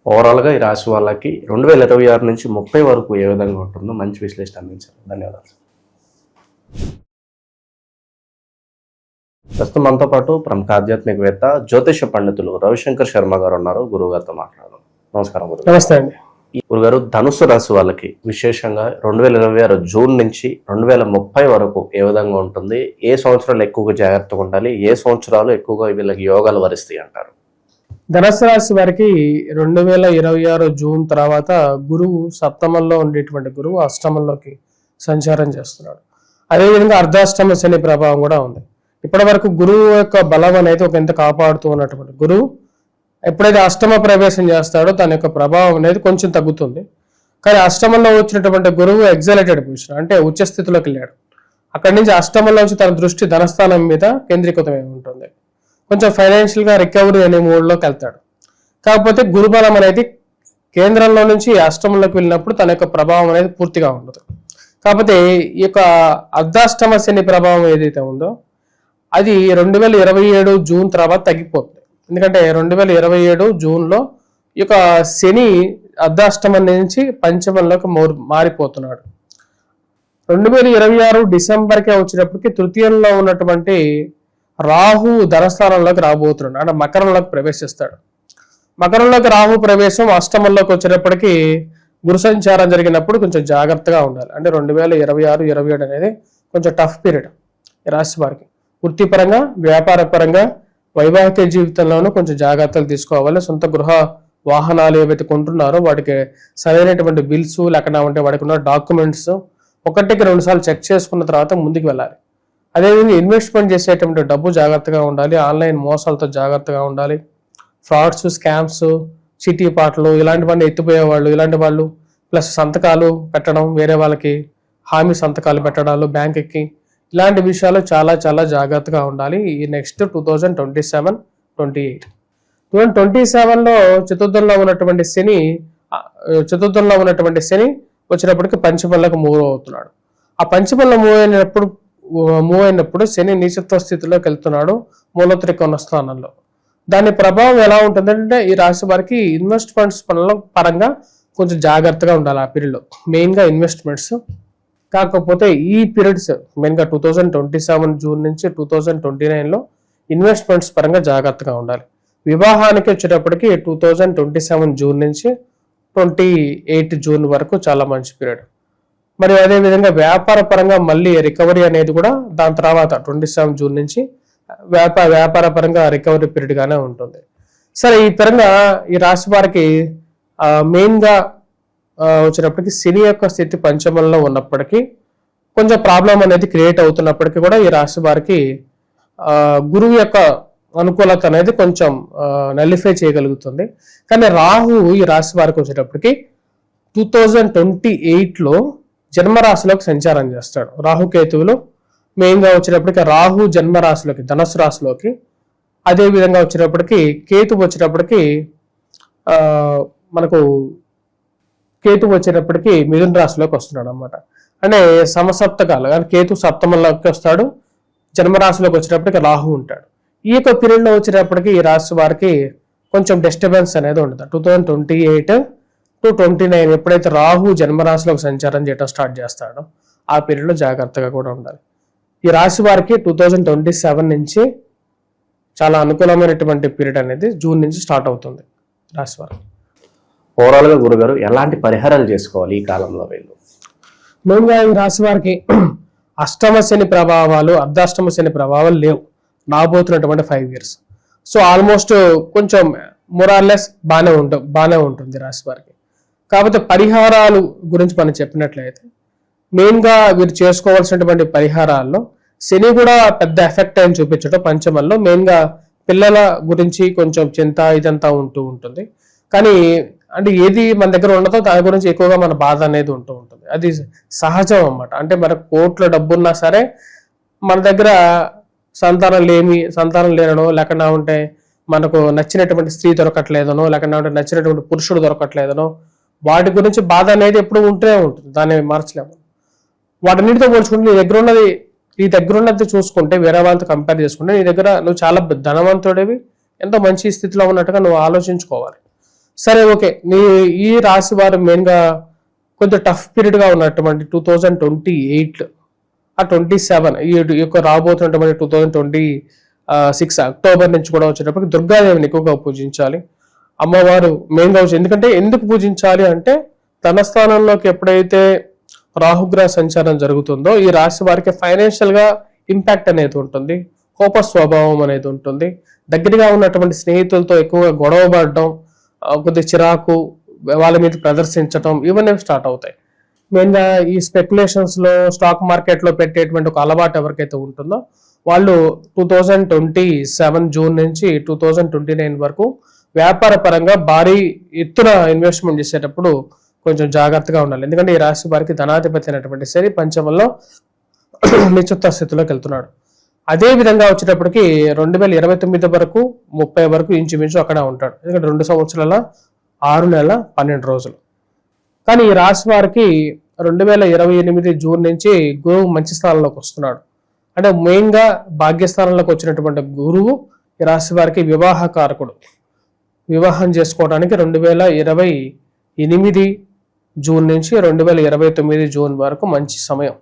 ఓవరాల్గా ఈ రాశి వాళ్ళకి 2026 నుంచి 30 వరకు ఏ విధంగా ఉంటుందో మంచి విశ్లేషణ అందించారు. ధన్యవాదాలు. ప్రస్తుతం మనతో పాటు ప్రముఖ ఆధ్యాత్మికవేత్త, జ్యోతిష పండితులు రవిశంకర్ శర్మ గారు ఉన్నారు. గురువు గారితో మాట్లాడదాం. నమస్కారం గురువు. నమస్తే అండి. గురుగారు, ధనుసు రాశి వాళ్ళకి విశేషంగా 2026 జూన్ నుంచి 2030 వరకు ఏ విధంగా ఉంటుంది? ఏ సంవత్సరాలు ఎక్కువగా జాగ్రత్తగా ఉండాలి? ఏ సంవత్సరాలు ఎక్కువగా వీళ్ళకి యోగాలు వరిస్తాయి అంటారు? ధనుసు రాశి వారికి 2026 జూన్ తర్వాత గురువు సప్తమంలో ఉండేటువంటి గురువు అష్టమంలోకి సంచారం చేస్తున్నాడు. అదేవిధంగా అర్ధాష్టమ శని ప్రభావం కూడా ఉంది. ఇప్పటి వరకు గురువు యొక్క బలం అనేది ఒక ఎంత కాపాడుతూ ఉన్నటువంటి గురువు ఎప్పుడైతే అష్టమ ప్రవేశం చేస్తాడో తన యొక్క ప్రభావం అనేది కొంచెం తగ్గుతుంది. కానీ అష్టమంలో వచ్చినటువంటి గురువు ఎగ్జాలేటెడ్ పొజిషన్, అంటే ఉచ్చ స్థితిలోకి వెళ్ళాడు. అక్కడి నుంచి అష్టమంలో వచ్చి తన దృష్టి ధనస్థానం మీద కేంద్రీకృతమై ఉంటుంది. కొంచెం ఫైనాన్షియల్గా రికవరీ అనే మూడ్లోకి వెళ్తాడు. కాకపోతే గురుబలం అనేది కేంద్రంలో నుంచి అష్టమంలోకి వెళ్ళినప్పుడు తన యొక్క ప్రభావం అనేది పూర్తిగా ఉండదు. కాకపోతే ఈ యొక్క అర్ధాష్టమ శని ప్రభావం ఏదైతే ఉందో అది 2027 జూన్ తర్వాత తగ్గిపోతుంది. ఎందుకంటే 2027 జూన్లో ఈ యొక్క శని అర్ధాష్టమం నుంచి పంచమంలోకి మారిపోతున్నాడు. 2026 డిసెంబర్కే వచ్చేటప్పటికి తృతీయంలో ఉన్నటువంటి రాహు ధనస్థానంలోకి రాబోతున్నాడు, అంటే మకరంలోకి ప్రవేశిస్తాడు. మకరంలోకి రాహు ప్రవేశం అష్టమంలోకి వచ్చేటప్పటికి గురు సంచారం జరిగినప్పుడు కొంచెం జాగ్రత్తగా ఉండాలి. అంటే 2026, 27 అనేది కొంచెం టఫ్ పీరియడ్ ఈ రాశి వారికి. వృత్తిపరంగా, వ్యాపార పరంగా, వైవాహిక జీవితంలోనూ కొంచెం జాగ్రత్తలు తీసుకోవాలి. సొంత గృహ వాహనాలు ఏవైతే కొంటున్నారో వాటికి సరైనటువంటి బిల్స్ లేకపోతే వాడికి ఉన్న డాక్యుమెంట్స్ 1-2 సార్లు చెక్ చేసుకున్న తర్వాత ముందుకు వెళ్ళాలి. అదేవిధంగా ఇన్వెస్ట్మెంట్ చేసేటువంటి డబ్బు జాగ్రత్తగా ఉండాలి. ఆన్లైన్ మోసాలతో జాగ్రత్తగా ఉండాలి. ఫ్రాడ్స్, స్కామ్స్, చిటీ పాటలు ఇలాంటివన్నీ ఎత్తిపోయేవాళ్ళు, ఇలాంటి వాళ్ళు ప్లస్ సంతకాలు పెట్టడం, వేరే వాళ్ళకి హామీ సంతకాలు పెట్టడాలు బ్యాంకుకి, ఇలాంటి విషయాలు చాలా చాలా జాగ్రత్తగా ఉండాలి. ఈ నెక్స్ట్ 2027-28 2027లో చతుర్థంలో ఉన్నటువంటి శని వచ్చినప్పటికి పంచమంలోకి మూవ్ అవుతున్నాడు. ఆ పంచమంలో మూవ్ అయినప్పుడు శని నీచత్వ స్థితిలోకి వెళ్తున్నాడు, మూలత్రికోణ స్థానంలో. దాని ప్రభావం ఎలా ఉంటుందంటే ఈ రాశి వారికి ఇన్వెస్ట్మెంట్స్ పరంగా కొంచెం జాగ్రత్తగా ఉండాలి. ఆ పీరియడ్లో మెయిన్గా ఇన్వెస్ట్మెంట్స్. కాకపోతే ఈ పీరియడ్స్ మెయిన్గా 2027 జూన్ నుంచి 2029లో ఇన్వెస్ట్మెంట్స్ పరంగా జాగ్రత్తగా ఉండాలి. వివాహానికి వచ్చేటప్పటికి 2027 జూన్ నుంచి 28 జూన్ వరకు చాలా మంచి పీరియడ్. మరి అదేవిధంగా వ్యాపార పరంగా మళ్ళీ రికవరీ అనేది కూడా దాని తర్వాత 27 జూన్ నుంచి వ్యాపార పరంగా రికవరీ పీరియడ్ గానే ఉంటుంది. సరే, ఈ పరంగా ఈ రాశి వారికి మెయిన్గా వచ్చినప్పటికీ శని యొక్క స్థితి పంచమంలో ఉన్నప్పటికీ కొంచెం ప్రాబ్లం అనేది క్రియేట్ అవుతున్నప్పటికీ కూడా ఈ రాశి వారికి గురువు యొక్క అనుకూలత అనేది కొంచెం నలిఫై చేయగలుగుతుంది. కానీ రాహు ఈ రాశి వారికి వచ్చేటప్పటికి 2028లో జన్మరాశిలోకి సంచారం చేస్తాడు. రాహుకేతువులు మెయిన్గా వచ్చేటప్పటికి రాహు జన్మరాశిలోకి, ధనుసు రాశిలోకి, అదేవిధంగా వచ్చేటప్పటికి కేతు వచ్చేటప్పటికి మనకు కేతు వచ్చేటప్పటికి మిథున రాశిలోకి వస్తున్నాడు అనమాట. అంటే సమసప్తకాలు, కానీ కేతు సప్తమంలోకి వస్తాడు, జన్మరాశిలోకి వచ్చేటప్పటికి రాహు ఉంటాడు. ఈ యొక్క పీరియడ్లో వచ్చేటప్పటికి ఈ రాశి వారికి కొంచెం డిస్టర్బెన్స్ అనేది ఉంటుంది. 2028 to 29 ఎప్పుడైతే రాహు జన్మరాశిలోకి సంచారం చేయడం స్టార్ట్ చేస్తాడో ఆ పీరియడ్లో జాగ్రత్తగా కూడా ఉండాలి. ఈ రాశి వారికి 2027 నుంచి చాలా అనుకూలమైనటువంటి పీరియడ్ అనేది జూన్ నుంచి స్టార్ట్ అవుతుంది రాశి వారికి. ఓవరాల్గా గురుగారు ఎలాంటి పరిహారాలు చేసుకోవాలి ఈ కాలంలో వీళ్ళు? మెయిన్గా ఈ రాశి వారికి అష్టమ శని ప్రభావాలు, అర్ధాష్టమ శని ప్రభావాలు లేవు రాబోతున్నటువంటి 5 years. సో ఆల్మోస్ట్ కొంచెం మొరార్లెస్ బాగానే ఉంటుంది రాశి వారికి. కాకపోతే పరిహారాలు గురించి మనం చెప్పినట్లయితే మెయిన్గా వీరు చేసుకోవాల్సినటువంటి పరిహారాల్లో శని కూడా పెద్ద ఎఫెక్ట్ అని చూపించడం పంచమంలో మెయిన్గా పిల్లల గురించి కొంచెం చింత ఇదంతా ఉంటూ ఉంటుంది. కానీ అంటే ఏది మన దగ్గర ఉండదో దాని గురించి ఎక్కువగా మన బాధ అనేది ఉంటూ ఉంటుంది. అది సహజం అన్నమాట. అంటే మనకు కోట్ల డబ్బున్నా సరే మన దగ్గర సంతానం లేనో, లేకుండా ఉంటే మనకు నచ్చినటువంటి స్త్రీ దొరకట్లేదనో, లేకుండా ఉంటే నచ్చినటువంటి పురుషుడు దొరకట్లేదనో, వాటి గురించి బాధ అనేది ఎప్పుడు ఉంటూనే ఉంటుంది. దాన్ని మార్చలేము. వాటన్నిటితో పోల్చుకుంటే నీ దగ్గర ఉన్నది చూసుకుంటే వేరే వాళ్ళతో కంపేర్ చేసుకుంటే నీ దగ్గర నువ్వు చాలా ధనవంతుడివి, ఎంతో మంచి స్థితిలో ఉన్నట్టుగా నువ్వు ఆలోచించుకోవాలి. సరే, ఓకే, ఈ రాశి వారు మెయిన్గా కొంచెం టఫ్ పీరియడ్గా ఉన్నటువంటి 2028 ఆ 27 ఈ యొక్క రాబోతున్నటువంటి 2026 అక్టోబర్ నుంచి కూడా వచ్చేటప్పటికి దుర్గాదేవిని ఎక్కువగా పూజించాలి. అమ్మవారు మెయిన్గా ఎందుకంటే ఎందుకు పూజించాలి అంటే తన స్థానంలోకి ఎప్పుడైతే రాహుగ్రహ సంచారం జరుగుతుందో ఈ రాశి వారికి ఫైనాన్షియల్ గా ఇంపాక్ట్ అనేది ఉంటుంది, కోప స్వభావం అనేది ఉంటుంది, దగ్గరగా ఉన్నటువంటి స్నేహితులతో ఎక్కువగా గొడవ పడడం, కొద్ది చిరాకు వాళ్ళ మీద ప్రదర్శించడం ఇవన్నీ స్టార్ట్ అవుతాయి. మెయిన్గా ఈ స్పెక్యులేషన్స్ లో స్టాక్ మార్కెట్ లో పెట్టేటువంటి ఒక అలవాటు ఎవరికైతే ఉంటుందో వాళ్ళు 2027 జూన్ నుంచి 2029 వరకు వ్యాపార పరంగా భారీ ఎత్తున ఇన్వెస్ట్మెంట్ చేసేటప్పుడు కొంచెం జాగ్రత్తగా ఉండాలి. ఎందుకంటే ఈ రాశి వారికి ధనాధిపతి అయినటువంటి శని పంచమంలో నిశ్చిత స్థితిలోకి వెళ్తున్నాడు. అదే విధంగా వచ్చేటప్పటికి 2029 వరకు 30 వరకు ఇంచుమించు అక్కడ ఉంటాడు. ఎందుకంటే 2 సంవత్సరాల 6 నెలల 12 రోజులు. కానీ ఈ రాశి వారికి 2028 జూన్ నుంచి గురువు మంచి స్థానంలోకి వస్తున్నాడు. అంటే మెయిన్గా భాగ్యస్థానంలోకి వచ్చినటువంటి గురువు ఈ రాశి వారికి వివాహకారకుడు. వివాహం చేసుకోవడానికి 2028 జూన్ నుంచి 2029 జూన్ వరకు మంచి సమయం.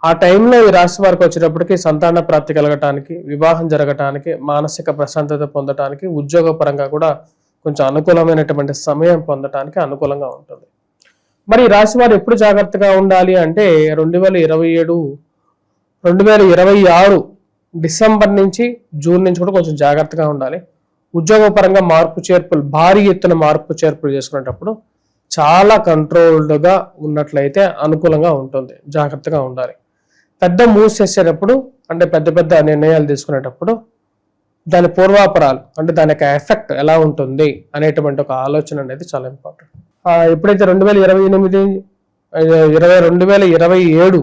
ఆ టైంలో ఈ రాశి వారికి వచ్చేటప్పటికి సంతాన ప్రాప్తి కలగటానికి, వివాహం జరగటానికి, మానసిక ప్రశాంతత పొందటానికి, ఉద్యోగ పరంగా కూడా కొంచెం అనుకూలమైనటువంటి సమయం పొందటానికి అనుకూలంగా ఉంటుంది. మరి ఈ రాశి వారు ఎప్పుడు జాగ్రత్తగా ఉండాలి అంటే 2026 డిసెంబర్ నుంచి జూన్ నుంచి కూడా కొంచెం జాగ్రత్తగా ఉండాలి. ఉద్యోగ పరంగా భారీ ఎత్తున మార్పు చేర్పులు చేసుకునేటప్పుడు చాలా కంట్రోల్డ్గా ఉన్నట్లయితే అనుకూలంగా ఉంటుంది. జాగ్రత్తగా ఉండాలి. పెద్ద మూవ్స్ చేసేటప్పుడు అంటే పెద్ద నిర్ణయాలు తీసుకునేటప్పుడు దాని పూర్వాపరాలు అంటే దాని యొక్క ఎఫెక్ట్ ఎలా ఉంటుంది అనేటువంటి ఒక ఆలోచన అనేది చాలా ఇంపార్టెంట్. ఎప్పుడైతే 2027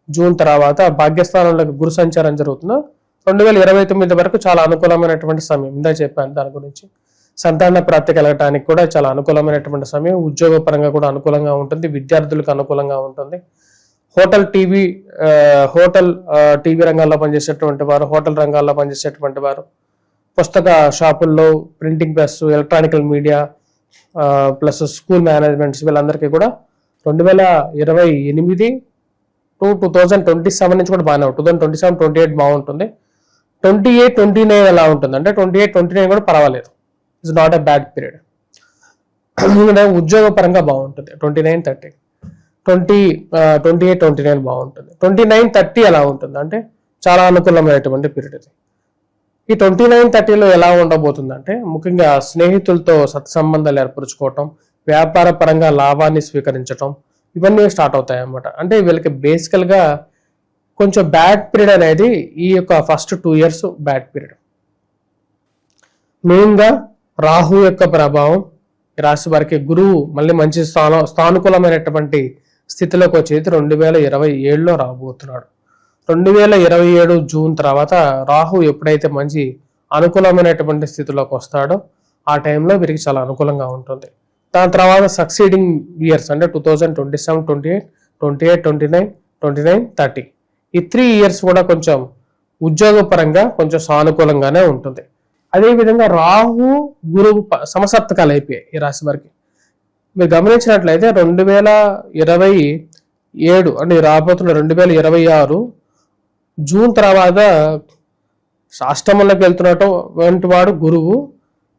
జూన్ తర్వాత భాగ్యస్థానంలోకి గురు సంచారం జరుగుతుందో 2029 వరకు చాలా అనుకూలమైనటువంటి సమయం. ఇందా చెప్పాను దాని గురించి. సంతాన ప్రాప్తి కలగటానికి కూడా చాలా అనుకూలమైనటువంటి సమయం. ఉద్యోగ పరంగా కూడా అనుకూలంగా ఉంటుంది, విద్యార్థులకు అనుకూలంగా ఉంటుంది. హోటల్ టీవీ రంగాల్లో పనిచేసేటువంటి వారు, హోటల్ రంగాల్లో పనిచేసేటువంటి వారు, పుస్తక షాపుల్లో, printing press, electronical media plus school managements వీళ్ళందరికీ కూడా 2028 to 2027 నుంచి కూడా బాగానే ఉంటుంది. 2027-28 బాగుంటుంది. 28-29 ఎలా ఉంటుంది అంటే 28-29 కూడా పర్వాలేదు. It's not a bad period. ఉద్యోగ పరంగా బాగుంటుంది. 29-30 28-29 బాగుంటుంది. 29-30 ఎలా ఉంటుంది అంటే చాలా అనుకూలమైనటువంటి పీరియడ్ ఇది. ఈ 29-30లో ఎలా ఉండబోతుంది అంటే ముఖ్యంగా స్నేహితులతో సత్సంబంధాలు ఏర్పరచుకోవటం, వ్యాపార పరంగా లాభాన్ని స్వీకరించటం ఇవన్నీ స్టార్ట్ అవుతాయి అన్నమాట. అంటే వీళ్ళకి బేసికల్గా కొంచెం బ్యాడ్ పీరియడ్ అనేది ఈ యొక్క ఫస్ట్ 2 years బ్యాడ్ పీరియడ్. మెయిన్గా రాహు యొక్క ప్రభావం ఈ రాశి వారికి, గురువు మళ్ళీ మంచి స్థానుకూలమైనటువంటి స్థితిలోకి వచ్చేది 2027లో రాబోతున్నాడు. 2027 జూన్ తర్వాత రాహు ఎప్పుడైతే మంచి అనుకూలమైనటువంటి స్థితిలోకి వస్తాడో ఆ టైంలో వీరికి చాలా అనుకూలంగా ఉంటుంది. దాని తర్వాత సక్సీడింగ్ ఇయర్స్ అంటే 2027, 28, 29, 30 ఈ 3 years కూడా కొంచెం ఉద్యోగ పరంగా కొంచెం సానుకూలంగానే ఉంటుంది. అదేవిధంగా రాహు గురువు సమసప్తకాలు అయిపోయాయి ఈ రాశి వారికి. మీరు గమనించినట్లయితే 2027 అంటే రాబోతున్న 2026 జూన్ తర్వాత అష్టమంలోకి వెళ్తున్నటువంటి వాడు గురువు,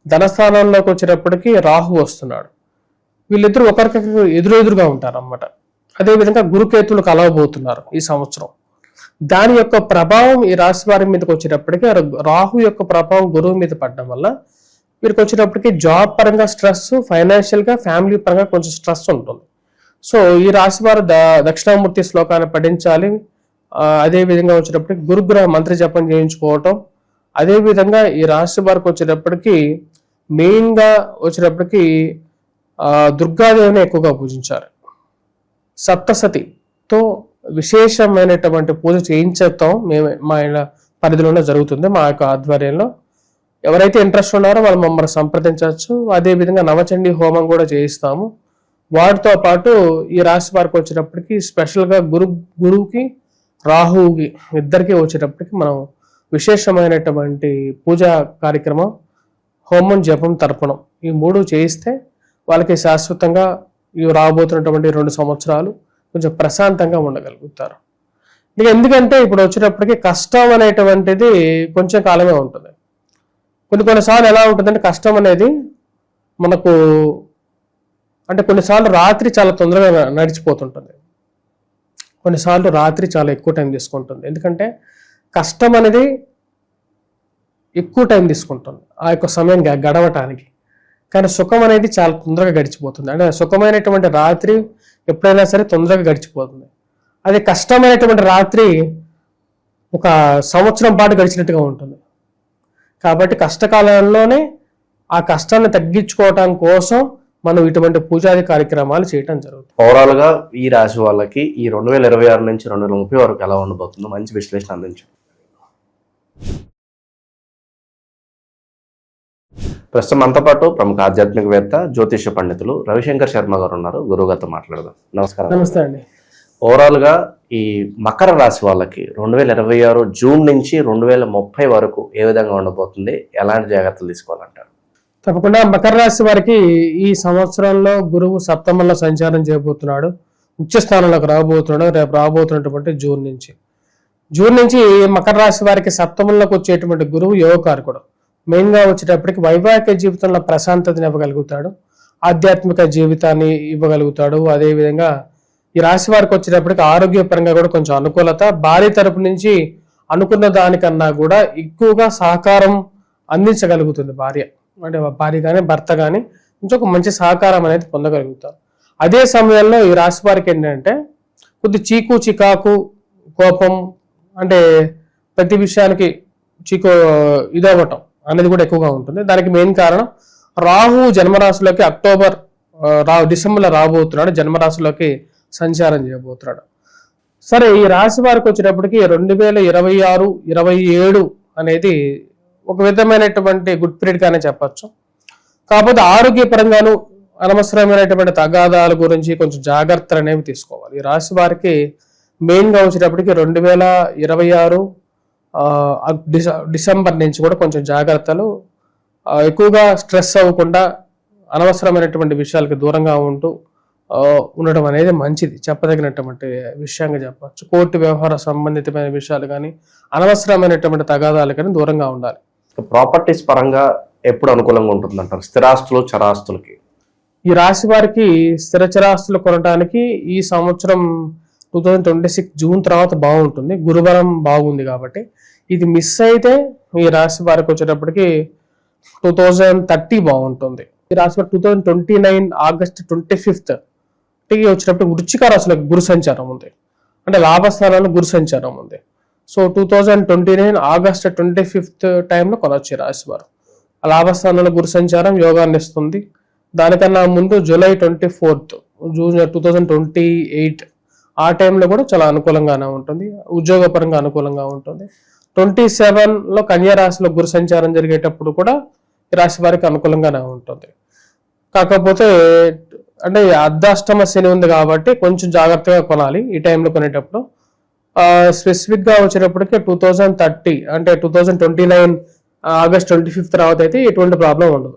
ధనస్థానంలోకి వచ్చేటప్పటికి రాహు వస్తున్నాడు. వీళ్ళిద్దరూ ఒకరికొకరు ఎదురుగా ఉంటారు అన్నమాట. అదేవిధంగా గురుకేతులు కలవబోతున్నారు ఈ సంవత్సరం. దాని యొక్క ప్రభావం ఈ రాశి వారి మీదకి వచ్చేటప్పటికి రాహు యొక్క ప్రభావం గురువు మీద పడడం వల్ల వీరికి వచ్చేటప్పటికి జాబ్ పరంగా స్ట్రెస్, ఫైనాన్షియల్ గా ఫ్యామిలీ పరంగా కొంచెం స్ట్రెస్ ఉంటుంది. సో ఈ రాశి వారు దక్షిణామూర్తి శ్లోకాన్ని పఠించాలి. అదే విధంగా వచ్చేటప్పటికి గురుగ్రహ మంత్ర జపం చేయించుకోవటం, అదేవిధంగా ఈ రాశి వారికి వచ్చేటప్పటికి మెయిన్గా వచ్చేటప్పటికి దుర్గాదేవిని ఎక్కువగా పూజించారు. సప్తసతితో విశేషమైనటువంటి పూజ చేయించేస్తాం మేము మా పరిధిలోనే జరుగుతుంది. మా యొక్క ఆధ్వర్యంలో ఎవరైతే ఇంట్రెస్ట్ ఉన్నారో వాళ్ళు మమ్మల్ని సంప్రదించవచ్చు. అదేవిధంగా నవచండీ హోమం కూడా చేయిస్తాము. వాటితో పాటు ఈ రాశి వారికి వచ్చేటప్పటికి స్పెషల్గా గురువుకి రాహువుకి ఇద్దరికి వచ్చేటప్పటికి మనం విశేషమైనటువంటి పూజా కార్యక్రమం, హోమం, జపం, తర్పణం ఈ 3 చేయిస్తే వాళ్ళకి శాశ్వతంగా రాబోతున్నటువంటి 2 సంవత్సరాలు కొంచెం ప్రశాంతంగా ఉండగలుగుతారు. ఎందుకంటే ఇప్పుడు వచ్చేటప్పటికి కష్టం అనేటువంటిది కొంచెం కాలమే ఉంటుంది. కొన్నిసార్లు ఎలా ఉంటుందంటే కష్టం అనేది మనకు అంటే కొన్నిసార్లు రాత్రి చాలా తొందరగా నడిచిపోతుంటుంది, కొన్నిసార్లు రాత్రి చాలా ఎక్కువ టైం తీసుకుంటుంది. ఎందుకంటే కష్టం అనేది ఎక్కువ టైం తీసుకుంటుంది ఆ యొక్క సమయం గడవటానికి. కానీ సుఖం అనేది చాలా తొందరగా గడిచిపోతుంది. అంటే సుఖమైనటువంటి రాత్రి ఎప్పుడైనా సరే తొందరగా గడిచిపోతుంది. అదే కష్టమైనటువంటి రాత్రి ఒక సంవత్సరం పాటు గడిచినట్టుగా ఉంటుంది. కాబట్టి కష్టకాలంలోనే ఆ కష్టాన్ని తగ్గించుకోవటం కోసం మనం ఇటువంటి పూజాది కార్యక్రమాలు చేయటం జరుగుతుంది. ఓవరాల్ గా ఈ రాశి వాళ్ళకి ఈ 2026 నుంచి 2030 వరకు ఎలా ఉండబోతుందో మంచి విశ్లేషణ అందించండి. ప్రస్తుతం మనతో పాటు ప్రముఖ ఆధ్యాత్మికవేత్త, జ్యోతిష పండితులు రవిశంకర్ శర్మ గారు ఉన్నారు. గురువుగారితో మాట్లాడదాం. నమస్కారం. నమస్తే అండి. ఓవరాల్ గా ఈ మకర రాశి వాళ్ళకి 2026 జూన్ నుంచి 2030 వరకు ఏ విధంగా ఉండబోతుంది, ఎలాంటి జాగ్రత్తలు తీసుకోవాలంటారు? తప్పకుండా మకర రాశి వారికి ఈ సంవత్సరంలో గురువు సప్తమంలో సంచారం చేయబోతున్నాడు, ఉచ్చ స్థానంలోకి రాబోతున్నాడు. రేపు రాబోతున్నటువంటి జూన్ నుంచి మకర రాశి వారికి సప్తమంలోకి వచ్చేటువంటి గురువు యోగకారకుడు. మెయిన్గా వచ్చేటప్పటికి వైవాహిక జీవితంలో ప్రశాంతతని ఇవ్వగలుగుతాడు, ఆధ్యాత్మిక జీవితాన్ని ఇవ్వగలుగుతాడు. అదేవిధంగా ఈ రాశి వారికి వచ్చేటప్పటికి ఆరోగ్యపరంగా కూడా కొంచెం అనుకూలత, భార్య తరపు నుంచి అనుకున్న దానికన్నా కూడా ఎక్కువగా సహకారం అందించగలుగుతుంది భార్య. అంటే భార్య కానీ భర్త కానీ ఇంకొక మంచి సహకారం అనేది పొందగలుగుతారు. అదే సమయంలో ఈ రాశి వారికి ఏంటంటే కొద్ది చికాకు, కోపం, అంటే ప్రతి విషయానికి ఇదవ్వటం అనేది కూడా ఎక్కువగా ఉంటుంది. దానికి మెయిన్ కారణం రాహు జన్మరాశిలోకి డిసెంబర్లో రాబోతున్నాడు, జన్మరాశిలోకి సంచారం చేయబోతున్నాడు. సరే, ఈ రాశి వారికి వచ్చేటప్పటికి 2026, 27 అనేది ఒక విధమైనటువంటి గుడ్ పీరియడ్ గానే చెప్పచ్చు. కాకపోతే ఆరోగ్యపరంగాను అనవసరమైనటువంటి తగాదాల గురించి కొంచెం జాగ్రత్తలు అనేవి తీసుకోవాలి. ఈ రాశి వారికి మెయిన్గా వచ్చేటప్పటికి 2026 డిసెంబర్ నుంచి కూడా కొంచెం జాగ్రత్తలు, ఎక్కువగా స్ట్రెస్ అవ్వకుండా అనవసరమైనటువంటి విషయాలకి దూరంగా ఉండడం అనేది మంచిది, చెప్పదగినటువంటి విషయంగా చెప్పచ్చు. కోర్టు వ్యవహార సంబంధితమైన విషయాలు కానీ అనవసరమైనటువంటి తగాదాలు కానీ దూరంగా ఉండాలి. ప్రాపర్టీస్ పరంగా ఎప్పుడు అనుకూలంగా ఉంటుందంటారు, స్థిరాస్తులు, చరాస్తులకి? ఈ రాశి వారికి స్థిర చరాస్తులు కొనడానికి ఈ సంవత్సరం 2026 జూన్ తర్వాత బాగుంటుంది. గురుబలం బాగుంది కాబట్టి ఇది మిస్ అయితే ఈ రాశి వారికి వచ్చేటప్పటికి 2030 బాగుంటుంది. ఈ రాశి వారికి 2029 ఆగస్ట్ 25 వచ్చేటప్పుడు వృశ్చిక రాశిలోకి గురు సంచారం ఉంది, అంటే లాభస్థానంలో గురు సంచారం ఉంది. సో 2029 ఆగస్ట్ 25 టైంలో కొనవచ్చు ఈ రాశి వారు. ఆ లాభస్థానంలో గురు సంచారం యోగాన్ని ఇస్తుంది. దానికన్నా ముందు జూలై 24 2028 ఆ టైంలో కూడా చాలా అనుకూలంగానే ఉంటుంది, ఉద్యోగపరంగా అనుకూలంగా ఉంటుంది. 27లో కన్యా రాశిలో గురు సంచారం జరిగేటప్పుడు కూడా ఈ రాశి వారికి అనుకూలంగానే ఉంటుంది. కాకపోతే అంటే అర్ధాష్టమ శని ఉంది కాబట్టి కొంచెం జాగ్రత్తగా కొనాలి ఈ టైంలో కొనేటప్పుడు. స్పెసిఫిక్గా వచ్చేటప్పటికి 2030 అంటే 2029 ఆగస్ట్ 25 తర్వాత అయితే ఎటువంటి ప్రాబ్లం ఉండదు.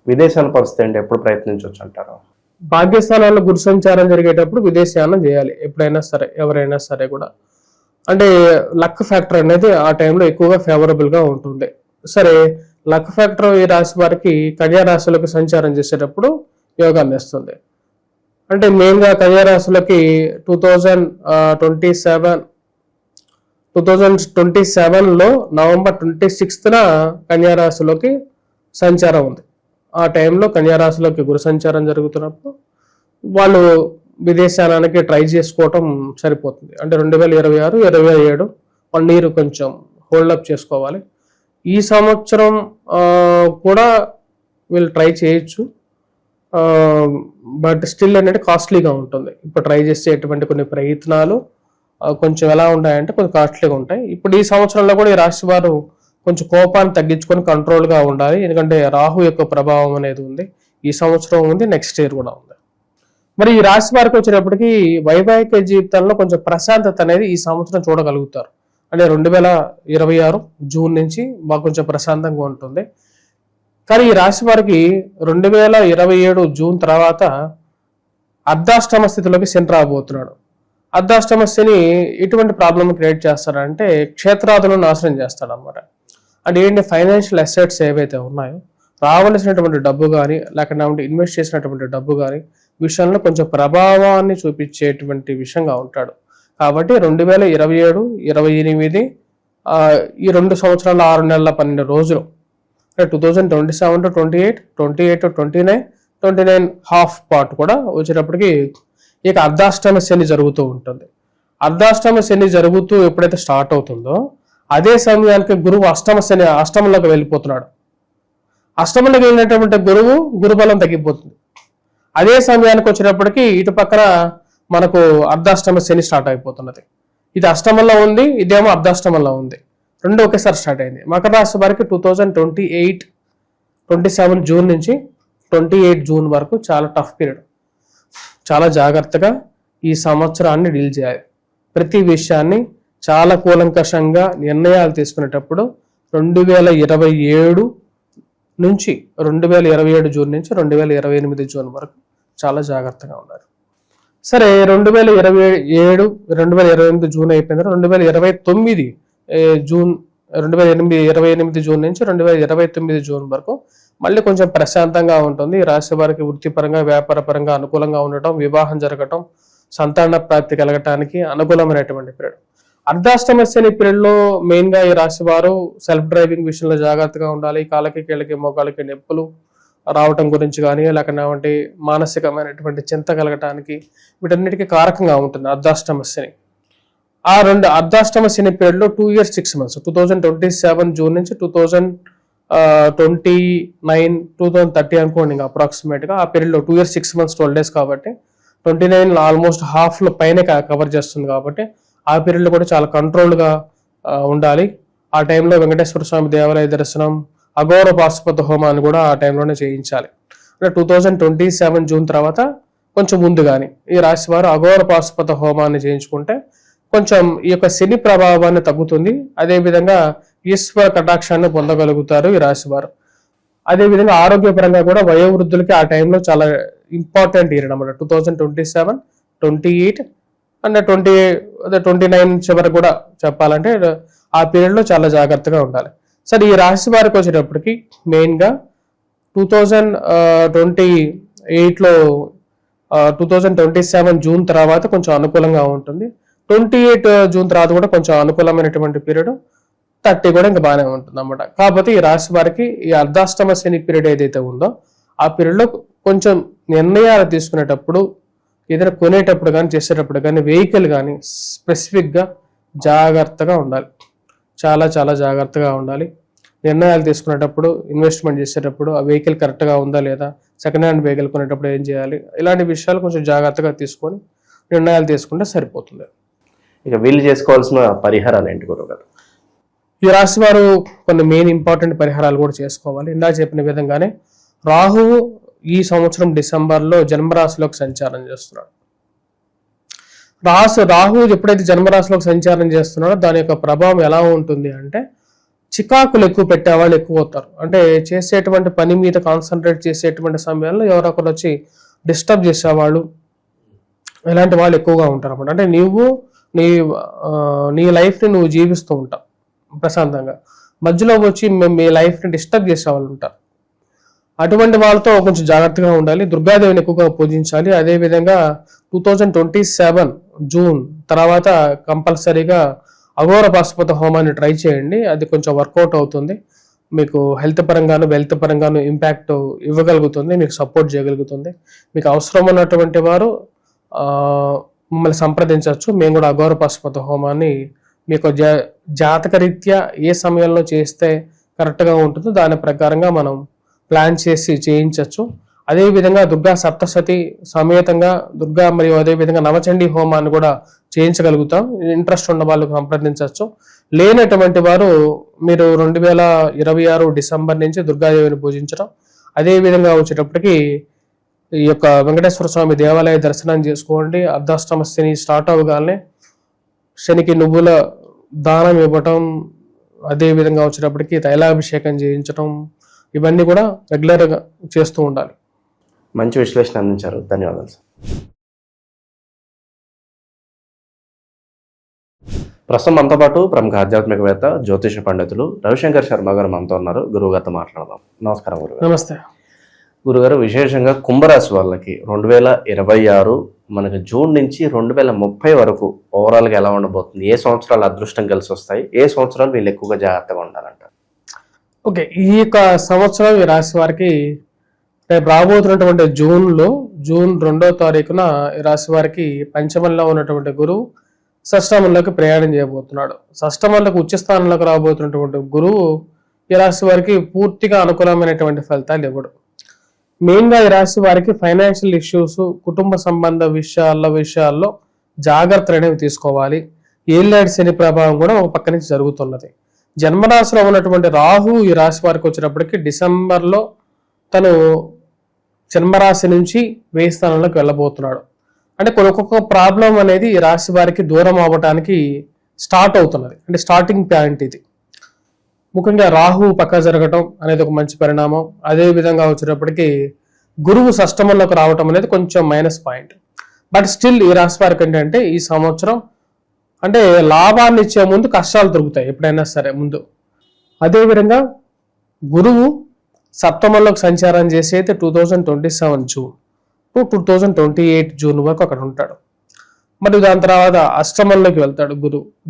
విదేశాల పరిస్థితి అంటే ఎప్పుడు ప్రయత్నించవచ్చు అంటారు? భాగ్యస్థానాల్లో గురు సంచారం జరిగేటప్పుడు విదేశయానం చేయాలి ఎప్పుడైనా సరే, ఎవరైనా సరే కూడా. అంటే లక్ ఫ్యాక్టర్ అనేది ఆ టైంలో ఎక్కువగా ఫేవరబుల్గా ఉంటుంది. సరే, లక్ ఫ్యాక్టర్ ఈ రాశి వారికి కన్యా రాశిలోకి సంచారం చేసేటప్పుడు యోగాన్ని ఇస్తుంది. అంటే మెయిన్గా కన్యా రాశిలోకి 2027లో నవంబర్ 26న కన్యా రాశిలోకి సంచారం ఉంది. ఆ టైంలో కన్యా రాశిలోకి గురు సంచారం జరుగుతున్నప్పుడు వాళ్ళు విదేశానికి ట్రై చేసుకోవటం సరిపోతుంది. అంటే 2026, 27 1 year కొంచెం హోల్డప్ చేసుకోవాలి. ఈ సంవత్సరం కూడా వీళ్ళు ట్రై చేయొచ్చు, బట్ స్టిల్ అనేది కాస్ట్లీగా ఉంటుంది. ఇప్పుడు ట్రై చేసేటువంటి కొన్ని ప్రయత్నాలు కొంచెం ఎలా ఉంటాయంటే కొంచెం కాస్ట్లీగా ఉంటాయి. ఇప్పుడు ఈ సంవత్సరంలో కూడా ఈ రాశి వారు కొంచెం కోపాన్ని తగ్గించుకొని కంట్రోల్గా ఉండాలి, ఎందుకంటే రాహు యొక్క ప్రభావం అనేది ఉంది. ఈ సంవత్సరం ఉంది, నెక్స్ట్ ఇయర్ కూడా ఉంది. మరి ఈ రాశి వారికి వచ్చేటప్పటికి వైవాహిక జీవితంలో కొంచెం ప్రశాంతత అనేది ఈ సంవత్సరం చూడగలుగుతారు. అంటే 2026 జూన్ నుంచి బాగా కొంచెం ప్రశాంతంగా ఉంటుంది. కానీ ఈ రాశి వారికి 2027 జూన్ తర్వాత అర్ధాష్టమ స్థితిలోకి శని రాబోతున్నాడు. అర్ధాష్టమ శని ఎటువంటి ప్రాబ్లమ్ క్రియేట్ చేస్తాడంటే క్షేత్రాదులను నాశనం చేస్తాడు అనమాట. అంటే ఏంటి, ఫైనాన్షియల్ అసెట్స్ ఏవైతే ఉన్నాయో రావలసినటువంటి డబ్బు కానీ లేకపోతే ఇన్వెస్ట్ చేసినటువంటి డబ్బు కానీ విషయంలో కొంచెం ప్రభావాన్ని చూపించేటువంటి విషయంగా ఉంటాడు. కాబట్టి 2027, 28 ఈ 2 సంవత్సరాల 6 నెలల 12 రోజులు, 2027 to 28, 28 to 29, 29 హాఫ్ పార్ట్ కూడా వచ్చేటప్పటికి ఇక అర్ధాష్టమ శని జరుగుతూ ఉంటుంది. అర్ధాష్టమ శని జరుగుతూ ఎప్పుడైతే స్టార్ట్ అవుతుందో అదే సమయానికి గురువు అష్టమంలోకి వెళ్ళిపోతున్నాడు. అష్టమంలోకి వెళ్ళినటువంటి గురుబలం తగ్గిపోతుంది. అదే సమయానికి వచ్చినప్పటికీ ఇటు పక్కన మనకు అర్ధాష్టమ శని స్టార్ట్ అయిపోతున్నది. ఇది అష్టమంలో ఉంది, ఇదేమో అర్ధాష్టమంలో ఉంది, రెండు ఒకేసారి స్టార్ట్ అయింది. మకర రాశి వారికి 27 జూన్ నుంచి 28 జూన్ వరకు చాలా టఫ్ పీరియడ్. చాలా జాగ్రత్తగా ఈ సంవత్సరాన్ని డీల్ చేయాలి. ప్రతి విషయాన్ని చాలా కూలంకషంగా నిర్ణయాలు తీసుకునేటప్పుడు 2027 నుంచి 2027 జూన్ నుంచి 2028 జూన్ వరకు చాలా జాగ్రత్తగా ఉండాలి. సరే, 2027 2028 జూన్ అయిపోయిన 2029 జూన్ 2028 జూన్ నుంచి 2029 జూన్ వరకు మళ్ళీ కొంచెం ప్రశాంతంగా ఉంటుంది. ఈ రాశి వారికి వృత్తిపరంగా వ్యాపారపరంగా అనుకూలంగా ఉండటం, వివాహం జరగటం, సంతాన ప్రాప్తి కలగటానికి అనుకూలమైనటువంటి పీరియడ్. అర్ధాష్టమ శని పీరియడ్లో మెయిన్గా ఈ రాశి వారు సెల్ఫ్ డ్రైవింగ్ విషయంలో జాగ్రత్తగా ఉండాలి. కాళ్ళకి కీళ్ళకి మోకాళ్ళకి నొప్పులు రావటం గురించి కానీ లేకపోతే మానసికమైనటువంటి చింత కలగటానికి వీటన్నిటికీ కారకంగా ఉంటుంది అర్ధాష్టమ శని. ఆ అర్ధాష్టమ శని పీరియడ్లో 2 years 6 months 2027 జూన్ నుంచి 2029 2030 అనుకోండి, ఇంకా అప్రాక్సిమేట్గా ఆ పీరియడ్లో 2 years 6 months 12 days కాబట్టి 29 ఆల్మోస్ట్ హాఫ్లో పైన కవర్ చేస్తుంది. కాబట్టి ఆ పీరియడ్లో కూడా చాలా కంట్రోల్గా ఉండాలి. ఆ టైంలో వెంకటేశ్వర స్వామి దేవాలయ దర్శనం, అఘోర పాశుపత హోమాన్ని కూడా ఆ టైంలోనే చేయించాలి. అంటే 2027 జూన్ తర్వాత కొంచెం ముందుగాని ఈ రాశి వారు అఘోర పాశుపత హోమాన్ని చేయించుకుంటే కొంచెం ఈ యొక్క శని ప్రభావాన్ని తగ్గుతుంది. అదేవిధంగా ఈశ్వర కటాక్షాన్ని పొందగలుగుతారు ఈ రాశి వారు. అదేవిధంగా ఆరోగ్యపరంగా కూడా వయోవృద్ధులకి ఆ టైంలో చాలా ఇంపార్టెంట్ ఇయర్ అన్నమాట. 2027, 28 అండ్ 29 చివరికి కూడా చెప్పాలంటే ఆ పీరియడ్లో చాలా జాగ్రత్తగా ఉండాలి. సరే, ఈ రాశి వారికి వచ్చేటప్పటికి మెయిన్గా 2028లో 2027 జూన్ తర్వాత కొంచెం అనుకూలంగా ఉంటుంది. 28 జూన్ తర్వాత కూడా కొంచెం అనుకూలమైనటువంటి పీరియడ్, 30 కూడా ఇంకా బాగానే ఉంటుంది అన్నమాట. కాకపోతే ఈ రాశి వారికి ఈ అర్ధాష్టమ శని పీరియడ్ ఏదైతే ఉందో ఆ పీరియడ్లో కొంచెం నిర్ణయాలు తీసుకునేటప్పుడు, ఏదైనా కొనేటప్పుడు కానీ చేసేటప్పుడు కానీ వెహికల్ కానీ స్పెసిఫిక్గా జాగ్రత్తగా ఉండాలి. చాలా చాలా జాగ్రత్తగా ఉండాలి. నిర్ణయాలు తీసుకునేటప్పుడు, ఇన్వెస్ట్మెంట్ చేసేటప్పుడు ఆ వెహికల్ కరెక్ట్గా ఉందా లేదా, సెకండ్ హ్యాండ్ వెహికల్ కొనేటప్పుడు ఏం చేయాలి, ఇలాంటి విషయాలు కొంచెం జాగ్రత్తగా తీసుకొని నిర్ణయాలు తీసుకుంటే సరిపోతుంది. ఇక వీళ్ళు చేసుకోవాల్సిన పరిహారాలు ఏంటి గురువుగారు? ఈ రాశి వారు కొన్ని మెయిన్ ఇంపార్టెంట్ పరిహారాలు కూడా చేసుకోవాలి. ఇందాక చెప్పిన విధంగానే రాహువు ఈ సంవత్సరం డిసెంబర్లో జన్మరాశిలోకి సంచారం చేస్తున్నాడు. రాహు ఎప్పుడైతే జన్మరాశిలోకి సంచారం చేస్తున్నాడో దాని యొక్క ప్రభావం ఎలా ఉంటుంది అంటే చికాకులు ఎక్కువ పెట్టేవాళ్ళు ఎక్కువ అవుతారు. అంటే చేసేటువంటి పని మీద కాన్సన్ట్రేట్ చేసేటువంటి సమయంలో ఎవరొకరు వచ్చి డిస్టర్బ్ చేసేవాళ్ళు, ఇలాంటి వాళ్ళు ఎక్కువగా ఉంటారు అన్నమాట. అంటే నువ్వు నీ లైఫ్ని నువ్వు జీవిస్తూ ఉంటావు ప్రశాంతంగా, మధ్యలో వచ్చి మీ లైఫ్ని డిస్టర్బ్ చేసేవాళ్ళు ఉంటారు. అటువంటి వాళ్ళతో కొంచెం జాగ్రత్తగా ఉండాలి. దుర్గాదేవిని ఎక్కువగా పూజించాలి. అదేవిధంగా 2027 జూన్ తర్వాత కంపల్సరీగా అఘోర పాశుపత హోమాన్ని ట్రై చేయండి. అది కొంచెం వర్కౌట్ అవుతుంది. మీకు హెల్త్ పరంగాను వెల్త్ పరంగాను ఇంపాక్ట్ ఇవ్వగలుగుతుంది, మీకు సపోర్ట్ చేయగలుగుతుంది. మీకు అవసరం ఉన్నటువంటి వారు మమ్మల్ని సంప్రదించవచ్చు. మేము కూడా అఘోర పాశుపత హోమాన్ని మీకు జాతకరీత్యా ఏ సమయంలో చేస్తే కరెక్ట్గా ఉంటుందో దాని ప్రకారంగా మనం ప్లాన్ చేసి చేయించవచ్చు. అదేవిధంగా దుర్గా సప్తశతి సమేతంగా దుర్గా మరియు అదేవిధంగా నవచండీ హోమాన్ని కూడా చేయించగలుగుతాం. ఇంట్రెస్ట్ ఉన్న వాళ్ళు సంప్రదించవచ్చు. లేనటువంటి వారు మీరు 2026 డిసెంబర్ నుంచి దుర్గాదేవిని పూజించడం, అదేవిధంగా వచ్చేటప్పటికి ఈ యొక్క వెంకటేశ్వర స్వామి దేవాలయ దర్శనం చేసుకోండి. అర్ధాష్టమ శని స్టార్ట్ అవగానే శనికి నువ్వుల దానం ఇవ్వటం, అదేవిధంగా వచ్చేటప్పటికి తైలాభిషేకం చేయించడం, ఇవన్నీ కూడా రెగ్యులర్గా చేస్తూ ఉండాలి. మంచి విశ్లేషణ అందించారు, ధన్యవాదాలు సార్. ప్రస్తుతం మనతో పాటు ప్రముఖ ఆధ్యాత్మికవేత్త జ్యోతిష పండితులు రవిశంకర్ శర్మ గారు మనతో ఉన్నారు. గురువు గారితో మాట్లాడదాం. నమస్కారం గురుగారు. నమస్తే గురుగారు, విశేషంగా కుంభరాశి వాళ్ళకి 2026 మనకి జూన్ నుంచి 2030 వరకు ఓవరాల్గా ఎలా ఉండబోతుంది? ఏ సంవత్సరాలు అదృష్టం కలిసి వస్తాయి? ఏ సంవత్సరాలు వీళ్ళు ఎక్కువగా జాగ్రత్తగా ఉండాలంటారు? ఓకే, ఈ యొక్క సంవత్సరం ఈ రాశి వారికి రేపు రాబోతున్నటువంటి జూన్ 2వ తారీఖున ఈ రాశి వారికి పంచమంలో ఉన్నటువంటి గురువు షష్టమంలోకి ప్రయాణం చేయబోతున్నాడు. షష్టమంలోకి ఉచ్చస్థానంలోకి రాబోతున్నటువంటి గురువు ఈ రాశి వారికి పూర్తిగా అనుకూలమైనటువంటి ఫలితాలు ఇవ్వడు. మెయిన్గా ఈ రాశి వారికి ఫైనాన్షియల్ ఇష్యూస్, కుటుంబ సంబంధ విషయాల్లో జాగ్రత్తలు అనేవి తీసుకోవాలి. ఏళ్ళనాటి శని ప్రభావం కూడా ఒక పక్క నుంచి జరుగుతున్నది. జన్మరాశిలో ఉన్నటువంటి రాహు ఈ రాశి వారికి వచ్చేటప్పటికి డిసెంబర్లో తను జన్మరాశి నుంచి 1000 స్థానంలోకి వెళ్ళబోతున్నాడు. అంటే ఒక్కొక్క ప్రాబ్లం అనేది ఈ రాశి వారికి దూరం అవ్వటానికి స్టార్ట్ అవుతున్నది. అంటే స్టార్టింగ్ పాయింట్ ఇది. ముఖ్యంగా రాహు పక్క జరగటం అనేది ఒక మంచి పరిణామం. అదే విధంగా వచ్చేటప్పటికి గురువు షష్టమంలోకి రావటం అనేది కొంచెం మైనస్ పాయింట్. బట్ స్టిల్ ఈ రాశి వారికి ఏంటంటే ఈ సంవత్సరం అంటే లాభాన్ని ఇచ్చే ముందు కష్టాలు దొరుకుతాయి ఎప్పుడైనా సరే ముందు. అదేవిధంగా గురువు సప్తమంలోకి సంచారం చేసి అయితే 2027 జూన్ టు 2028 జూన్ వరకు అక్కడ ఉంటాడు. మరియు దాని తర్వాత అష్టమంలోకి వెళ్తాడు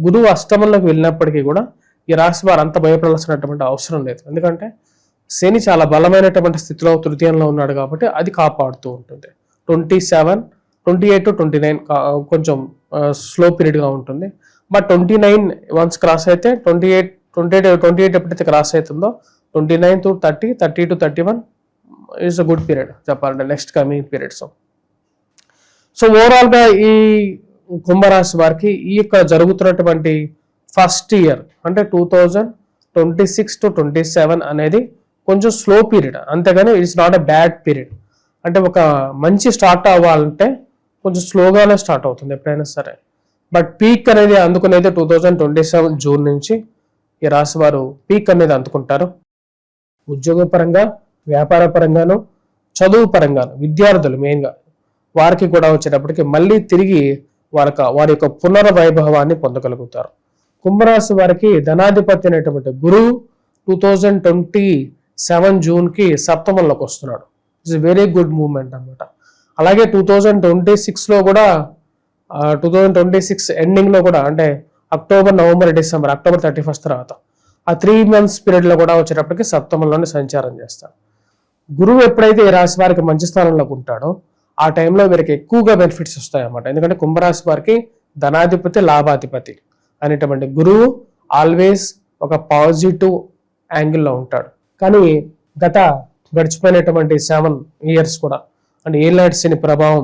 గురువు అష్టమంలోకి వెళ్ళినప్పటికీ కూడా ఈ రాశి వారు అంత భయపడాల్సినటువంటి అవసరం లేదు. ఎందుకంటే శని చాలా బలమైనటువంటి స్థితిలో తృతీయంలో ఉన్నాడు కాబట్టి అది కాపాడుతూ ఉంటుంది. 28 to 29 కొంచెం స్లో పీరియడ్గా ఉంటుంది. బట్ 29 వన్స్ క్రాస్ అయితే 28 ఎప్పుడైతే క్రాస్ అవుతుందో 29 to 30, 30 to 31 is a good period చెప్పాలంటే నెక్స్ట్ కమింగ్ పీరియడ్స్. సో ఓవరాల్గా ఈ కుంభరాశి వారికి ఈ యొక్క జరుగుతున్నటువంటి ఫస్ట్ ఇయర్ అంటే 2026 to 27 అనేది కొంచెం స్లో పీరియడ్, అంతేగాని it's not a bad period. అంటే ఒక మంచి స్టార్ట్ అవ్వాలంటే కొంచెం స్లోగానే స్టార్ట్ అవుతుంది ఎప్పుడైనా సరే. బట్ పీక్ అనేది అందుకునేది 2027 జూన్ నుంచి ఈ రాశి వారు పీక్ అనేది అందుకుంటారు. ఉద్యోగపరంగా, వ్యాపార పరంగాను, చదువు పరంగాను, విద్యార్థులు మెయిన్గా వారికి కూడా వచ్చేటప్పటికి మళ్ళీ తిరిగి వారి యొక్క పునర్వైభవాన్ని పొందగలుగుతారు. కుంభరాశి వారికి ధనాధిపతి అనేటువంటి గురువు 2027 జూన్కి సప్తమంలోకి వస్తున్నాడు. ఇట్స్ వెరీ గుడ్ మూవ్మెంట్ అన్నమాట. అలాగే 2026లో కూడా 2026 ఎండింగ్లో కూడా అంటే అక్టోబర్, నవంబర్, డిసెంబర్, అక్టోబర్ 31 తర్వాత ఆ 3 months పీరియడ్లో కూడా వచ్చేటప్పటికి సప్తమంలోనే సంచారం చేస్తాడు. గురువు ఎప్పుడైతే ఈ రాశి వారికి మంచి స్థానంలోకి ఉంటాడో ఆ టైంలో వీరికి ఎక్కువగా బెనిఫిట్స్ వస్తాయి అన్నమాట. ఎందుకంటే కుంభరాశి వారికి ధనాధిపతి, లాభాధిపతి అనేటువంటి గురువు ఆల్వేస్ ఒక పాజిటివ్ యాంగిల్లో ఉంటాడు. కానీ గడిచిపోయినటువంటి 7 years కూడా అంటే ఏళ్ళనాటి శని ప్రభావం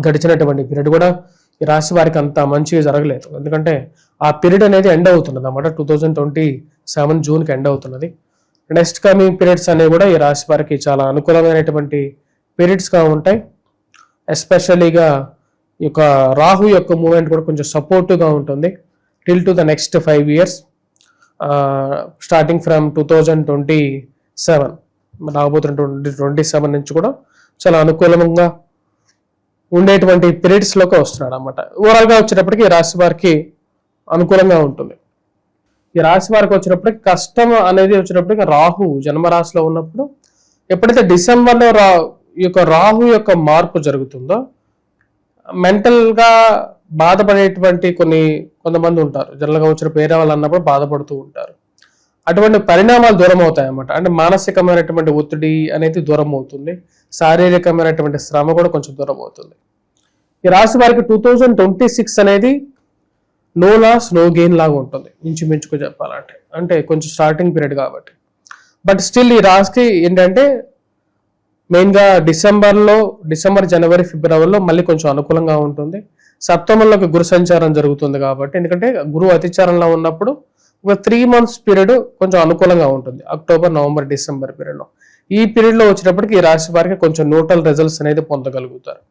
గడిచినటువంటి పీరియడ్ కూడా ఈ రాశి వారికి అంత మంచిగా జరగలేదు. ఎందుకంటే ఆ పీరియడ్ అనేది ఎండ్ అవుతున్నది అన్నమాట. 2027 జూన్కి ఎండ్ అవుతున్నది. నెక్స్ట్ కమింగ్ పీరియడ్స్ అనేవి కూడా ఈ రాశి వారికి చాలా అనుకూలమైనటువంటి పీరియడ్స్గా ఉంటాయి. ఎస్పెషల్లీగా ఈ యొక్క రాహు యొక్క మూమెంట్ కూడా కొంచెం సపోర్టివ్గా ఉంటుంది till to the next 5 years starting from 2027 రాబోతున్న 2027 నుంచి కూడా చాలా అనుకూలంగా ఉండేటువంటి పీరియడ్స్లోకి వస్తున్నాడు అన్నమాట. ఓవరాల్గా వచ్చేటప్పటికి ఈ రాశి వారికి అనుకూలంగా ఉంటుంది. ఈ రాశి వారికి వచ్చినప్పటికి కష్టం అనేది వచ్చేటప్పటికి రాహు జన్మరాశిలో ఉన్నప్పుడు ఎప్పుడైతే డిసెంబర్లో ఈ యొక్క రాహు యొక్క మార్పు జరుగుతుందో మెంటల్గా బాధపడేటువంటి కొంతమంది ఉంటారు. జనరల్గా వచ్చిన పేరే వాళ్ళు అన్నప్పుడు బాధపడుతూ ఉంటారు. అటువంటి పరిణామాలు దూరం అవుతాయి అన్నమాట. అంటే మానసికమైనటువంటి ఒత్తిడి అనేది దూరం అవుతుంది. శారీరకమైనటువంటి శ్రమ కూడా కొంచెం దూరం అవుతుంది. ఈ రాశి వారికి 2026 అనేది నో లాస్ నో గెయిన్ లాగా ఉంటుంది ఇంచుమించుకు చెప్పాలంటే. అంటే కొంచెం స్టార్టింగ్ పీరియడ్ కాబట్టి. బట్ స్టిల్ ఈ రాశికి ఏంటంటే మెయిన్గా డిసెంబర్, జనవరి, ఫిబ్రవరిలో మళ్ళీ కొంచెం అనుకూలంగా ఉంటుంది. సప్తమంలోకి గురు సంచారం జరుగుతుంది కాబట్టి, ఎందుకంటే గురువు అతిచారంలో ఉన్నప్పుడు ఒక 3 months పీరియడ్ కొంచెం అనుకూలంగా ఉంటుంది. అక్టోబర్, నవంబర్, డిసెంబర్ పీరియడ్లో. ఈ పీరియడ్లో వచ్చినప్పటికీ ఈ రాశి వారికి కొంచెం న్యూట్రల్ రిజల్ట్స్ అనేది పొందగలుగుతారు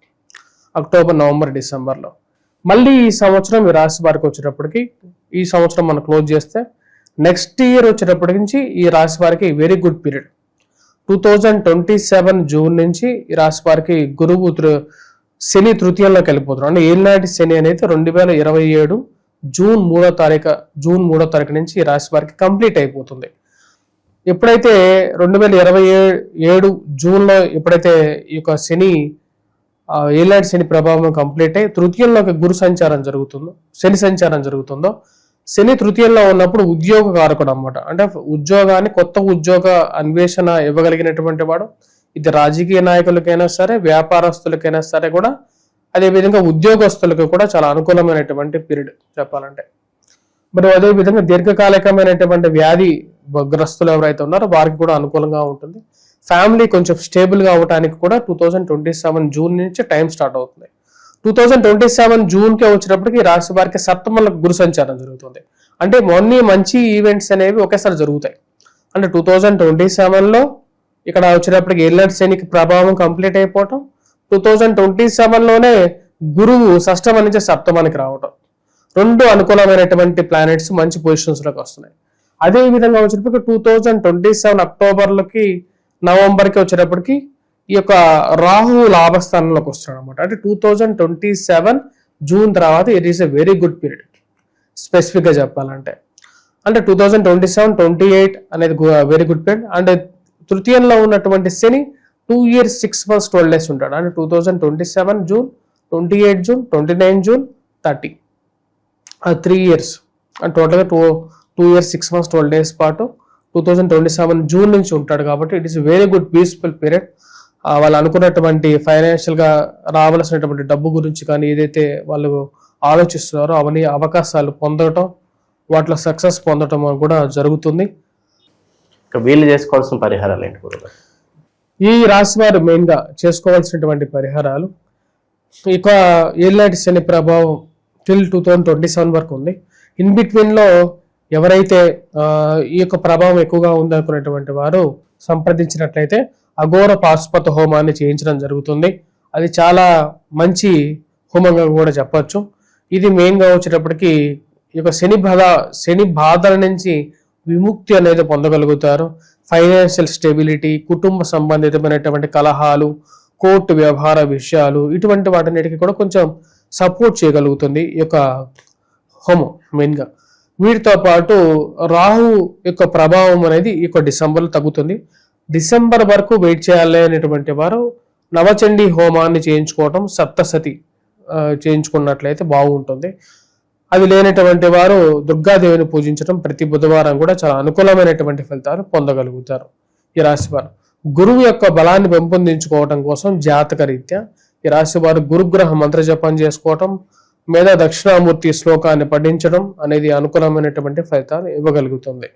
అక్టోబర్, నవంబర్, డిసెంబర్లో. మళ్ళీ ఈ సంవత్సరం ఈ రాశి వారికి వచ్చేటప్పటికి, ఈ సంవత్సరం మనం క్లోజ్ చేస్తే నెక్స్ట్ ఇయర్ వచ్చేటప్పటి నుంచి ఈ రాశి వారికి వెరీ గుడ్ పీరియడ్. 2027 జూన్ నుంచి ఈ రాశి వారికి గురువు శని తృతీయంలోకి వెళ్ళిపోతున్నారు. అంటే ఏళ్ళనాటి శని అనేది 2027 జూన్ 3వ తారీఖు నుంచి ఈ రాశి వారికి కంప్లీట్ అయిపోతుంది. ఎప్పుడైతే 2027 జూన్లో ఎప్పుడైతే ఈ యొక్క ఏళ్ళనాటి శని ప్రభావం కంప్లీట్ అయ్యి తృతీయంలోకి శని సంచారం జరుగుతుందో, శని తృతీయంలో ఉన్నప్పుడు ఉద్యోగ కారకుడు అనమాట. అంటే ఉద్యోగాన్ని, కొత్త ఉద్యోగ అన్వేషణ ఇవ్వగలిగినటువంటి వాడు. ఇది రాజకీయ నాయకులకైనా సరే, వ్యాపారస్తులకైనా సరే కూడా, అదేవిధంగా ఉద్యోగస్తులకు కూడా చాలా అనుకూలమైనటువంటి పీరియడ్ చెప్పాలంటే. మరి అదేవిధంగా దీర్ఘకాలికమైనటువంటి వ్యాధి గ్రస్తులు ఎవరైతే ఉన్నారో వారికి కూడా అనుకూలంగా ఉంటుంది. ఫ్యామిలీ కొంచెం స్టేబుల్గా అవడానికి కూడా 2027 జూన్ నుంచి టైం స్టార్ట్ అవుతుంది. 2027 జూన్కే వచ్చినప్పటికీ రాశి వారికి సప్తమంలో గురు సంచారం జరుగుతుంది. అంటే మంచి ఈవెంట్స్ అనేవి ఒకేసారి జరుగుతాయి. అంటే 2027లో ఇక్కడ వచ్చినప్పటికి ఏళ్ళనాటి శనికి ప్రభావం కంప్లీట్ అయిపోవటం, 2027లోనే గురువు షష్టమం నుంచి సప్తమానికి రావటం, 2 అనుకూలమైనటువంటి ప్లానెట్స్ మంచి పొజిషన్స్లోకి వస్తున్నాయి. అదే విధంగా వచ్చేటప్పటికి 2027 అక్టోబర్లకి, నవంబర్కి వచ్చేటప్పటికి ఈ యొక్క రాహు లాభస్థానంలోకి వస్తున్నాడు అనమాట. అంటే 2027 జూన్ తర్వాత it is a very good period స్పెసిఫిక్గా చెప్పాలంటే. అంటే 2027, 28 అనేది వెరీ గుడ్ పీరియడ్. అంటే తృతీయంలో ఉన్నటువంటి శని 2 years 6 months 12 days ఉంటాడు. అంటే 2027 జూన్, 28 జూన్, 29 జూన్, 30 3 years. అంటే టోటల్గా 2 years 6 months 12 days పాటు 2027 జూన్ నుంచి ఉంటాడు. కాబట్టి it is very good peaceful period. వాళ్ళు అనుకున్నటువంటి ఫైనాన్షియల్గా రావాల్సినటువంటి డబ్బు గురించి కానీ ఏదైతే వాళ్ళు ఆలోచిస్తున్నారో అవన్నీ అవకాశాలు పొందడం, వాటిలో సక్సెస్ పొందడం కూడా జరుగుతుంది. వీళ్ళు చేసుకోవాల్సిన పరిహారాలు ఏంటి గురుగారు? ఈ రాశి వారు మెయిన్గా చేసుకోవాల్సినటువంటి పరిహారాలు, ఇక ఏళ్ళనాటి శని ప్రభావం టిల్ 2027 వరకు ఉంది. ఇన్ బిట్వీన్లో ఎవరైతే ఈ యొక్క ప్రభావం ఎక్కువగా ఉందనుకున్నటువంటి వారు సంప్రదించినట్లయితే అఘోర పాశుపత హోమాన్ని చేయించడం జరుగుతుంది. అది చాలా మంచి హోమంగా కూడా చెప్పచ్చు. ఇది మెయిన్గా వచ్చేటప్పటికి ఈ యొక్క శని బాధల నుంచి విముక్తి అనేది పొందగలుగుతారు. ఫైనాన్షియల్ స్టెబిలిటీ, కుటుంబ సంబంధితమైనటువంటి కలహాలు, కోర్టు వ్యవహార విషయాలు, ఇటువంటి వాటన్నిటికీ కూడా కొంచెం సపోర్ట్ చేయగలుగుతుంది ఈ యొక్క హోమం మెయిన్గా. వీటితో పాటు రాహు యొక్క ప్రభావం అనేది ఈ యొక్క డిసెంబర్లో తగ్గుతుంది. డిసెంబర్ వరకు వెయిట్ చేయాలి అనేటువంటి వారు నవచండీ హోమాన్ని చేయించుకోవటం, సప్తసతి చేయించుకున్నట్లయితే బాగుంటుంది. అది లేనటువంటి వారు దుర్గాదేవిని పూజించడం ప్రతి బుధవారం కూడా చాలా అనుకూలమైనటువంటి ఫలితాలు పొందగలుగుతారు ఈ రాశి వారు. గురువు యొక్క బలాన్ని పెంపొందించుకోవటం కోసం జాతక రీత్యా ఈ రాశి వారు గురుగ్రహ మంత్ర జపం చేసుకోవటం, లేదా దక్షిణామూర్తి శ్లోకాన్ని పఠించడం అనేది అనుకూలమైనటువంటి ఫలితాలు ఇవ్వగలుగుతుంది.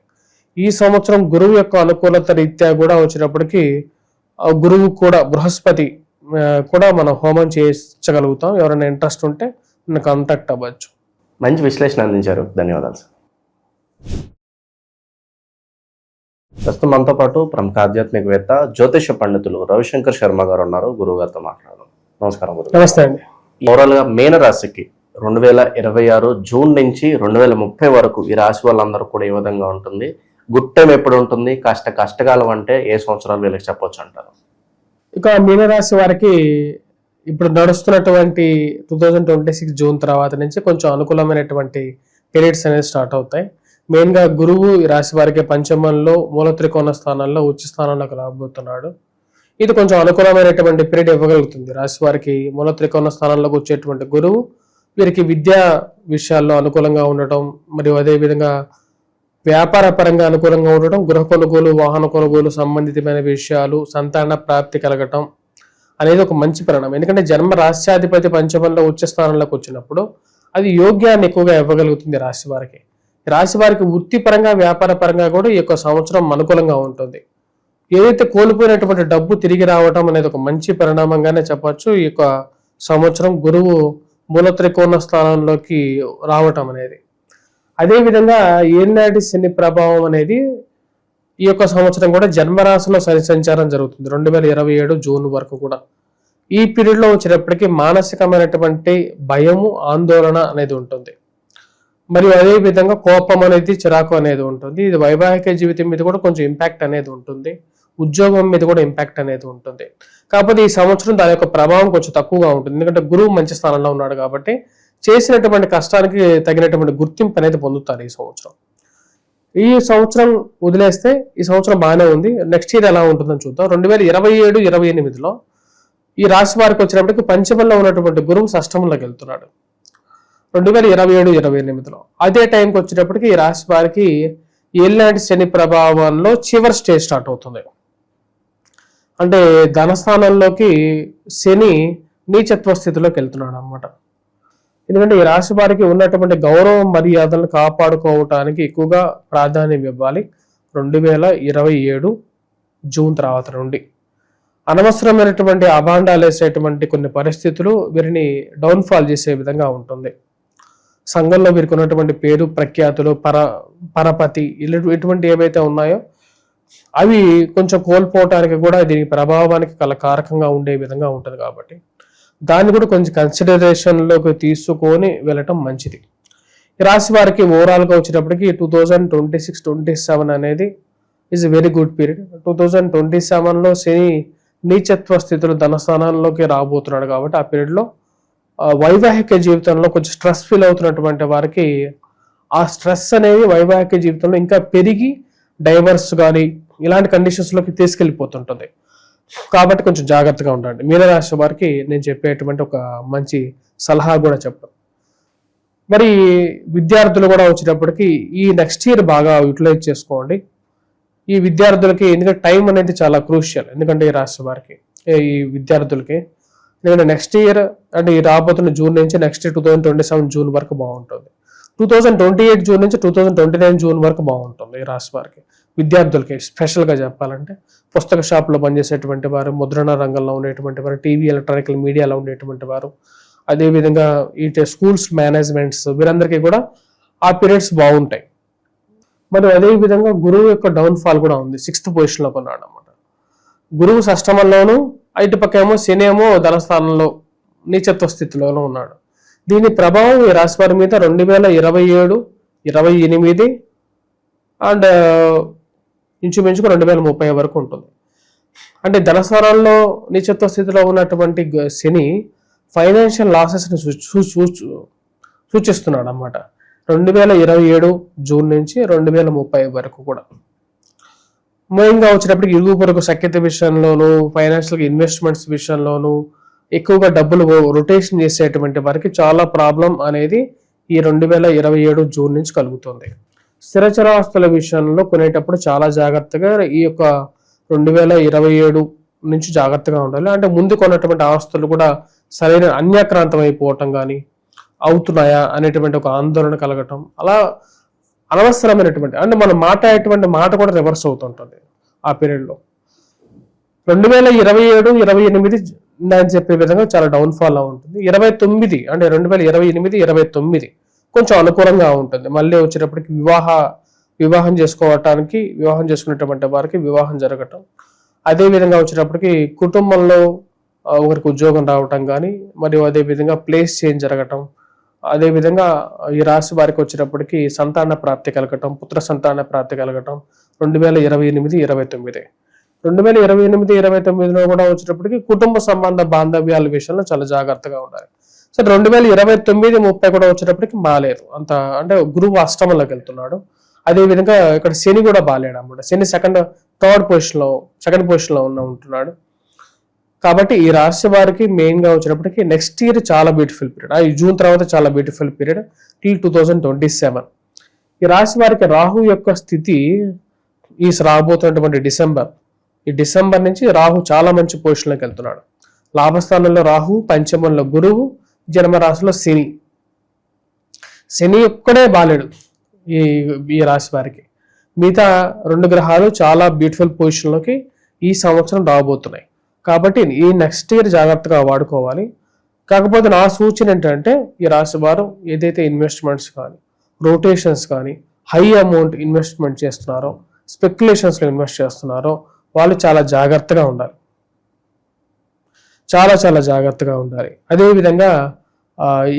ఈ సంవత్సరం గురువు యొక్క అనుకూలత రీత్యా కూడా వచ్చినప్పటికీ గురువు కూడా, బృహస్పతి కూడా మనం హోమం చేయించగలుగుతాం. ఎవరైనా ఇంట్రెస్ట్ ఉంటే నన్ను కాంటాక్ట్ అవ్వచ్చు. మంచి విశ్లేషణ అందించారు, ధన్యవాదాలు సార్. ప్రస్తుతం మనతో పాటు ప్రముఖ ఆధ్యాత్మికవేత్త, జ్యోతిష పండితులు రవిశంకర్ శర్మ గారు ఉన్నారు. గురువు గారితో మాట్లాడదాం. నమస్కారం గురువు. నమస్తే అండి. ఓవరాల్గా మీన రాశికి 2026 జూన్ నుంచి 2030 వరకు ఈ రాశి వాళ్ళందరూ కూడా ఏ విధంగా ఉంటుంది? గుడ్ టైం ఎప్పుడు ఉంటుంది? కష్టకాలం అంటే ఏ సంవత్సరాలు వీళ్ళకి చెప్పొచ్చు అంటారు? ఇక మీనరాశి వారికి ఇప్పుడు నడుస్తున్నటువంటి 2026 జూన్ తర్వాత నుంచి కొంచెం అనుకూలమైనటువంటి పీరియడ్స్ అనేది స్టార్ట్ అవుతాయి. మెయిన్గా గురువు ఈ రాశి వారికి పంచమంలో మూల త్రికోణ స్థానంలో ఉచ్చ స్థానంలోకి రాబోతున్నాడు. ఇది కొంచెం అనుకూలమైనటువంటి పీరియడ్ ఇవ్వగలుగుతుంది రాశి వారికి. మూల త్రికోణ స్థానంలోకి వచ్చేటువంటి గురువు వీరికి విద్యా విషయాల్లో అనుకూలంగా ఉండటం, మరియు అదేవిధంగా వ్యాపార పరంగా అనుకూలంగా ఉండటం, గృహ కొనుగోలు, వాహన కొనుగోలు సంబంధితమైన విషయాలు, సంతాన ప్రాప్తి కలగటం అనేది ఒక మంచి పరిణామం. ఎందుకంటే జన్మ రాశ్యాధిపతి పంచమంలో ఉచ్చ స్థానంలోకి వచ్చినప్పుడు అది యోగ్యాన్ని ఎక్కువగా ఇవ్వగలుగుతుంది రాశి వారికి. ఈ రాశి వారికి వృత్తిపరంగా వ్యాపార పరంగా కూడా ఈ యొక్క సంవత్సరం అనుకూలంగా ఉంటుంది. ఏదైతే కోల్పోయినటువంటి డబ్బు తిరిగి రావడం అనేది ఒక మంచి పరిణామంగానే చెప్పొచ్చు. ఈ యొక్క సంవత్సరం గురువు మూల త్రికోణ స్థానంలోకి రావటం అనేది. అదేవిధంగా ఏనాటి శని ప్రభావం అనేది ఈ యొక్క సంవత్సరం కూడా జన్మరాశిలో శని సంచారం జరుగుతుంది 2027 జూన్ వరకు కూడా. ఈ పీరియడ్లో వచ్చేటప్పటికి మానసికమైనటువంటి భయము ఆందోళన అనేది ఉంటుంది. మరియు అదే విధంగా కోపం అనేది చిరాకు అనేది ఉంటుంది. ఇది వైవాహిక జీవితం మీద కూడా కొంచెం ఇంపాక్ట్ అనేది ఉంటుంది. ఉద్యోగం మీద కూడా ఇంపాక్ట్ అనేది ఉంటుంది. కాకపోతే ఈ సంవత్సరం దాని యొక్క ప్రభావం కొంచెం తక్కువగా ఉంటుంది. ఎందుకంటే గురువు మంచి స్థానంలో ఉన్నాడు కాబట్టి చేసినటువంటి కష్టానికి తగినటువంటి గుర్తింపు అనేది పొందుతారు ఈ సంవత్సరం. ఈ సంవత్సరం వదిలేస్తే ఈ సంవత్సరం బాగానే ఉంది. నెక్స్ట్ ఇయర్ ఎలా ఉంటుందని చూద్దాం. 2027-28లో ఈ రాశి వారికి వచ్చినప్పటికీ పంచమంలో ఉన్నటువంటి గురువు షష్టమంలోకి వెళ్తున్నాడు 2027-28లో. అదే టైంకి వచ్చేటప్పటికి ఈ రాశి వారికి ఏలినాటి శని ప్రభావంలో చివరి స్టేజ్ స్టార్ట్ అవుతుంది. అంటే ధనస్థానంలోకి శని నీచత్వ స్థితిలోకి వెళ్తున్నాడు అన్నమాట. ఎందుకంటే ఈ రాశి వారికి ఉన్నటువంటి గౌరవం మర్యాదలను కాపాడుకోవటానికి ఎక్కువగా ప్రాధాన్యం ఇవ్వాలి 2027 జూన్ తర్వాత నుండి. అనవసరమైనటువంటి అభాండాలు వేసేటువంటి కొన్ని పరిస్థితులు వీరిని డౌన్ఫాల్ చేసే విధంగా ఉంటుంది. సంఘంలో వీరికి ఉన్నటువంటి పేరు ప్రఖ్యాతులు పరపతి ఇటువంటి ఏవైతే ఉన్నాయో అవి కొంచెం కోల్పోవటానికి కూడా దీని ప్రభావానికి కారకంగా ఉండే విధంగా ఉంటుంది. కాబట్టి దాన్ని కూడా కొంచెం కన్సిడరేషన్లోకి తీసుకొని వెళ్ళటం మంచిది. ఈ రాశి వారికి ఓవరాల్గా వచ్చేటప్పటికి 2026-27 అనేది ఈజ్ వెరీ గుడ్ పీరియడ్. 2027లో శని నీచత్వ స్థితులు ధనస్థానాల్లోకి రాబోతున్నాడు కాబట్టి ఆ పీరియడ్లో వైవాహిక జీవితంలో కొంచెం స్ట్రెస్ ఫీల్ అవుతున్నటువంటి వారికి ఆ స్ట్రెస్ అనేది వైవాహిక జీవితంలో ఇంకా పెరిగి డైవర్స్ కానీ ఇలాంటి కండిషన్స్లోకి తీసుకెళ్ళిపోతుంటుంది. కాబట్టి కొంచెం జాగ్రత్తగా ఉండండి. మీనరాశి వారికి నేను చెప్పేటువంటి ఒక మంచి సలహా కూడా చెప్పడం. మరి విద్యార్థులు కూడా వచ్చేటప్పటికి ఈ నెక్స్ట్ ఇయర్ బాగా యూటిలైజ్ చేసుకోండి. ఈ విద్యార్థులకి ఎందుకంటే టైం అనేది చాలా క్రూషియల్. ఎందుకంటే ఈ రాశి వారికి ఈ విద్యార్థులకి ఎందుకంటే నెక్స్ట్ ఇయర్ అంటే ఈ రాబోతున్న జూన్ నుంచి నెక్స్ట్ 2027 జూన్ వరకు బాగుంటుంది. 2028 జూన్ నుంచి 2029 జూన్ వరకు బాగుంటుంది ఈ రాశి వారికి. విద్యార్థులకి స్పెషల్గా చెప్పాలంటే పుస్తక షాప్లో పనిచేసేటువంటి వారు, ముద్రణ రంగంలో ఉండేటువంటి వారు, టీవీ ఎలక్ట్రానికల్ మీడియాలో ఉండేటువంటి వారు, అదేవిధంగా ఈ స్కూల్స్ మేనేజ్మెంట్స్ వీరందరికీ కూడా ఆ పీరియడ్స్ బాగుంటాయి. మరి అదేవిధంగా గురువు యొక్క డౌన్ఫాల్ కూడా ఉంది. 6th పొజిషన్లో కొన్నాడు అన్నమాట. గురువు షష్టమంలోను, ఇటు పక్క ఏమో శని ఏమో ధనస్థానంలో నీచత్వ స్థితిలోనూ ఉన్నాడు. దీని ప్రభావం ఈ రాశి వారి మీద 2027, 28 అండ్ ఇంచుమించుకు 2030 వరకు ఉంటుంది. అంటే ధనస్థానాల్లో నీచత్వ స్థితిలో ఉన్నటువంటి శని ఫైనాన్షియల్ లాసెస్ని సూచిస్తున్నాడు అన్నమాట 2027 జూన్ నుంచి 2030 వరకు కూడా. మెయిన్గా వచ్చేటప్పటికి ఇరుగు పొరుగు సఖ్యత విషయంలోనూ, ఫైనాన్షియల్ ఇన్వెస్ట్మెంట్స్ విషయంలోనూ ఎక్కువగా డబ్బులు రొటేషన్ చేసేటువంటి వారికి చాలా ప్రాబ్లం అనేది ఈ 2027 జూన్ నుంచి కలుగుతుంది. స్థిరచరాస్తుల విషయంలో కొనేటప్పుడు చాలా జాగ్రత్తగా ఈ యొక్క 2027 నుంచి జాగ్రత్తగా ఉండాలి. అంటే ముందు కొన్నటువంటి ఆస్తులు కూడా సరైన అన్యాక్రాంతం అయిపోవటం కానీ అవుతున్నాయా అనేటువంటి ఒక ఆందోళన కలగటం, అలా అనవసరమైనటువంటి అంటే మనం మాట్లాడేటువంటి మాట కూడా రివర్స్ అవుతుంటుంది ఆ పీరియడ్లో. 2027, 28 అని చెప్పే విధంగా చాలా డౌన్ఫాల్ ఉంటుంది. 29 అంటే 2028, 29 కొంచెం అనుకూలంగా ఉంటుంది. మళ్ళీ వచ్చేటప్పటికి వివాహం చేసుకునేటువంటి వారికి వివాహం జరగటం, అదేవిధంగా వచ్చేటప్పటికి కుటుంబంలో ఒకరికి ఉద్యోగం రావటం కానీ, మరియు అదేవిధంగా ప్లేస్ చేంజ్ జరగటం, అదేవిధంగా ఈ రాశి వారికి వచ్చేటప్పటికి సంతాన ప్రాప్తి కలగటం, పుత్ర సంతాన ప్రాప్తి కలగటం 2028, 29. 2028, 29లో కూడా వచ్చేటప్పటికి కుటుంబ సంబంధ బాంధవ్యాల విషయంలో చాలా జాగ్రత్తగా ఉండాలి. సరే 2029, 30 కూడా వచ్చేటప్పటికి బాగాలేదు అంత. అంటే గురువు అష్టమంలోకి వెళ్తున్నాడు. అదేవిధంగా ఇక్కడ శని కూడా బాగాలేడు అన్నమాట. శని సెకండ్ పొజిషన్లో ఉంటున్నాడు. కాబట్టి ఈ రాశి వారికి మెయిన్గా వచ్చేటప్పటికి నెక్స్ట్ ఇయర్ చాలా బ్యూటిఫుల్ పీరియడ్. ఈ జూన్ తర్వాత చాలా బ్యూటిఫుల్ పీరియడ్ టిల్ 2027. ఈ రాశి వారికి రాహు యొక్క స్థితి ఈ రాబోతున్నటువంటి ఈ డిసెంబర్ నుంచి రాహు చాలా మంచి పొజిషన్లోకి వెళ్తున్నాడు. లాభస్థానంలో రాహు, పంచమంలో గురువు, జన్మరాశిలో శని ఒక్కడే బాలేడు. ఈ ఈ రాశి వారికి. మిగతా 2 గ్రహాలు చాలా బ్యూటిఫుల్ పొజిషన్లోకి ఈ సంవత్సరం రాబోతున్నాయి. కాబట్టి ఈ నెక్స్ట్ ఇయర్ జాగ్రత్తగా వాడుకోవాలి. కాకపోతే నా సూచన ఏంటంటే ఈ రాశి వారు ఏదైతే ఇన్వెస్ట్మెంట్స్ కానీ, రొటేషన్స్ కానీ, హై అమౌంట్ ఇన్వెస్ట్మెంట్ చేస్తున్నారో, స్పెక్యులేషన్స్లో ఇన్వెస్ట్ చేస్తున్నారో వాళ్ళు చాలా జాగ్రత్తగా ఉండాలి. చాలా చాలా జాగ్రత్తగా ఉండాలి. అదేవిధంగా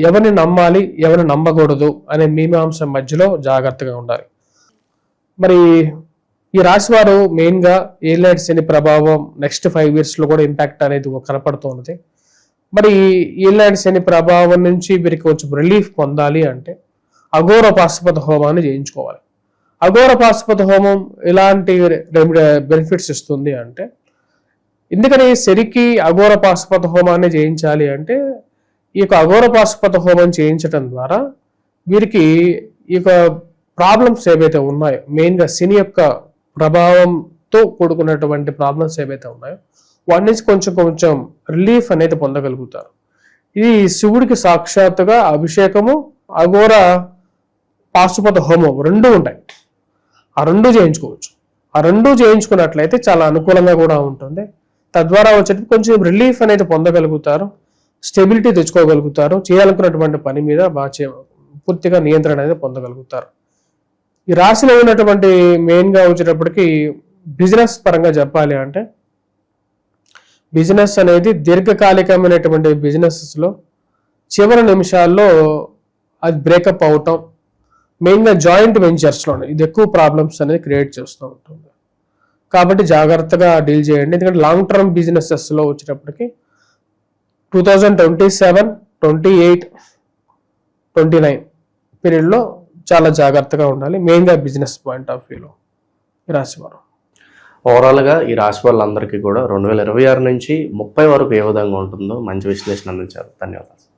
ఎవరిని నమ్మాలి, ఎవరిని నమ్మకూడదు అనే మీమాంస మధ్యలో జాగ్రత్తగా ఉండాలి. మరి ఈ రాశి వారు మెయిన్గా ఏలినాటి శని ప్రభావం నెక్స్ట్ 5 yearsలో కూడా ఇంపాక్ట్ అనేది కనపడుతున్నది. మరి ఏలినాటి శని ప్రభావం నుంచి వీరికి కొంచెం రిలీఫ్ పొందాలి అంటే అఘోర పాశుపత హోమాన్ని చేయించుకోవాలి. అఘోర పాశుపత హోమం ఎలాంటి బెనిఫిట్స్ ఇస్తుంది అంటే, ఎందుకని శనికి అఘోర పాశుపత హోమాన్ని చేయించాలి అంటే, ఈ యొక్క అఘోర పాశుపత హోమం చేయించడం ద్వారా వీరికి ఈ యొక్క ప్రాబ్లమ్స్ ఏవైతే ఉన్నాయో, మెయిన్గా శని యొక్క ప్రభావంతో కూడుకున్నటువంటి ప్రాబ్లమ్స్ ఏవైతే ఉన్నాయో వాటి నుంచి కొంచెం కొంచెం రిలీఫ్ అనేది పొందగలుగుతారు. ఇది శివుడికి సాక్షాత్తుగా అభిషేకము, అఘోర పాశుపత హోమం 2 ఉంటాయి. ఆ 2 చేయించుకోవచ్చు. ఆ 2 చేయించుకున్నట్లయితే చాలా అనుకూలంగా కూడా ఉంటుంది. తద్వారా వచ్చేటప్పుడు కొంచెం రిలీఫ్ అనేది పొందగలుగుతారు, స్టెబిలిటీ తెచ్చుకోగలుగుతారు, చేయాలనుకున్నటువంటి పని మీద బాగా పూర్తిగా నియంత్రణ అనేది పొందగలుగుతారు. ఈ రాశిలో ఉన్నటువంటి మెయిన్గా వచ్చేటప్పటికి బిజినెస్ పరంగా చెప్పాలి అంటే, బిజినెస్ అనేది దీర్ఘకాలికమైనటువంటి బిజినెసెస్లో చివరి నిమిషాల్లో అది బ్రేకప్ అవటం, మెయిన్గా జాయింట్ వెంచర్స్లోనే ఇది ఎక్కువ ప్రాబ్లమ్స్ అనేది క్రియేట్ చేస్తూ ఉంటుంది. కాబట్టి జాగ్రత్తగా డీల్ చేయండి. ఎందుకంటే లాంగ్ టర్మ్ బిజినెసెస్లో వచ్చేటప్పటికి 2027, 28, 29 పీరియడ్లో చాలా జాగ్రత్తగా ఉండాలి, మెయిన్గా బిజినెస్ పాయింట్ ఆఫ్ వ్యూలో ఈ రాశి వారు. ఓవరాల్గా ఈ రాశి వాళ్ళందరికీ కూడా 2026 నుంచి 30 వరకు ఏ విధంగా ఉంటుందో మంచి విశ్లేషణ అందించారు. ధన్యవాదాలు.